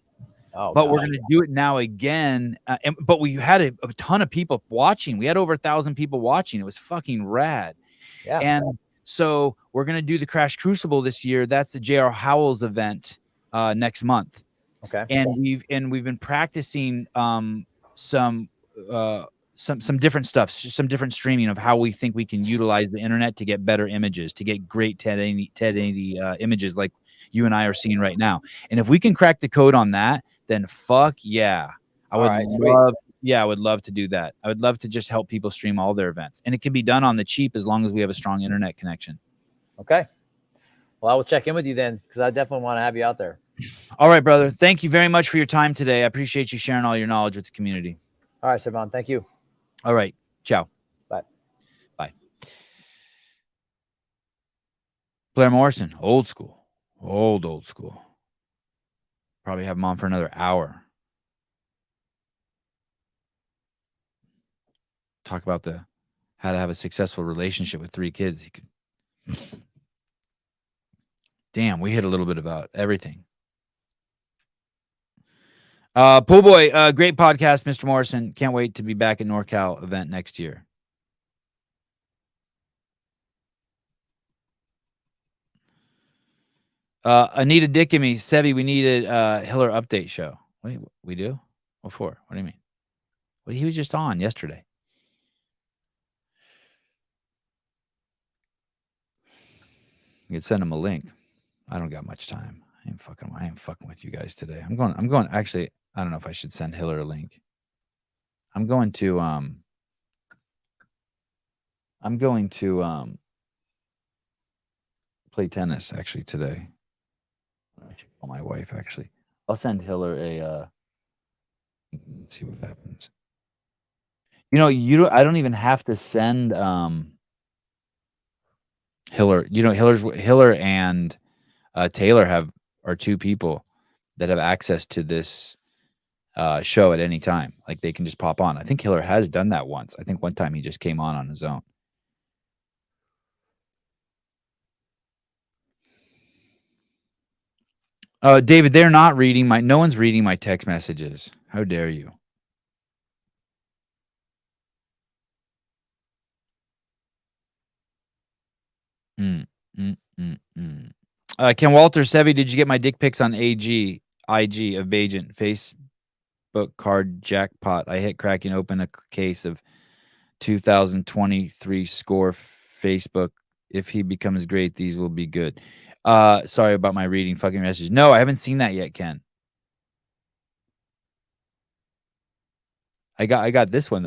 Oh, but we're going to do it now again. But we had a ton of people watching. We had over 1,000 people watching. It was fucking rad. Yeah. And so we're going to do the Crash Crucible this year. That's the J.R. Howells event next month. Okay. And we've been practicing some different stuff, some different streaming of how we think we can utilize the internet to get better images, to get great 1080 images like you and I are seeing right now. And if we can crack the code on that, then fuck yeah. I would love to do that. I would love to just help people stream all their events. And it can be done on the cheap as long as we have a strong internet connection. Okay. Well, I will check in with you then, because I definitely want to have you out there. All right, brother. Thank you very much for your time today. I appreciate you sharing all your knowledge with the community. All right, Savon. Thank you. All right. Ciao. Bye. Bye. Blair Morrison, old school. Old school. Probably have him on for another hour. Talk about how to have a successful relationship with 3 kids. Damn, we hit a little bit about everything. Pool Boy, great podcast, Mr. Morrison. Can't wait to be back at NorCal event next year. Anita Dickamy, Sevi, we need a Hiller update show. Wait, we do? What for? What do you mean? Well, he was just on yesterday. You could send him a link. I don't got much time. I ain't fucking with you guys today. I'm going, actually, I don't know if I should send Hiller a link. I'm going to play tennis actually today. I should call my wife actually. I'll send Hiller a let's see what happens. I don't even have to send Hiller. Hiller and Taylor are 2 people that have access to this show at any time. Like they can just pop on. I think Hiller has done that once. I think one time he just came on his own. David, they're not reading no one's reading my text messages. How dare you? Ken Walter, Sevi, did you get my dick pics on IG of Bajent? Facebook card jackpot. I hit cracking open a case of 2023 score Facebook. If he becomes great, these will be good. Sorry about my reading fucking messages. No, I haven't seen that yet, Ken. I got this one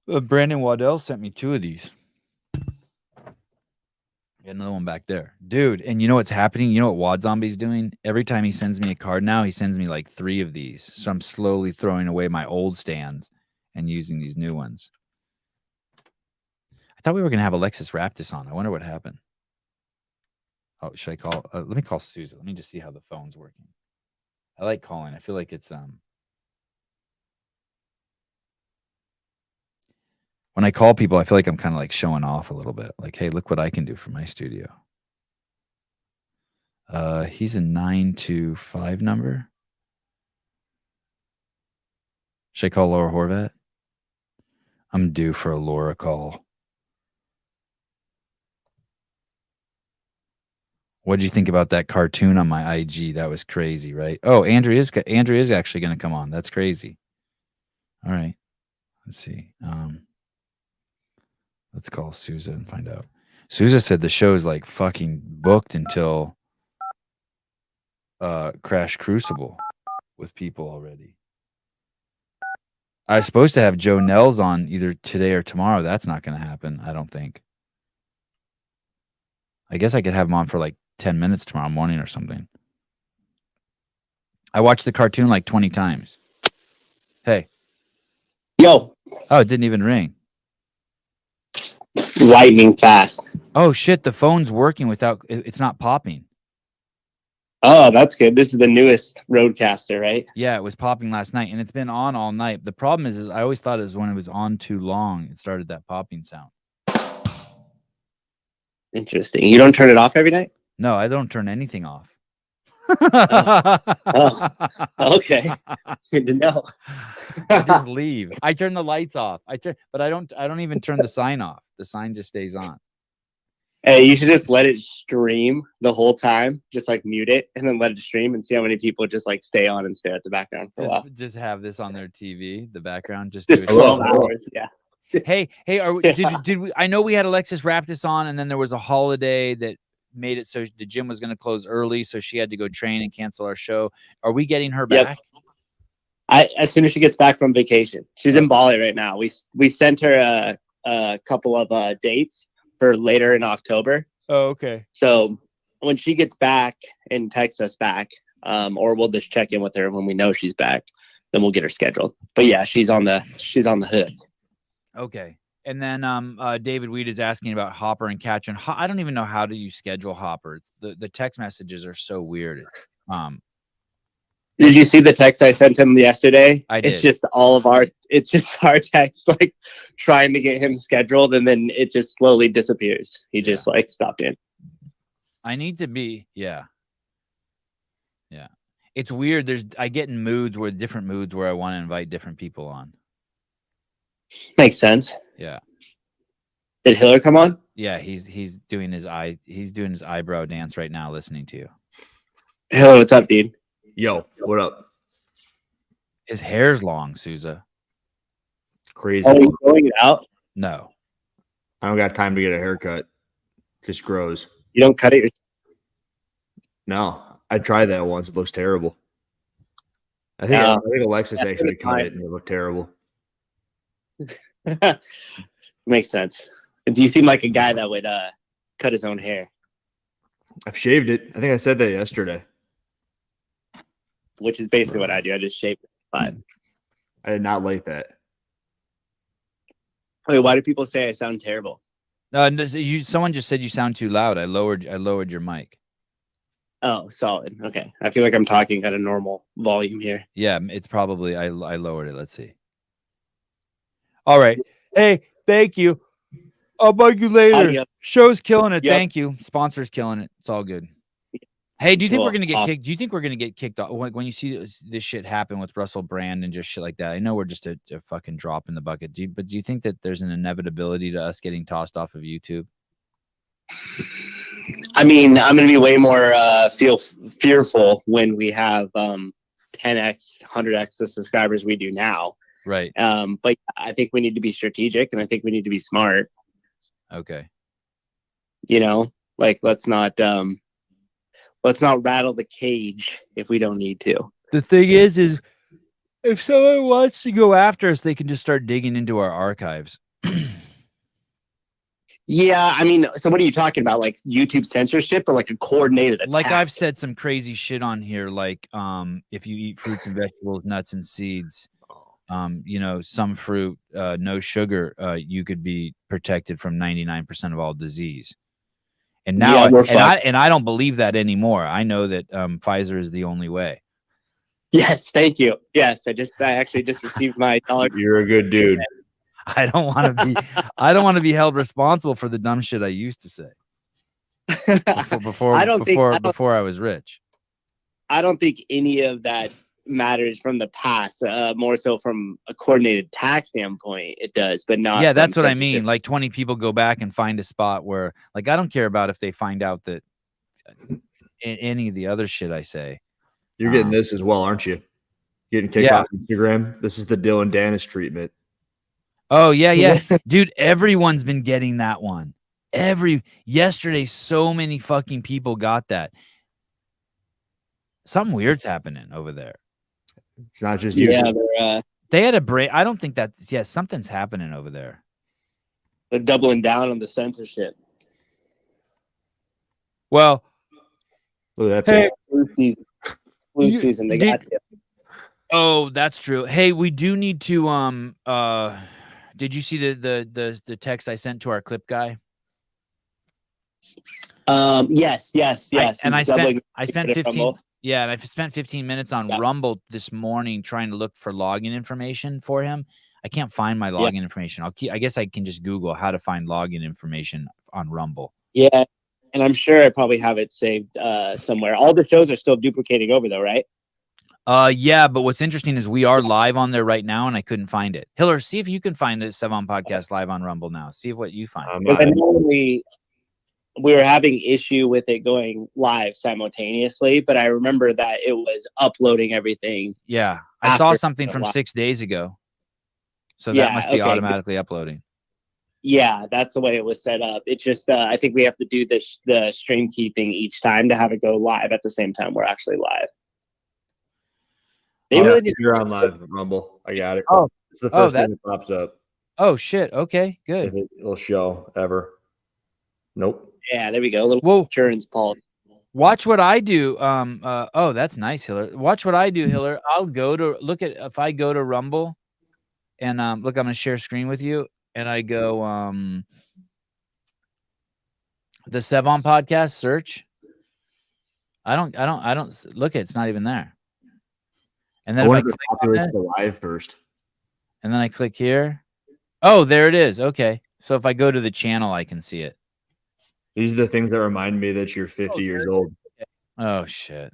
though. Brandon Waddell sent me 2 of these. Got another one back there, dude. And you know what's happening? You know what Wad Zombie's doing? Every time he sends me a card now, he sends me like 3 of these. So I'm slowly throwing away my old stands and using these new ones. I thought we were gonna have Alexis Raptis on. I wonder what happened. Oh, should I call? Let me call Susan. Let me just see how the phone's working. I like calling. I feel like it's when I call people, I feel like I'm kind of like showing off a little bit. Like, hey, look what I can do for my studio. He's a 925 number. Should I call Laura Horvat? I'm due for a Laura call. What did you think about that cartoon on my IG? That was crazy, right? Oh, Andrew is actually going to come on. That's crazy. All right. Let's see. Let's call Sousa and find out. Sousa said the show is like fucking booked until Crash Crucible with people already. I was supposed to have Joe Nels on either today or tomorrow. That's not going to happen, I don't think. I guess I could have him on for like 10 minutes tomorrow morning or something. I watched the cartoon like 20 times. Hey. Yo. Oh, it didn't even ring. Lightning fast. Oh, shit. The phone's working without... It's not popping. Oh, that's good. This is the newest Roadcaster, right? Yeah, it was popping last night, and it's been on all night. The problem is I always thought it was when it was on too long, it started that popping sound. Interesting. You don't turn it off every night? No, I don't turn anything off. Oh, okay. Good to know. I just leave. I turn the lights off. But I don't even turn the sign off. The sign just stays on. Hey, you should just let it stream the whole time. Just like mute it and then let it stream and see how many people just like stay on and stare at the background for a while. Just have this on their TV, the background. Just 12 hours. Yeah. Hey, did we? I know we had Alexis Raptis on, and then there was a holiday that made it so the gym was going to close early, so she had to go train and cancel our show. Are we getting her back? As soon as she gets back from vacation. She's in Bali right now. We sent her a couple of dates for later in October. Oh, okay. So when she gets back and texts us back, or we'll just check in with her when we know she's back, then we'll get her scheduled. But yeah, she's on the hook. Okay. And then David Weed is asking about Hopper and Catch. And I don't even know how do you schedule Hopper. The text messages are so weird. Did you see the text I sent him yesterday? I did. It's just our text like trying to get him scheduled, and then it just slowly disappears. He just like stopped in. I need to be, yeah. It's weird. I get in different moods where I want to invite different people on. Makes sense. Yeah. Did Hiller come on? Yeah, he's doing his eyebrow dance right now, listening to you. Hiller, what's up, dude? Yo, what up? His hair's long, Souza. Crazy. Oh, you growing it out? No. I don't got time to get a haircut. Just grows. You don't cut it yourself? No, I tried that once. It looks terrible. I think Alexis actually cut it and it looked terrible. Makes sense. Do you seem like a guy that would cut his own hair? I've shaved it. I think I said that yesterday. Which is basically what I do. I just shave it. But I did not like that. wait, why do people say I sound terrible? No, someone just said you sound too loud. I lowered your mic. Oh, solid. Okay. I feel like I'm talking at a normal volume here. Yeah, it's probably I lowered it. Let's see. All right. Hey, thank you. I'll bug you later. Yep. Show's killing it. Yep. Thank you. Sponsor's killing it. It's all good. Hey, do you think Cool. we're gonna get kicked? Do you think we're gonna get kicked off when you see this shit happen with Russell Brand and just shit like that? I know we're just a fucking drop in the bucket. But do you think that there's an inevitability to us getting tossed off of YouTube? I mean, I'm going to be way more fearful when we have 10x, 100x the subscribers we do now. Right. But I think we need to be strategic, and I think we need to be smart. Okay. You know, like let's not rattle the cage if we don't need to. The thing is if someone wants to go after us, they can just start digging into our archives. Yeah, I mean, so what are you talking about? Like YouTube censorship or like a coordinated attack? Like I've said some crazy shit on here, like if you eat fruits and vegetables, nuts and seeds, you know, some fruit, no sugar, you could be protected from 99% of all disease. And now, I don't believe that anymore. I know that Pfizer is the only way. Yes, thank you. Yes, I actually just received my $1. You're a good dude. I don't want to be held responsible for the dumb shit I used to say before I was rich. I don't think any of that matters from the past. More so from a coordinated tax standpoint, it does, but not. Yeah, that's what I mean. Like 20 people go back and find a spot where, like, I don't care about if they find out that any of the other shit I say. You're getting this as well, aren't you? Getting kicked off Instagram. This is the Dylan Dennis treatment. Oh, yeah. Dude, everyone's been getting that one. Yesterday, so many fucking people got that. Something weird's happening over there. It's not just you. Yeah, they had a break. I don't think that's, something's happening over there. They're doubling down on the censorship. Well, look at that. Hey, flu season, they got you. Oh, that's true. Hey, we do need to did you see the text I sent to our clip guy? Yes. I spent 15 and I spent 15 minutes on Rumble this morning trying to look for login information for him. I can't find my login information. I guess I can just Google how to find login information on Rumble. Yeah, and I'm sure I probably have it saved somewhere. All the shows are still duplicating over though, right? Yeah, but what's interesting is we are live on there right now, and I couldn't find it. Hiller, see if you can find the Sevon podcast live on Rumble now. See what you find. Because I know we were having issue with it going live simultaneously, but I remember that it was uploading everything. Yeah, I saw something from 6 days ago, so that must be automatically uploading. Yeah, that's the way it was set up. It's just I think we have to do the stream keeping each time to have it go live at the same time we're actually live. You're on live Rumble. I got it. Oh, it's the first thing that pops up. Oh shit. Okay, good. It'll show ever. Nope. Yeah, there we go. A little insurance policy. Watch what I do. Oh, that's nice, Hiller. Watch what I do, Hiller. I'll go to if I go to Rumble and look, I'm gonna share screen with you, and I go, the Sevon podcast search. I don't look at it's not even there. And then if I click on this, the live first. and then I click here. Oh, there it is. Okay. So if I go to the channel, I can see it. These are the things that remind me that you're 50 years old. Oh shit.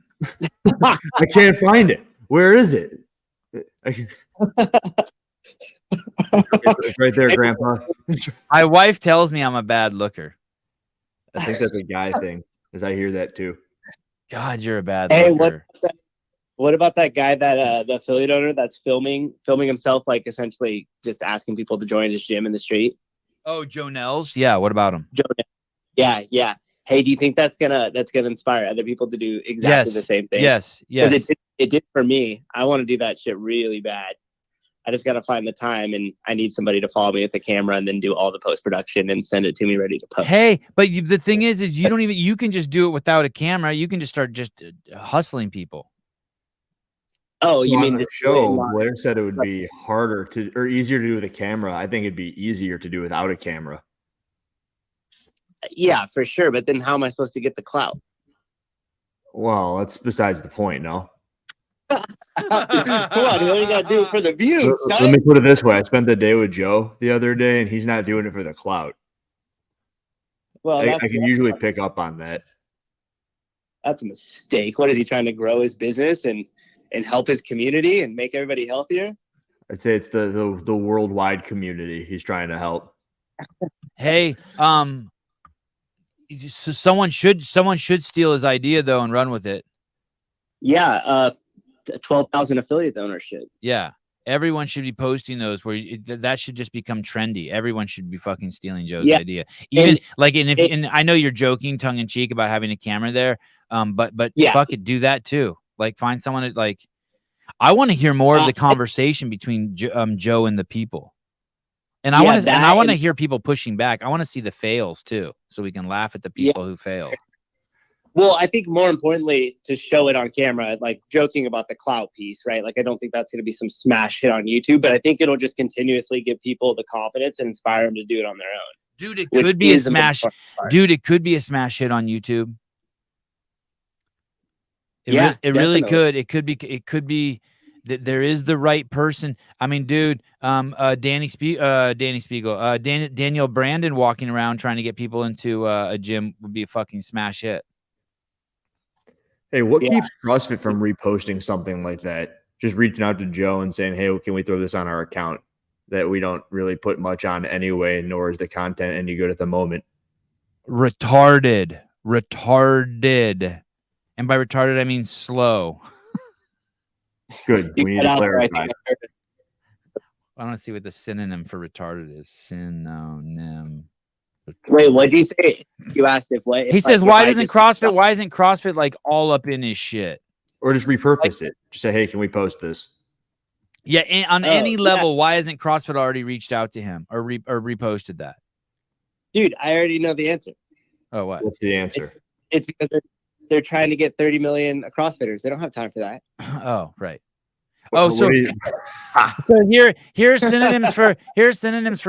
I can't find it. Where is it? It's right there, Grandpa. My wife tells me I'm a bad looker. I think that's a guy thing, because I hear that too. God, you're a bad Hey, looker. what about that guy that the affiliate owner that's filming himself, like essentially just asking people to join his gym in the street? Oh, Joe Nels? Yeah, what about him? Yeah. Hey, do you think that's gonna inspire other people to do exactly the same thing? Yes. It did for me. I want to do that shit really bad. I just got to find the time, and I need somebody to follow me with the camera and then do all the post-production and send it to me ready to post. Hey, but the thing is you can just do it without a camera. You can just start hustling people. Oh, So you mean the show? Blair said it would be harder or easier to do with a camera. I think it'd be easier to do without a camera. Yeah, for sure. But then how am I supposed to get the clout? Well, that's besides the point, no? Come on, what you got to do it for the views? Let me put it this way. I spent the day with Joe the other day, and he's not doing it for the clout. Well, I can usually pick up on that. That's a mistake. What is he trying to grow his business and help his community and make everybody healthier? I'd say it's the worldwide community he's trying to help. Hey, so someone should steal his idea though and run with it. Yeah, 12,000 affiliate ownership. Yeah, everyone should be posting those where that should just become trendy. Everyone should be fucking stealing Joe's idea. Even and I know you're joking tongue in cheek about having a camera there, but fuck it, do that too. Like find someone that I want to hear more of the conversation between Joe and the people. And I want to hear people pushing back. I want to see the fails too, so we can laugh at the people who fail. Well, I think more importantly, to show it on camera, like joking about the clout piece, right? Like, I don't think that's going to be some smash hit on YouTube, but I think it'll just continuously give people the confidence and inspire them to do it on their own. Dude, it could be a smash. Dude, it could be a smash hit on YouTube. It really could. It could be. There is the right person. I mean, dude, Daniel Brandon walking around trying to get people into a gym would be a fucking smash hit. Hey, what keeps CrossFit from reposting something like that? Just reaching out to Joe and saying, hey, can we throw this on our account that we don't really put much on anyway, nor is the content any good at the moment? Retarded. And by retarded, I mean slow. Good. We need to clarify. I want to see what the synonym for retarded is. Synonym. Wait, what did you say? You asked if what? He says, why isn't CrossFit like all up in his shit? Or just repurpose it. Just say, hey, can we post this? Yeah, on any level, why hasn't CrossFit already reached out to him or reposted that? Dude, I already know the answer. Oh, what? What's the answer? It's because they're trying to get 30 million CrossFitters. They don't have time for that. Oh, right. Oh, so here's synonyms for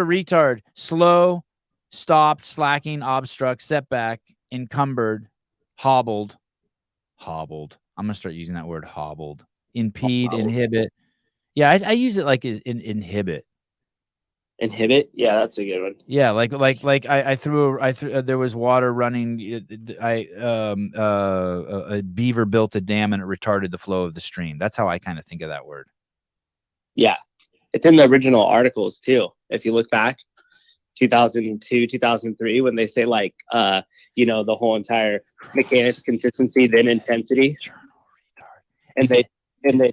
retard: slow, stopped, slacking, obstruct, setback, encumbered, hobbled. I'm gonna start using that word, hobbled. Impede, inhibit. Yeah, I use it like inhibit. Inhibit? Yeah, that's a good one. Yeah, like I threw there was water running. A beaver built a dam and it retarded the flow of the stream. That's how I kind of think of that word. Yeah. It's in the original articles too. If you look back 2002, 2003, when they say the whole entire mechanics, consistency, then intensity. And they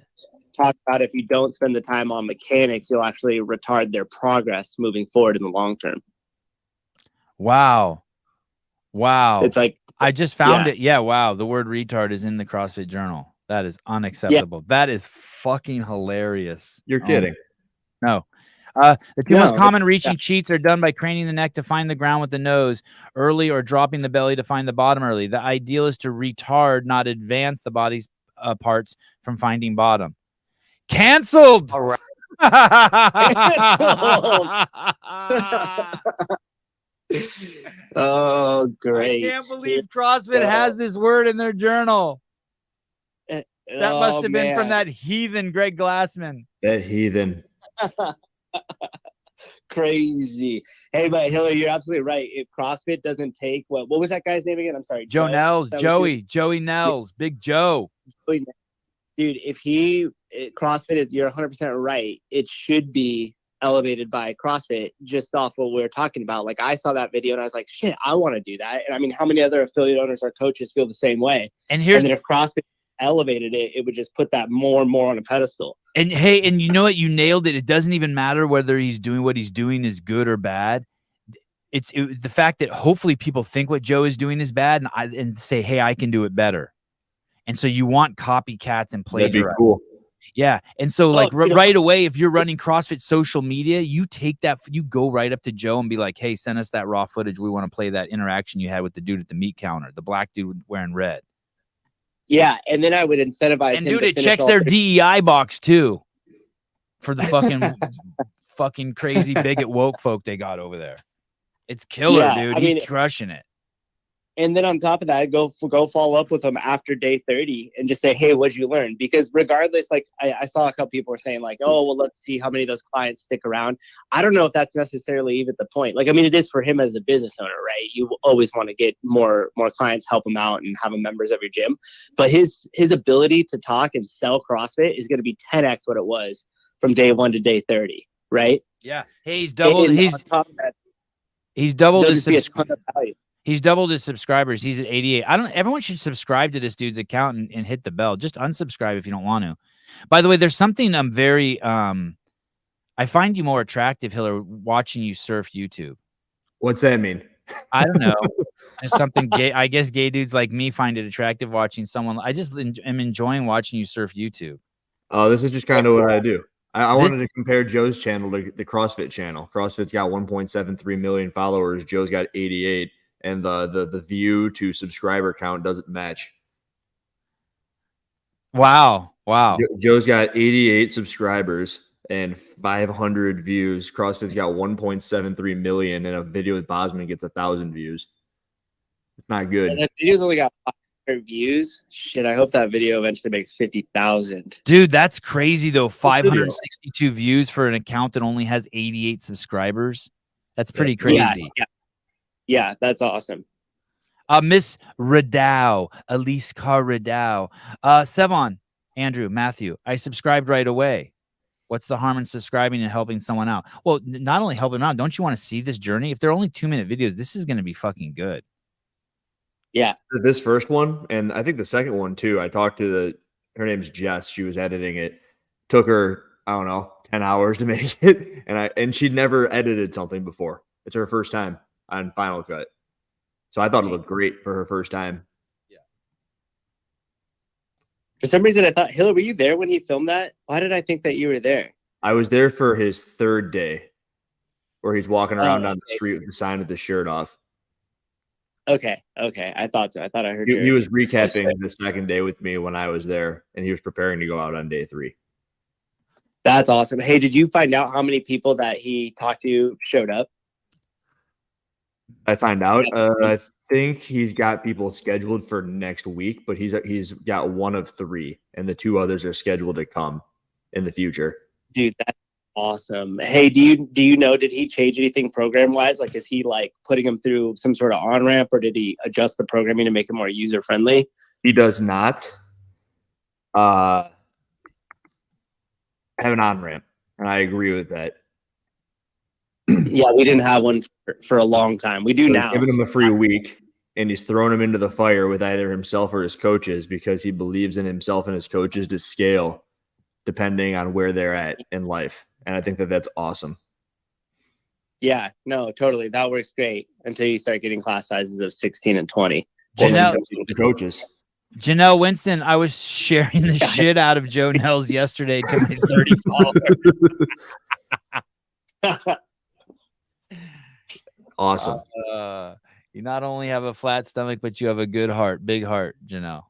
talk about if you don't spend the time on mechanics, you'll actually retard their progress moving forward in the long term. Wow. It's like, I just found it. Yeah. Wow. The word retard is in the CrossFit Journal. That is unacceptable. Yeah. That is fucking hilarious. You're kidding. No. The two most common reaching cheats are done by craning the neck to find the ground with the nose early or dropping the belly to find the bottom early. The ideal is to retard, not advance the body's parts from finding bottom. Canceled. All right. Oh, I great. can't believe CrossFit has this word in their journal. That must have been from that heathen Greg Glassman. That heathen. Crazy. Hey, but Hillary, you're absolutely right. If CrossFit doesn't take what was that guy's name again? I'm sorry. Joe Nels, That was Joey Nels, Big Joe. Dude, if CrossFit is, you're 100% right. It should be elevated by CrossFit just off what we're talking about. Like, I saw that video and I was like, shit, I want to do that. And I mean, how many other affiliate owners or coaches feel the same way? And then if CrossFit elevated it, it would just put that more and more on a pedestal. And hey, and you know what? You nailed it. It doesn't even matter whether he's doing what he's doing is good or bad. It's the fact that hopefully people think what Joe is doing is bad and say, hey, I can do it better. And so you want copycats and plagiarists. That'd be cool. Yeah. And so right away, if you're running CrossFit social media, you take that, you go right up to Joe and be like, hey, send us that raw footage. We want to play that interaction you had with the dude at the meat counter, the black dude wearing red. Yeah, and then I would incentivize and him. Dude, it checks their DEI box too for the fucking crazy bigot woke folk they got over there. It's killer, dude. He's crushing it. And then on top of that, go follow up with him after day 30 and just say, hey, what'd you learn? Because regardless, like I saw a couple people were saying like, oh, well, let's see how many of those clients stick around. I don't know if that's necessarily even the point. Like, I mean, it is for him as a business owner, right? You always want to get more clients, help him out and have him members of your gym. But his ability to talk and sell CrossFit is going to be 10x what it was from day 1 to day 30, right? Yeah. Hey, he's doubled He's doubled his subscribers. He's at 88. Everyone should subscribe to this dude's account and hit the bell. Just unsubscribe if you don't want to. By the way, there's something I find you more attractive, Hiller, watching you surf YouTube. What's that mean? I don't know. There's something gay. I guess gay dudes like me find it attractive watching someone. I just am enjoying watching you surf YouTube. Oh, this is just kind of what I do. I wanted to compare Joe's channel to the CrossFit channel. CrossFit's got 1.73 million followers. Joe's got 88. And the view to subscriber count doesn't match. Wow. Joe's got 88 subscribers and 500 views. CrossFit's got 1.73 million, and a video with Bosman gets 1,000 views. It's not good. And that video's only got 500 views. Shit, I hope that video eventually makes 50,000. Dude, that's crazy though. 562 views for an account that only has 88 subscribers. That's pretty crazy. Yeah, that's awesome. Miss Radow, Elise Carr Radow. Sevon, Andrew, Matthew, I subscribed right away. What's the harm in subscribing and helping someone out? Well, not only helping them out, don't you want to see this journey? If they're only 2-minute videos, this is going to be fucking good. Yeah. This first one, and I think the second one too, I talked to her name's Jess. She was editing it. Took her, I don't know, 10 hours to make it. And she'd never edited something before. It's her first time on Final Cut. So I thought it looked great for her first time. Yeah. For some reason, I thought, Hiller, were you there when he filmed that? Why did I think that you were there? I was there for his third day where he's walking around down the street with the sign with the shirt off. Okay. I thought so. I thought I heard he was recapping the second day with me when I was there, and he was preparing to go out on day 3. That's awesome. Hey, did you find out how many people that he talked to showed up? I find out. I think he's got people scheduled for next week, but he's got 1 of 3, and the 2 others are scheduled to come in the future. Dude, that's awesome. Hey, do you know, did he change anything program wise? Like, is he like putting him through some sort of on ramp, or did he adjust the programming to make it more user friendly? He does not have an on ramp, and I agree with that. Yeah, we didn't have one for a long time. We do now. Giving him a free week, and he's throwing him into the fire with either himself or his coaches because he believes in himself and his coaches to scale depending on where they're at in life. And I think that that's awesome. Yeah, no, totally. That works great until you start getting class sizes of 16 and 20. The coaches. Janelle Winston, I was sharing the shit out of Joe Nels yesterday to my 30 followers. Awesome. You not only have a flat stomach, but you have a good heart, big heart, Janelle.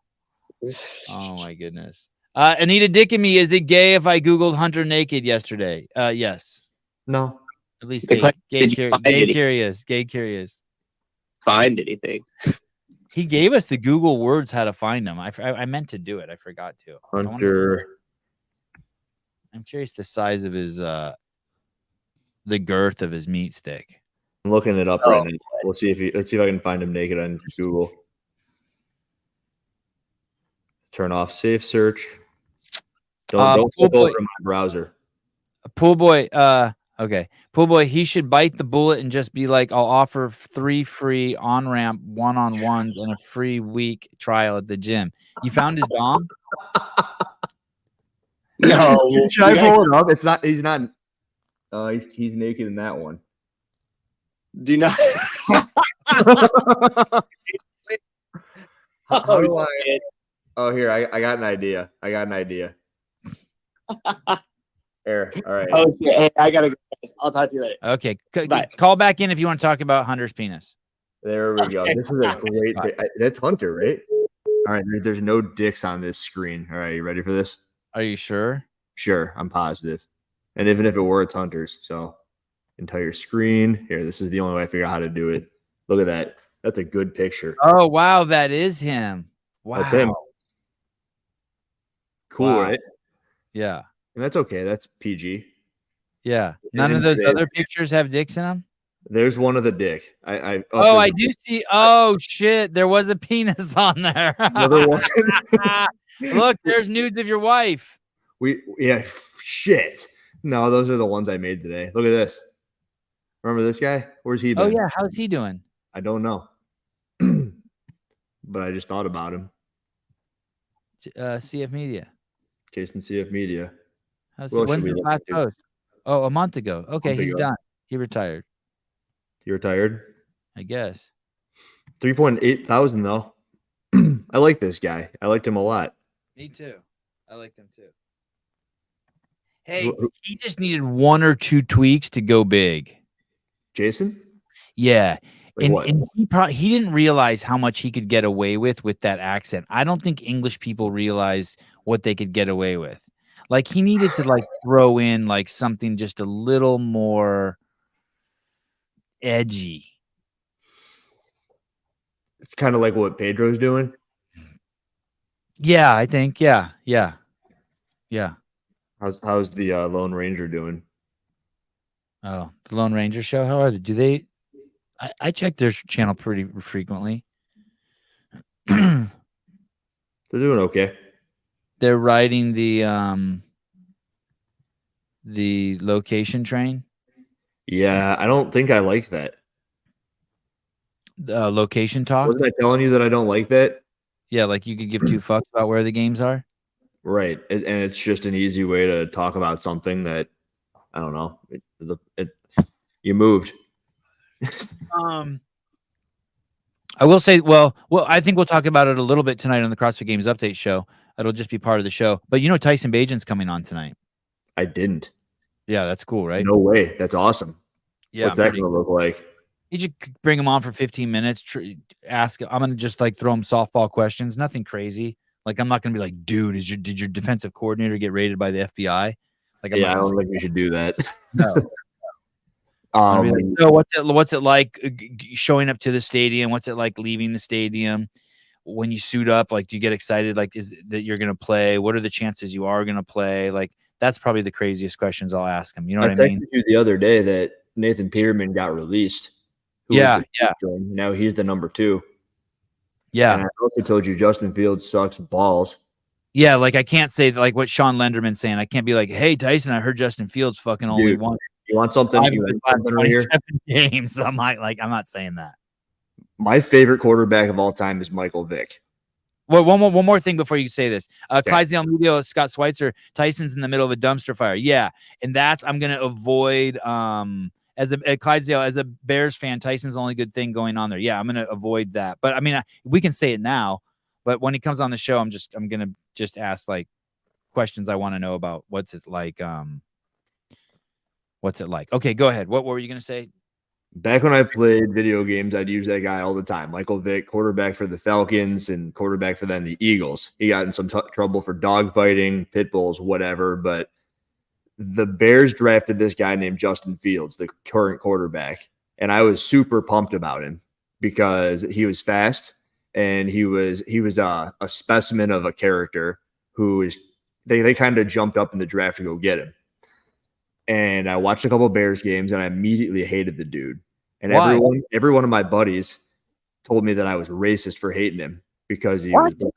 Oh my goodness. Anita Dickamy, is it gay if I Googled Hunter naked yesterday? Yes. No. At least Good gay. question. Gay, Did you find gay any- curious. Gay curious. Find anything? He gave us the Google words how to find them. I meant to do it. I forgot to. Hunter. I'm curious the size of his the girth of his meat stick. I'm looking it up Oh. right now. Let's see if I can find him naked on Google. Turn off safe search. Don't Pool flip over boy. to my browser. Pool boy, okay. Pool boy, he should bite the bullet and just be like, I'll offer 3 free on-ramp one-on-ones and a free week trial at the gym. You found his dom? No. Should I pull it up? It's not. He's not. He's naked in that one. Do not. How do I? Oh, here I got an idea. There. All right. Oh, shit. Hey, I gotta go. I'll talk to you later. Okay. Bye. Call back in if you want to talk about Hunter's penis. There we go. This is a great. That's Hunter, right? All right. There's no dicks on this screen. All right. You ready for this? Are you sure? Sure. I'm positive. And even if it were, it's Hunter's. So entire screen. Here. This is the only way I figure out how to do it. Look at that. That's a good picture. Oh, wow. That is him. Wow. That's him. Cool, Wow. right? Yeah. And that's okay. That's PG. Yeah. None of those other pictures have dicks in them? There's one of the dick. I do see. Oh, shit. There was a penis on there. Another one. Look, there's nudes of your wife. Shit. No, those are the ones I made today. Look at this. Remember this guy? Where's he been? Oh, yeah. How's he doing? I don't know. But I just thought about him. CF Media. Jason CF Media. When's What else should his we look last into? post? Oh, a month ago. Okay, Month he's ago. done. He retired, You retired? I guess. 3.8 thousand though. I like this guy. I liked him a lot. Me too. I like them too. Hey, he just needed 1 or 2 tweaks to go big. Jason? Yeah. Like what? And he didn't realize how much he could get away with that accent. I don't think English people realize what they could get away with. Like he needed to like throw in like something just a little more edgy. It's kind of like what Pedro's doing. Yeah, I think. Yeah. How's the Lone Ranger doing? Oh, the Lone Ranger show. How are they? Do they? I check their channel pretty frequently. They're doing okay. They're riding the location train. Yeah, I don't think I like that. Location talk. Wasn't I telling you that I don't like that? Yeah, like you could give 2 fucks about where the games are. Right. And it's just an easy way to talk about something that, I don't know, you moved. I will say, well, I think we'll talk about it a little bit tonight on the CrossFit Games Update show. It'll just be part of the show. But you know Tyson Bajan's coming on tonight. I didn't. Yeah, that's cool, right? No way. That's awesome. Yeah, What's that going to look like? You just bring him on for 15 minutes. Ask. I'm gonna just like throw him softball questions. Nothing crazy. Like I'm not gonna be like, dude, did your defensive coordinator get raided by the FBI? Like, I don't think we should do that. No. So what's it like showing up to the stadium? What's it like leaving the stadium? When you suit up, like, do you get excited? Like, is that you're gonna play? What are the chances you are gonna play? Like, that's probably the craziest questions I'll ask him. You know what I mean? texted you the other day that Nathan Peterman got released. Yeah. Now he's the number 2. Yeah. And I also told you Justin Fields sucks balls. Yeah, like I can't say like what Sean Lenderman's saying. I can't be like, hey Tyson, I heard Justin Fields fucking only won. You want something? Right here? Games. I'm not saying that. My favorite quarterback of all time is Michael Vick. Well, one more thing before you say this. Clydesdale Media, Scott Schweitzer, Tyson's in the middle of a dumpster fire. Yeah, and that's I'm gonna avoid. As a Clydesdale, as a Bears fan, Tyson's the only good thing going on there. Yeah, I'm gonna avoid that. But I mean, we can say it now. But when he comes on the show, I'm gonna just ask like questions I want to know about. What's it like? What's it like? Okay, go ahead. What were you gonna say? Back when I played video games, I'd use that guy all the time. Michael Vick, quarterback for the Falcons and quarterback for then the Eagles. He got in some trouble for dogfighting, pit bulls, whatever. But the Bears drafted this guy named Justin Fields, the current quarterback. And I was super pumped about him because he was fast and he was a specimen of a character who is they kind of jumped up in the draft to go get him. And I watched a couple of Bears games and I immediately hated the dude. And Why? every one of my buddies told me that I was racist for hating him because he was black.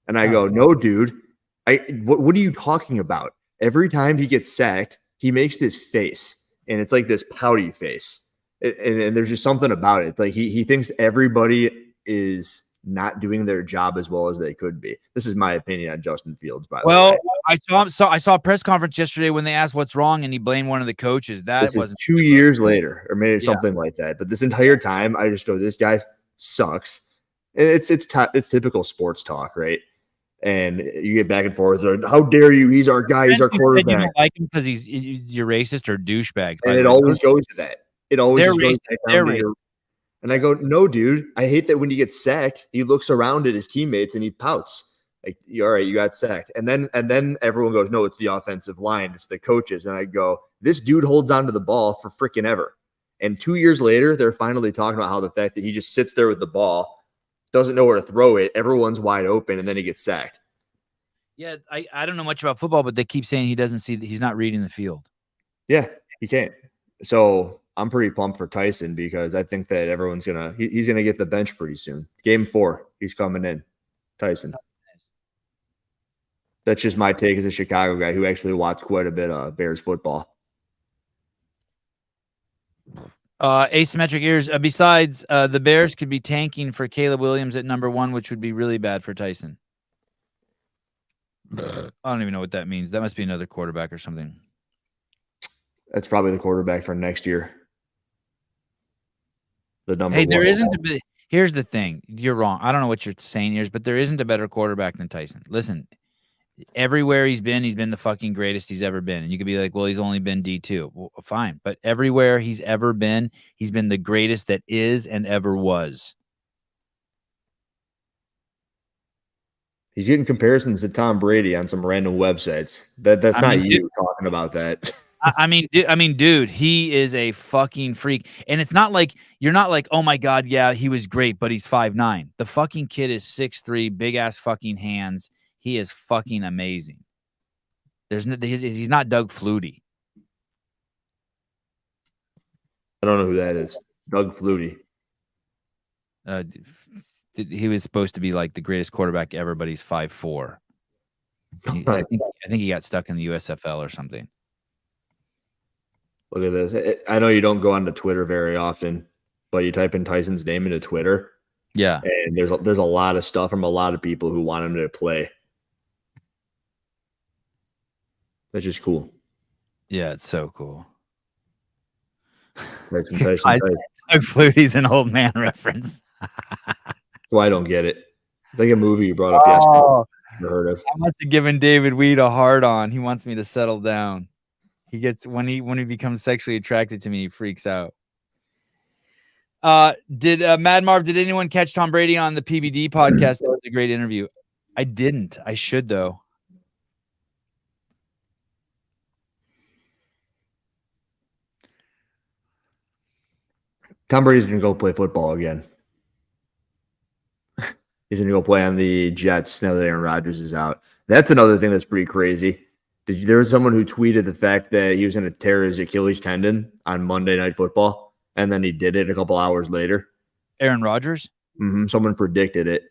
And I go, no, dude, what are you talking about? Every time he gets sacked, he makes this face and it's like this pouty face. And there's just something about it. It's like he thinks everybody is not doing their job as well as they could be. This is my opinion on Justin Fields, by the way. Well, I saw a press conference yesterday when they asked what's wrong and he blamed one of the coaches. That wasn't 2 years later, or maybe something like that. But this entire time, I just go, this guy sucks. And it's typical sports talk, right? And you get back and forth. How dare you? He's our guy. He's our quarterback. You don't like him because you're racist or douchebag. And it always goes to that. It always goes back down to your. And I go, no, dude. I hate that when you get sacked, he looks around at his teammates and he pouts. Like, all right, you got sacked. And then everyone goes, no, it's the offensive line. It's the coaches. And I go, this dude holds onto the ball for freaking ever. And 2 years later, they're finally talking about how the fact that he just sits there with the ball, doesn't know where to throw it. Everyone's wide open, and then he gets sacked. Yeah, I don't know much about football, but they keep saying he doesn't see that he's not reading the field. Yeah, he can't. So I'm pretty pumped for Tyson because I think that everyone's he's gonna get the bench pretty soon. Game 4, he's coming in. Tyson. That's just my take as a Chicago guy who actually watched quite a bit of Bears football. Asymmetric ears. Besides, the Bears could be tanking for Caleb Williams at number 1, which would be really bad for Tyson. I don't even know what that means. That must be another quarterback or something. That's probably the quarterback for next year. The number. Hey, there 1. isn't a. Here's the thing. You're wrong. I don't know what you're saying here, but there isn't a better quarterback than Tyson. Listen, everywhere he's been the fucking greatest he's ever been. And you could be like, well, he's only been D2. Well, fine. But everywhere he's ever been, he's been the greatest that is and ever was. He's getting comparisons to Tom Brady on some random websites. That's not you talking about that. I mean, dude, he is a fucking freak. And it's not like you're not like, oh my God, yeah, he was great, but he's 5'9". The fucking kid is 6'3", big ass fucking hands. He is fucking amazing. He's not Doug Flutie. I don't know who that is. Doug Flutie. He was supposed to be like the greatest quarterback ever, but he's 5'4". I think he got stuck in the USFL or something. Look at this. I know you don't go onto Twitter very often, but you type in Tyson's name into Twitter. Yeah. And there's a lot of stuff from a lot of people who want him to play. That's just cool. Yeah, it's so cool. Tyson. Doug Flutie's an old man reference. Well, I don't get it. It's like a movie you brought up yesterday. Never heard of. I must have given David Weed a hard on. He wants me to settle down. He gets when he becomes sexually attracted to me, he freaks out. Did Mad Marv, did anyone catch Tom Brady on the PBD podcast? That was a great interview. I didn't. I should though. Tom Brady's going to go play football again. He's going to go play on the Jets now that Aaron Rodgers is out. That's another thing that's pretty crazy. There was someone who tweeted the fact that he was going to tear his Achilles tendon on Monday Night Football, and then he did it a couple hours later. Aaron Rodgers? Mm-hmm. Someone predicted it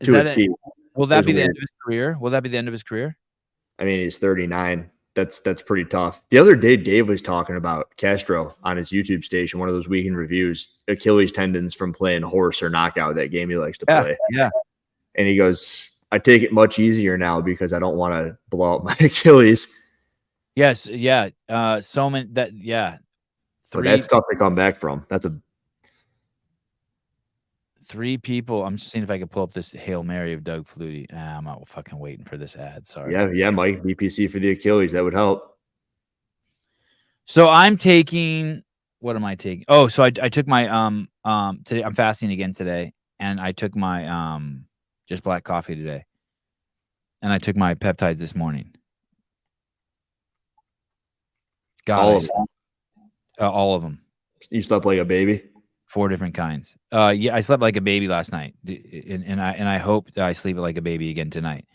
to a T. Will that be the end of his career? Will that be the end of his career? I mean, he's 39. That's pretty tough. The other day, Dave was talking about Castro on his YouTube station, one of those weekend reviews, Achilles tendons from playing horse or knockout, that game he likes to play. Yeah. And he goes, I take it much easier now because I don't want to blow up my Achilles. Yes. Yeah. So many that, yeah. So that's tough to come back from. That's three people. I'm just seeing if I can pull up this Hail Mary of Doug Flutie. I'm not fucking waiting for this ad. Sorry. Yeah, Mike. BPC for the Achilles. That would help. So I'm taking what am I taking? Oh, so I took my today. I'm fasting again today, and I took my just black coffee today, and I took my peptides this morning. All of them. All of them. You slept like a baby. 4 different kinds. Yeah, I slept like a baby last night, and I hope that I sleep like a baby again tonight.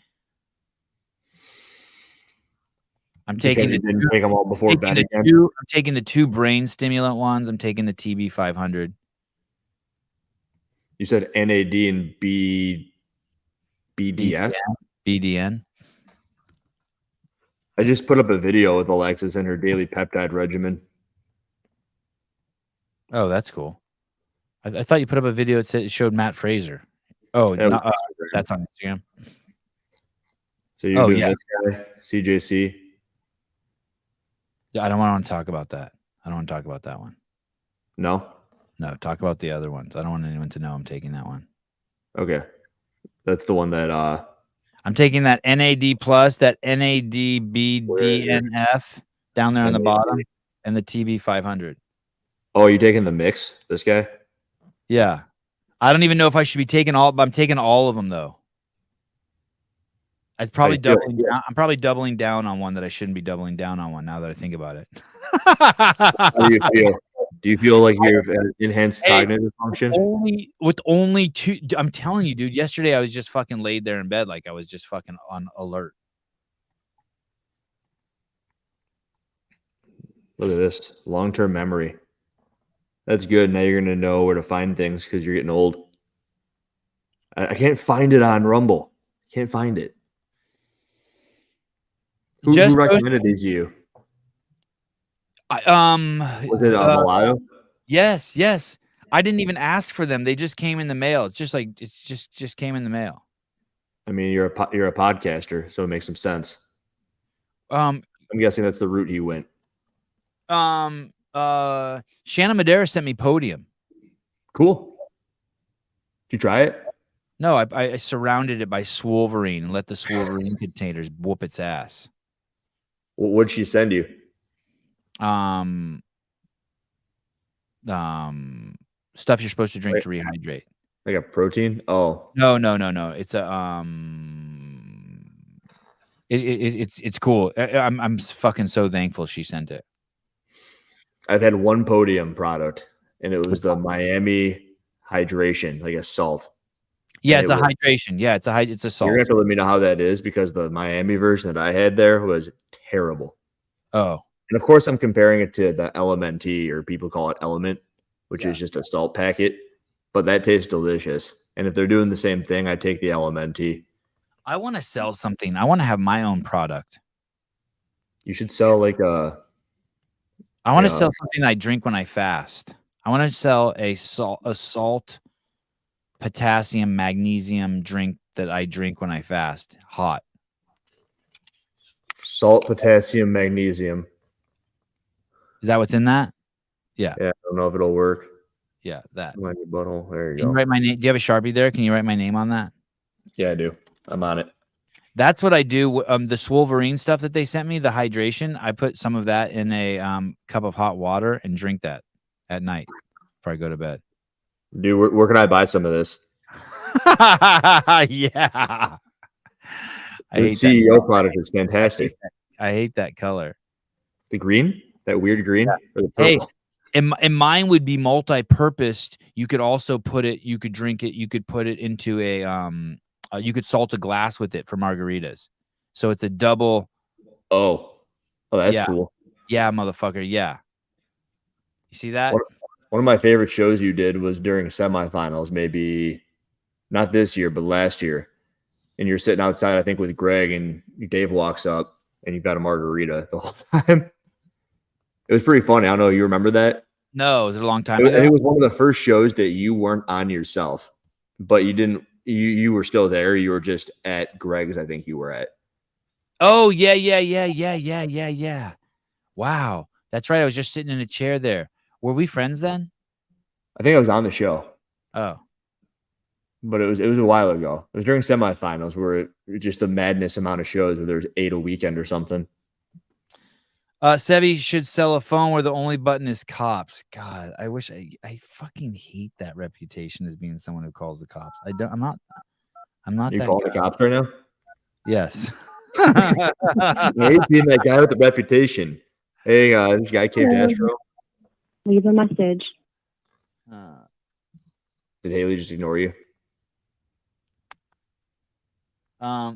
I'm taking Because you didn't take them all before bed again. I'm taking the 2 brain stimulant ones. I'm taking the TB 500. You said NAD and BDS? BDN. I just put up a video with Alexis and her daily peptide regimen. Oh, that's cool. I thought you put up a video that showed Matt Fraser. Oh, that's on Instagram. So you're doing this guy, CJC? I don't want to talk about that. I don't want to talk about that one. No? No, talk about the other ones. I don't want anyone to know I'm taking that one. Okay. That's the one that I'm taking that NAD plus, that NADBDNF down there on the bottom, and the TB 500. Oh, are you taking the mix? This guy? Yeah. I don't even know if I should be taking all, but I'm taking all of them though. I'm probably doubling down on one that I shouldn't be doubling down on one now that I think about it. How do you feel? Do you feel like you have enhanced cognitive function? Only 2. I'm telling you, dude, yesterday I was just fucking laid there in bed like I was just fucking on alert. Look at this. Long-term memory. That's good. Now you're going to know where to find things because you're getting old. I can't find it on Rumble. Can't find it. Who recommended these to you? Was it Malayo? Yes. I didn't even ask for them. They just came in the mail. It's just like just came in the mail. I mean, you're a podcaster, so it makes some sense. I'm guessing that's the route he went. Shannon Madera sent me Podium. Cool. Did you try it? No, I surrounded it by Swolverine and let the Swolverine containers whoop its ass. What'd she send you? Stuff you're supposed to drink to rehydrate. Like a protein? Oh. No. It's a it's cool. I'm fucking so thankful she sent it. I've had one Podium product, and it was the Miami hydration, like a salt. Yeah, it's a hydration. Yeah, it's a salt. You're gonna have to let me know how that is because the Miami version that I had there was terrible. Oh. And of course, I'm comparing it to the LMNT, or people call it Element, which is just a salt packet, but that tastes delicious. And if they're doing the same thing, I take the LMNT. I want to sell something. I want to have my own product. You should sell like I want to sell something I drink when I fast. I want to sell a salt, potassium, magnesium drink that I drink when I fast. Hot. Salt, potassium, magnesium. Is that what's in that? Yeah. Yeah. I don't know if it'll work. Yeah, that. Your butthole. There you go. Can you write my name? Do you have a Sharpie there? Can you write my name on that? Yeah, I do. I'm on it. That's what I do. The Swolverine stuff that they sent me, the hydration, I put some of that in a cup of hot water and drink that at night before I go to bed. Dude, where can I buy some of this? Yeah. The CEO product is fantastic. I hate that color. The green? That weird green? Yeah. Or the purple? Hey, and mine would be multi-purposed. You could also put it, you could drink it, you could put it into a you could salt a glass with it for margaritas. So it's a double. Oh, that's cool. Yeah, motherfucker. Yeah. You see that? One of my favorite shows you did was during semifinals, maybe not this year, but last year. And you're sitting outside, I think, with Greg, and Dave walks up and you've got a margarita the whole time. It was pretty funny. I don't know. You remember that? No, was it a long time ago? It was one of the first shows that you weren't on yourself, but you didn't. You were still there. You were just at Greg's, I think you were at. Oh, yeah. Wow. That's right. I was just sitting in a chair there. Were we friends then? I think I was on the show. Oh. But it was a while ago. It was during semifinals where it was just a madness amount of shows where there was 8 a weekend or something. Sebi should sell a phone where the only button is cops. God, I wish I fucking hate that reputation as being someone who calls the cops. I'm not You that calling guy. the cops right now? Yes. I hate being that guy with the reputation. Hey, this guy came to Astro. Leave a message. Did Haley just ignore you? I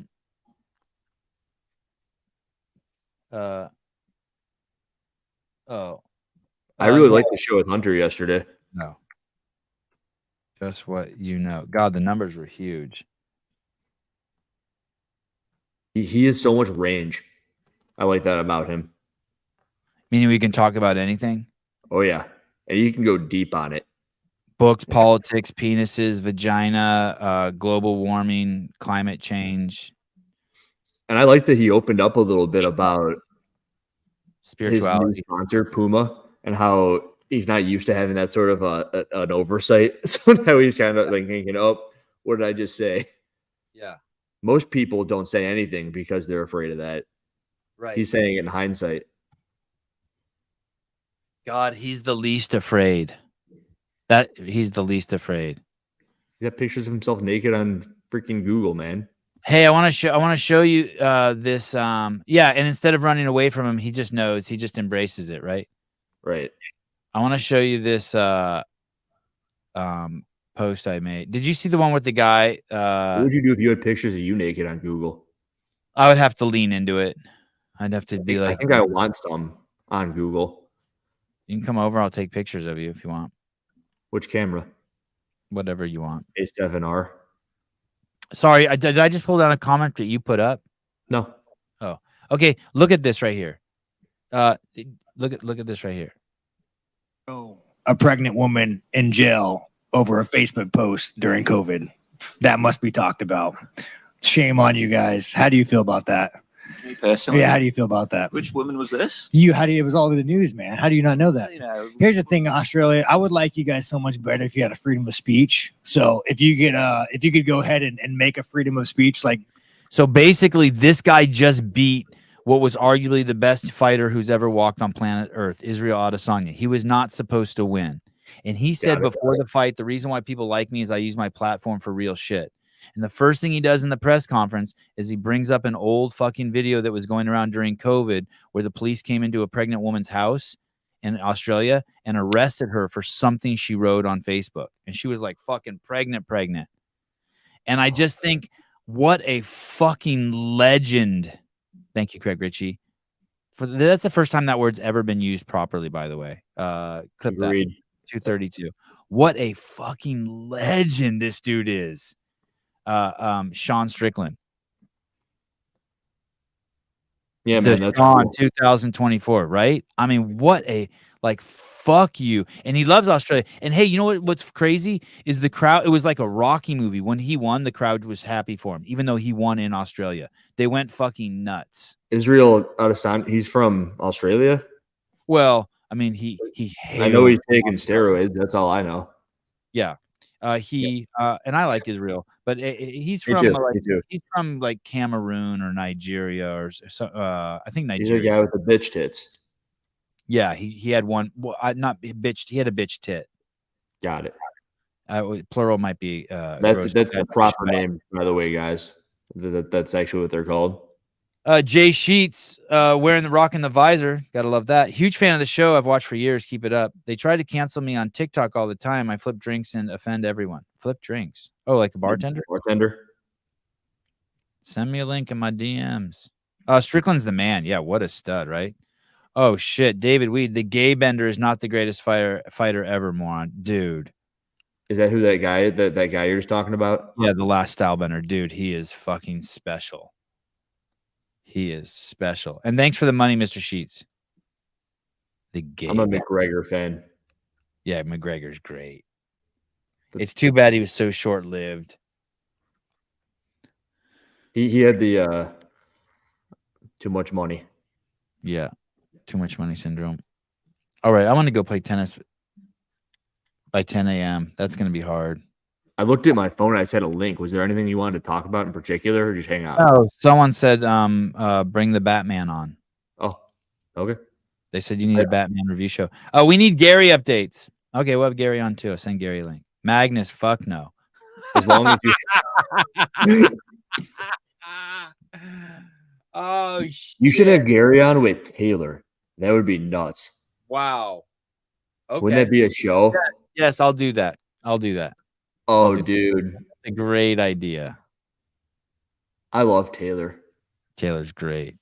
really liked the show with Hunter yesterday. No. Just what you know. God, the numbers were huge. He has so much range. I like that about him. Meaning we can talk about anything? Oh, yeah. And you can go deep on it. Books, politics, penises, vagina, global warming, climate change. And I like that he opened up a little bit about spirituality. His new sponsor, Puma, and how he's not used to having that sort of an oversight. So now he's kind of like thinking, oh, what did I just say? Yeah. Most people don't say anything because they're afraid of that. Right. He's saying it in hindsight. God, he's the least afraid. He's the least afraid. He's got pictures of himself naked on freaking Google, man. Hey, I want to show you this. Yeah, and instead of running away from him, he just knows. He just embraces it, right? Right. I want to show you this post I made. Did you see the one with the guy? What would you do if you had pictures of you naked on Google? I would have to lean into it. I'd have to be like, I think I want some on Google. You can come over. I'll take pictures of you if you want. Which camera? Whatever you want. A7R. Sorry, did I just pull down a comment that you put up? No. Oh, okay. Look at this right here. Look at this right here. Oh, a pregnant woman in jail over a Facebook post during COVID. That must be talked about. Shame on you guys. How do you feel about that? Me personally? Yeah, how do you feel about that? Which woman was this? It was all over the news, man. How do you not know that? You know, Here's the thing, Australia. I would like you guys so much better if you had a freedom of speech. So if you could go ahead and make a freedom of speech, like. So basically, this guy just beat what was arguably the best fighter who's ever walked on planet Earth, Israel Adesanya. He was not supposed to win. And he said before the fight, the reason why people like me is I use my platform for real shit. And the first thing he does in the press conference is he brings up an old fucking video that was going around during COVID where the police came into a pregnant woman's house in Australia and arrested her for something she wrote on Facebook. And she was like fucking pregnant. And I just think, what a fucking legend. Thank you, Craig Ritchie. That's the first time that word's ever been used properly, by the way. Clip Agreed. that. 232. What a fucking legend this dude is. Sean Strickland. Yeah, man, that's Sean, cool. 2024, right? I mean, what a fuck you. And he loves Australia. And hey, you know what's crazy is the crowd. It was like a Rocky movie. When he won, the crowd was happy for him, even though he won in Australia. They went fucking nuts. Israel Adesanya, he's from Australia. Well, I mean, he I know he's taking steroids. That's all I know. Yeah. And I like Israel, but he's from he's from like Cameroon or Nigeria or so. I think Nigeria. He's a guy with the bitch tits. Yeah, he had one. Well, not bitch. He had a bitch tit. Got it. Plural might be. That's the proper name, by the way, guys. That's actually what they're called. Jay Sheets wearing rocking the visor. Gotta love that. Huge fan of the show. I've watched for years. Keep it up. They try to cancel me on TikTok all the time. I flip drinks and offend everyone. Flip drinks. Oh, like a bartender? Bartender. Send me a link in my DMs. Strickland's the man. Yeah, what a stud, right? Oh shit, David Weed. The gay bender is not the greatest fighter ever, moron. Dude. Is that who that guy you're just talking about? Yeah, the last style bender. Dude, he is fucking special. He is special. And thanks for the money, Mr. Sheets. The gay. I'm a McGregor fan. Yeah, McGregor's great. It's too bad he was so short-lived. He had the too much money. Yeah. Too much money syndrome. All right, I want to go play tennis by 10 a.m. That's going to be hard. I looked at my phone and I said a link. Was there anything you wanted to talk about in particular or just hang out? Oh, someone said bring the Batman on. Oh, okay. They said you need a Batman review show. Oh, we need Gary updates. Okay, we'll have Gary on too. I'll send Gary a link. Magnus, fuck no. As long as you Oh shit. you should have Gary on with Taylor. That would be nuts. Wow. Okay. Wouldn't that be a show? Yes, I'll do that. I'll do that. Oh, dude. That's a great idea. I love Taylor. Taylor's great.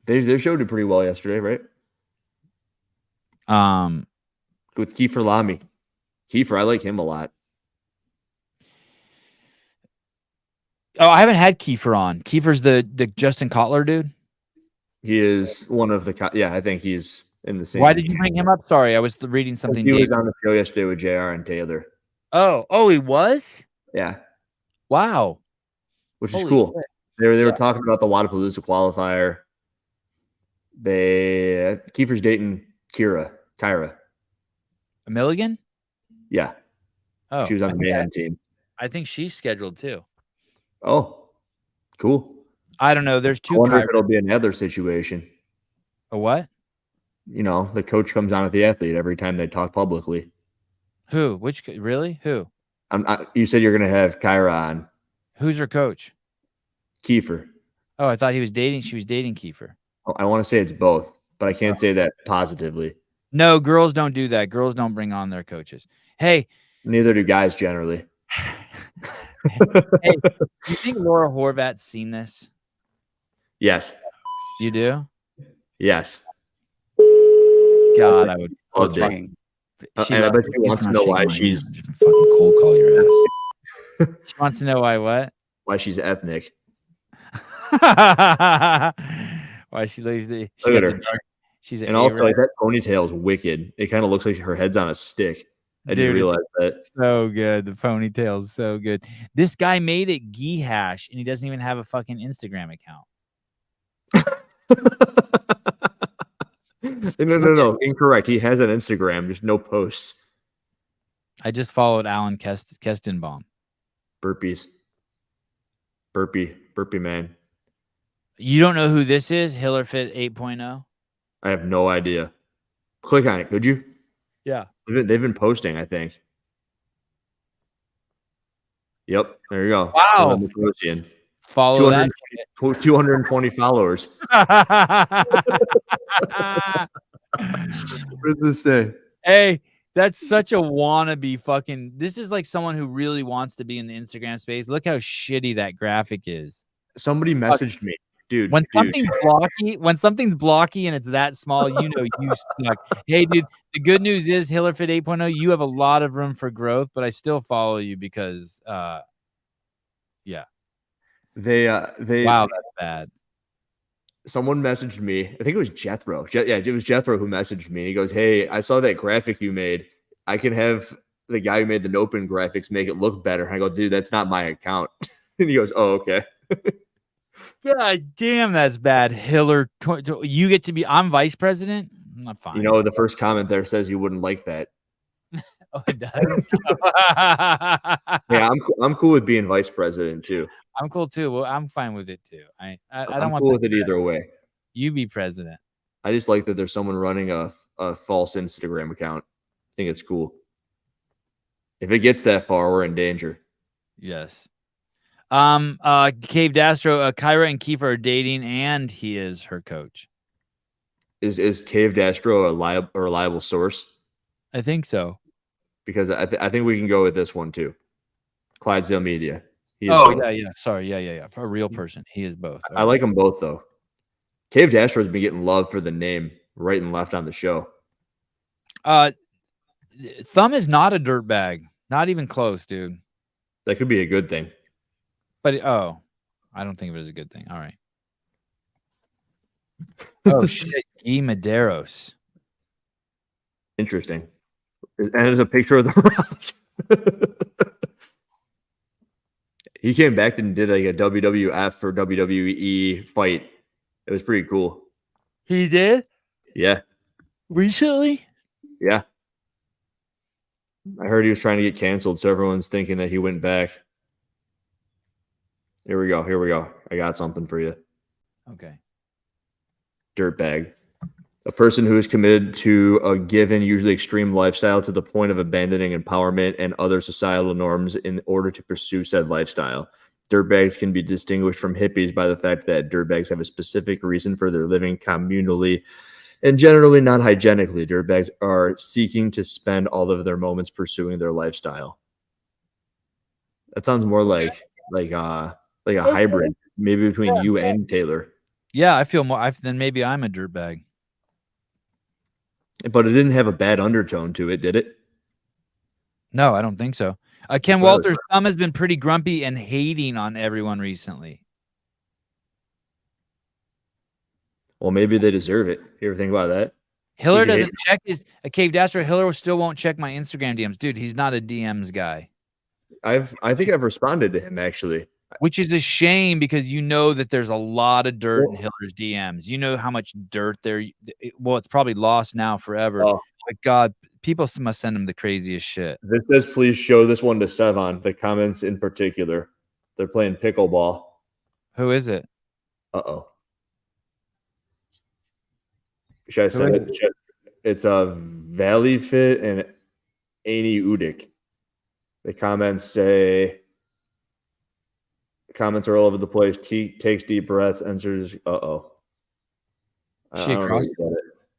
Their show did pretty well yesterday, right? With Kiefer Lamy. Kiefer, I like him a lot. Oh, I haven't had Kiefer on. Kiefer's the Justin Kotler dude. He is one of the. Yeah, I think he's in the same. Why did you bring him up? Sorry, I was reading something. He was on the show yesterday with JR and Taylor. Oh, he was? Yeah. Wow. Which is cool. Shit. They were talking about the Wadapalooza qualifier. Kiefer's dating Kyra. A Milligan? Yeah. Oh, she was on the Mayhem team. I think she's scheduled too. Oh, cool. I don't know. There's two. I wonder if it'll be another situation. A what? You know, the coach comes on with the athlete every time they talk publicly. Who? Which? Really? Who? You said you're going to have Kyra on. Who's her coach? Kiefer. Oh, I thought he was dating. She was dating Kiefer. Oh, I want to say it's both, but I can't say that positively. No, girls don't do that. Girls don't bring on their coaches. Hey. Neither do guys generally. Hey, do you think Laura Horvat's seen this? Yes. You do? Yes. God, I would. Oh, dang. And I bet she wants to know why she's fucking cold call your ass. She wants to know why what? Why she's ethnic. Why she lays the. Look at her. She's and also like that ponytail is wicked. It kind of looks like her head's on a stick. I just realized that. So good. The ponytail is so good. This guy made it Geehash, and he doesn't even have a fucking Instagram account. No. Incorrect. He has an Instagram, just no posts. I just followed Alan Kestenbaum. Burpee man. You don't know who this is? HillerFit 8.0? I have no idea. Click on it, could you? Yeah. They've been posting, I think. Yep. There you go. Wow. Follow 220 followers. What does this say? Hey, that's such a wannabe fucking. This is like someone who really wants to be in the Instagram space. Look how shitty that graphic is. Somebody messaged me. Dude, when something's blocky and it's that small, you know you suck. Hey, dude, the good news is HillerFit 8.0, you have a lot of room for growth, but I still follow you because yeah. Wow, that's bad. Someone messaged me. I think it was Jethro. It was Jethro who messaged me. He goes, "Hey, I saw that graphic you made. I can have the guy who made the Nopen graphics make it look better." And I go, "Dude, that's not my account." And he goes, "Oh, okay." God damn, that's bad. Hiller, you get to be. I'm vice president. I'm not fine. You know, the first comment there says you wouldn't like that. Oh, it does. Yeah, I'm cool with being vice president too. I'm cool too. Well, I'm fine with it too. I don't I'm want cool with it either way. You be president. I just like that there's someone running a false Instagram account. I think it's cool. If it gets that far, we're in danger. Yes. Cave Dastro, Kyra and Kiefer are dating, and he is her coach. Is Cave Dastro a reliable source? I think so. Because I think we can go with this one too. Clydesdale Media. Yeah. Sorry, yeah. For a real person, he is both. I like them both though. Cave Dastro's been getting love for the name right and left on the show. Thumb is not a dirtbag. Not even close, dude. That could be a good thing. But I don't think of it as a good thing. All right. Oh shit, Guy Medeiros. Interesting. And there's a picture of the Rock. He came back and did like a WWF or WWE fight. It was pretty cool. He did? Yeah. Recently? Yeah. I heard he was trying to get canceled, so everyone's thinking that he went back. Here we go. I got something for you. Okay. Dirtbag. A person who is committed to a given, usually extreme lifestyle to the point of abandoning empowerment and other societal norms in order to pursue said lifestyle. Dirtbags can be distinguished from hippies by the fact that dirtbags have a specific reason for their living communally and generally non-hygienically. Dirtbags are seeking to spend all of their moments pursuing their lifestyle. That sounds more like a hybrid, maybe between you and Taylor. Yeah, I feel more. Then maybe I'm a dirtbag. But it didn't have a bad undertone to it, did it? No, I don't think so. Ken Walter's thumb has been pretty grumpy and hating on everyone recently. Well, maybe they deserve it. You ever think about that? Hiller doesn't check his Cave Dastro. Hiller still won't check my Instagram DMs. Dude, he's not a DMs guy. I think I've responded to him actually. Which is a shame because you know that there's a lot of dirt in Hiller's DMs. You know how much dirt there. Well, it's probably lost now forever. Oh. But God, people must send him the craziest shit. This says, please show this one to Sevon. The comments in particular. They're playing pickleball. Who is it? Uh-oh. Should I send it? It's a BIRTHFIT and Amy Udick. The comments say. Comments are all over the place. Takes deep breaths, answers. Uh-oh. Is she a CrossFitter?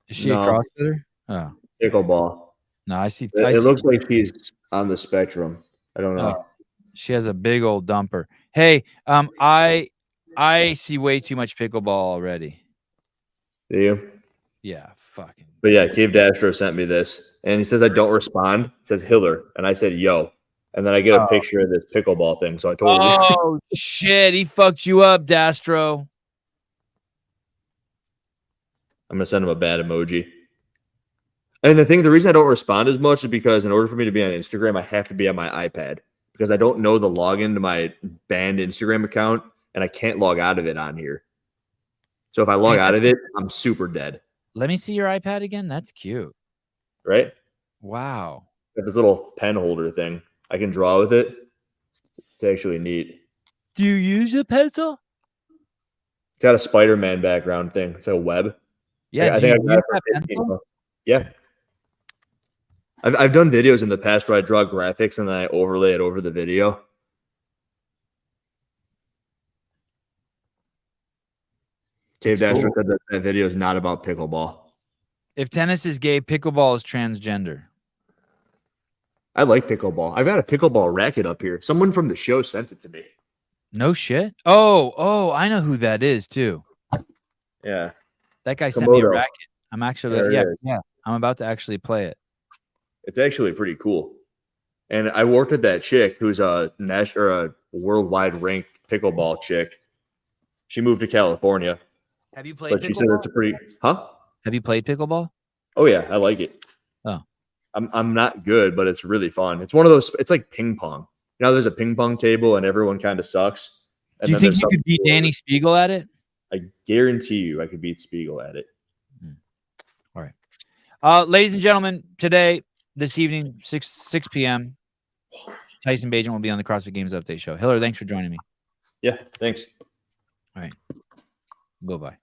Is she a CrossFitter? Oh. Pickleball. No, I see. It looks like she's on the spectrum. I don't know. Oh, she has a big old dumper. Hey, I see way too much pickleball already. Do you? Yeah, fucking. But yeah, Cave Dastro sent me this, and he says I don't respond. It says Hiller, and I said yo. And then I get a picture of this pickleball thing. So I told him. Oh, shit. He fucked you up, Dastro. I'm going to send him a bad emoji. And the reason I don't respond as much is because in order for me to be on Instagram, I have to be on my iPad because I don't know the login to my banned Instagram account and I can't log out of it on here. So if I log out of it, I'm super dead. Let me see your iPad again. That's cute. Right? Wow. Got this little pen holder thing. I can draw with it. It's actually neat. Do you use a pencil? It's got a Spider-Man background thing. It's a web. Yeah, I think I got it for 15 bucks. Yeah. I've done videos in the past where I draw graphics and then I overlay it over the video. Cave Dastro said that video is not about pickleball. If tennis is gay, pickleball is transgender. I like pickleball. I've got a pickleball racket up here. Someone from the show sent it to me. No shit. Oh, I know who that is too. Yeah. That guy sent me a racket. I'm actually yeah. I'm about to actually play it. It's actually pretty cool. And I worked with that chick who's a national or a worldwide ranked pickleball chick. She moved to California. Have you played pickleball? But she said it's a pretty Have you played pickleball? Oh yeah, I like it. Oh. I'm not good, but it's really fun. It's one of those. It's like ping pong. You know, there's a ping pong table, and everyone kind of sucks. And do you think you could beat Danny Spiegel at it? I guarantee you, I could beat Spiegel at it. All right, ladies and gentlemen, this evening, 6 p.m. Tyson Bajan will be on the CrossFit Games Update Show. Hiller, thanks for joining me. Yeah, thanks. All right, bye-bye.